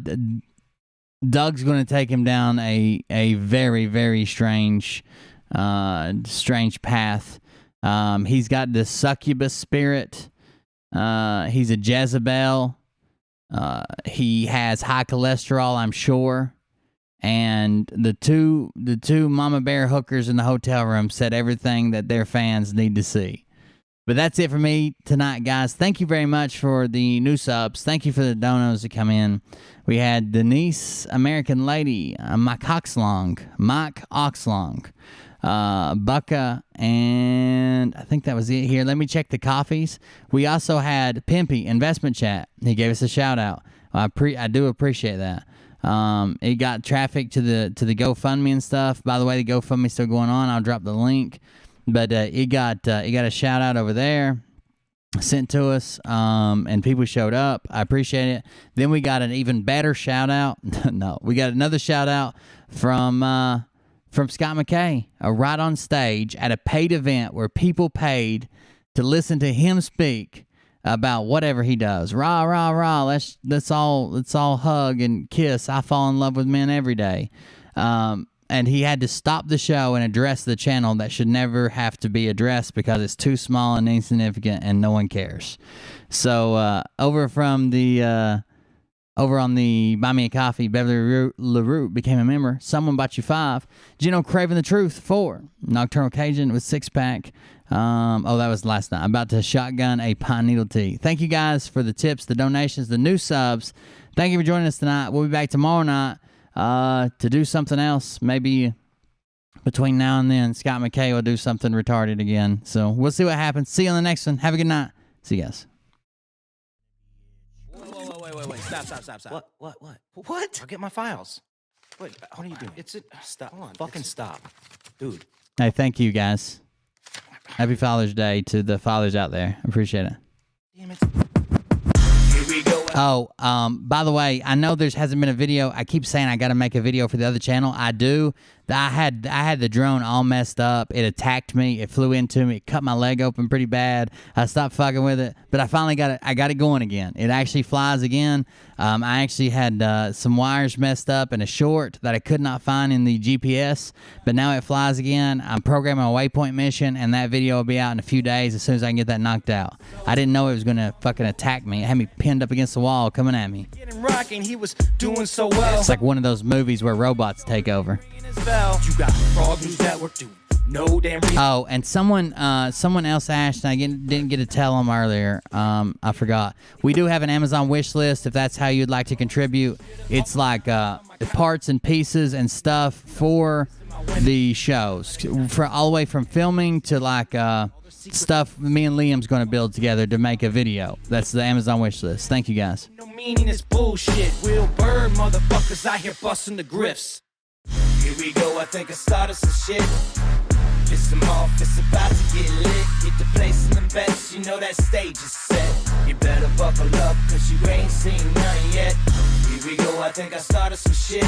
Doug's going to take him down a very, very strange path. He's got the succubus spirit. He's a Jezebel. He has high cholesterol, I'm sure. And the two mama bear hookers in the hotel room said everything that their fans need to see. But that's it for me tonight, guys. Thank you very much for the new subs. Thank you for the donos that come in. We had Denise, American Lady, Mike Oxlong, Bucka, and I think that was it here. Let me check the coffees. We also had Pimpy, Investment Chat. He gave us a shout out. I do appreciate that. It got traffic to the GoFundMe and stuff. By the way, the GoFundMe's still going on. I'll drop the link. But it got a shout out over there sent to us, and people showed up. I appreciate it. Then we got an even better shout out. No, we got another shout out from Scott McKay, right on stage at a paid event where people paid to listen to him speak about whatever he does. Rah, rah, rah. Let's all hug and kiss. I fall in love with men every day. And he had to stop the show and address the channel that should never have to be addressed because it's too small and insignificant and no one cares. So over on the Buy Me a Coffee, Beverly LaRue became a member. Someone bought you 5. Gino Craving the Truth 4. Nocturnal Cajun with 6-pack. That was last night. I'm about to shotgun a pine needle tea. Thank you guys for the tips, the donations, the new subs. Thank you for joining us tonight. We'll be back tomorrow night to do something else. Maybe between now and then, Scott McKay will do something retarded again. So we'll see what happens. See you on the next one. Have a good night. See you guys. Wait. Stop. What? I'll get my files. Wait, what are you doing? Stop. Hold on. Fucking stop. Dude. Hey, thank you guys. Happy Father's Day to the fathers out there. I appreciate it. Damn it. Oh, by the way, I know there hasn't been a video. I keep saying I got to make a video for the other channel. I do. I had the drone all messed up. It attacked me. It flew into me. It cut my leg open pretty bad. I stopped fucking with it, but I finally got it. I got it going again. It actually flies again. I actually had some wires messed up and a short that I could not find in the GPS, but now it flies again. I'm programming a waypoint mission, and that video will be out in a few days as soon as I can get that knocked out. I didn't know it was going to fucking attack me. It had me pinned up against the wall coming at me. He was doing so well. It's like one of those movies where robots take over. You got Frog News Network, dude. No damn reason. Oh, and someone else asked, and I didn't get to tell them earlier. I forgot. We do have an Amazon wish list if that's how you'd like to contribute. It's like parts and pieces and stuff for the shows, for all the way from filming to like stuff me and Liam's going to build together to make a video. That's the Amazon wish list. Thank you guys. No meaning is bullshit. Will Bird motherfuckers out here busting the grifts. Here we go, I think I started some shit. Piss them off, it's about to get lit. Get the place in them bets, you know that stage is set. You better buckle up, cause you ain't seen none yet. Here we go, I think I started some shit.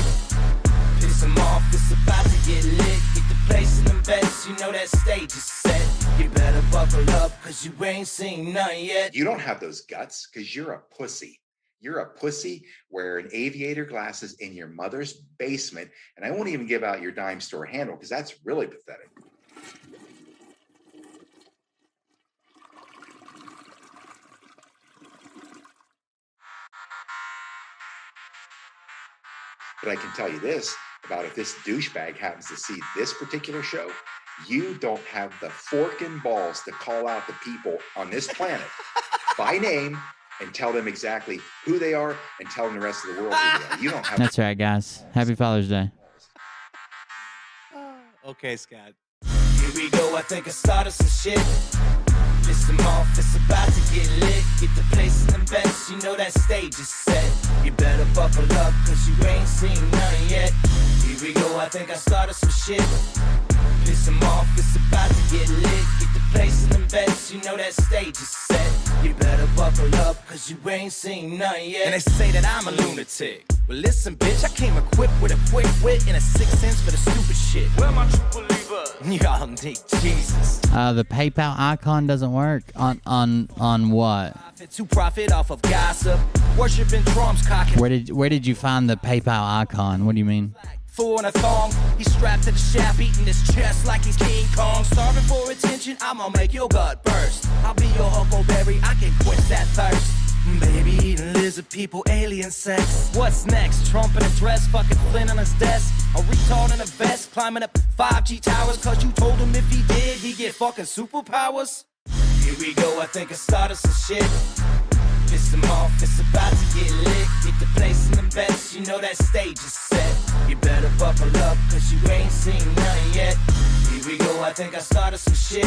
Piss them off, it's about to get lit. Get the place in them bets, you know you know that stage is set. You better buckle up, cause you ain't seen none yet. You don't have those guts because you're a pussy. You're a pussy wearing aviator glasses in your mother's basement, and I won't even give out your dime store handle because that's really pathetic. But I can tell you this about if this douchebag happens to see this particular show, you don't have the forking balls to call out the people on this planet by name and tell them exactly who they are and tell them the rest of the world who they are. You don't have. That's right, guys. Happy Father's Day. Okay, Scott. Here we go, I think I started some shit. Listen off, it's about to get lit. Get the place in the best, you know that stage is set. You better buckle up, cause you ain't seen none yet. Here we go, I think I started some shit. Piss 'em off, it's about to get lit. Get the place in the best, you know that stage is set. You better buckle up, cause you ain't seen none yet. And they say that I'm a lunatic. Well, listen, bitch, I came equipped with a quick wit and a 6th sense for the stupid shit. Where my true believer? Y'all need Jesus. The PayPal icon doesn't work on what? To profit off of gossip, worshiping Trump's cock. Where did you find the PayPal icon? What do you mean? Fool in a thong, he's strapped to the shaft, eating his chest like he's King Kong. Starving for attention, I'ma make your gut burst. I'll be your Huckleberry, I can quench that thirst. Baby eating lizard people, alien sex. What's next? Trump in a dress, fucking Flynn on his desk. A retard in a vest, climbing up 5G towers. Cause you told him if he did, he'd get fucking superpowers. Here we go, I think I started some shit. Piss 'em off, it's about to get lit. Get the place in the best, you know that stage is set. You better buckle up, cause you ain't seen none yet. Here we go, I think I started some shit.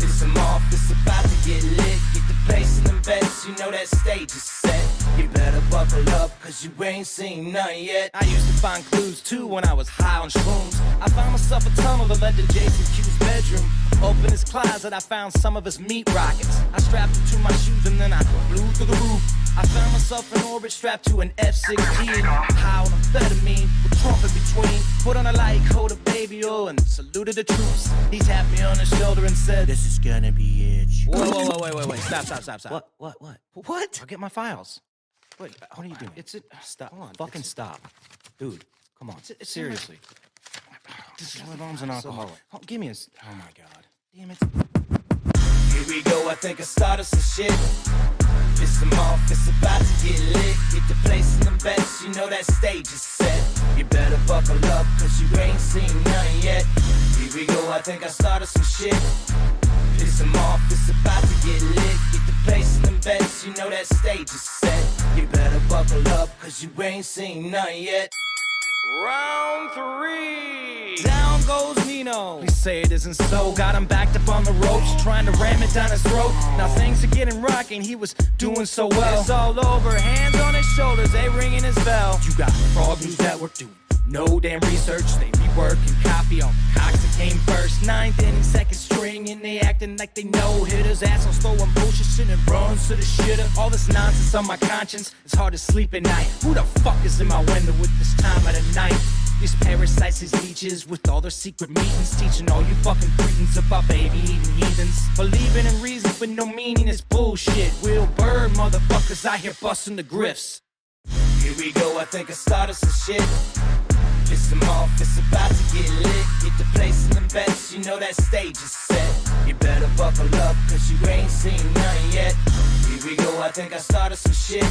Piss 'em off, it's about to get lit. Get the place in the best, you know that stage is set. You better buckle up, cause you ain't seen none yet. I used to find clues too when I was high on shrooms. I found myself a tunnel that led to Jason Q's bedroom. Open his closet, I found some of his meat rockets. I strapped them to my shoes and then I flew through the roof. I found myself in orbit strapped to an F-16. High on amphetamine, with Trump in between. Put on a light coat of baby oil and saluted the troops. He tapped me on the shoulder and said, "This is gonna be it." Whoa, wait. Stop. What? I'll get my files. Wait, what are you doing? Stop. Hold on. Fucking stop. Dude, come on. Seriously. My mom's an alcoholic. Oh, give me a... Oh, my God. Damn it. Here we go, I think I started some shit. Piss 'em off, it's about to get lit. Get the place in the best, you know that stage is set. You better buckle up, cause you ain't seen none yet. Here we go, I think I started some shit. Piss 'em off, it's about to get lit. Get the place in the best, you know that stage is set. You better buckle up, cause you ain't seen none yet. Round 3. Down goes Nino. Please say it isn't so. Got him backed up on the ropes, trying to ram it down his throat. Now things are getting rocking, he was doing so well. It's all over, hands on his shoulders, they ringing his bell. You got Frog News Network doing no damn research. They rework and copy on Cox that came first. 9th inning, 2nd string, and they acting like they know hitters. Ass on slow and bullshit shit and runs to the shitter. All this nonsense on my conscience, it's hard to sleep at night. Who the fuck is in my window with this time of the night? These parasites, these leeches, with all their secret meetings, teaching all you fucking cretins about baby-eating heathens. Believing in reason with no meaning is bullshit. Will Bird motherfuckers out here busting the grifts. Here we go, I think I started some shit. Piss 'em off, it's about to get lit. Get the place in the best, you know that stage is set. You better buckle up, cause you ain't seen none yet. Here we go, I think I started some shit.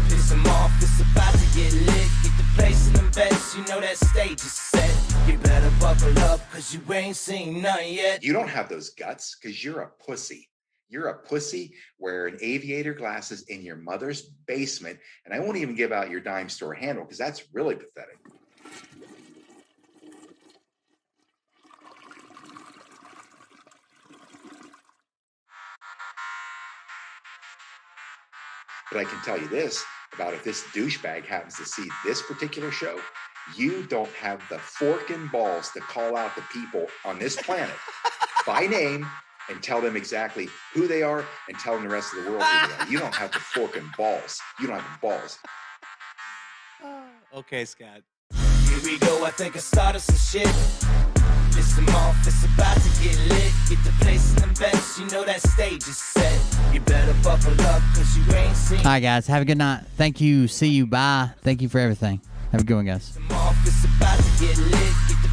Piss 'em off, it's about to get lit. Get the place in the best, you know that stage is set. You better buckle up, cause you ain't seen none yet. You don't have those guts because you're a pussy. You're a pussy wearing aviator glasses in your mother's basement, and I won't even give out your dime store handle because that's really pathetic. But I can tell you this about if this douchebag happens to see this particular show, you don't have the forking balls to call out the people on this planet by name and tell them exactly who they are and tell them the rest of the world who they are. You don't have the forking balls. You don't have the balls. Okay, Scott. Here we go, I think I started some shit. Piss Piss them off, it's about to get lit. Get the place in the bench, you know that stage is set. You better buckle up, cause you ain't seen. All right, guys. Have a good night. Thank you. See you. Bye. Thank you for everything. Have a good one, guys. It's about to get lit. Get the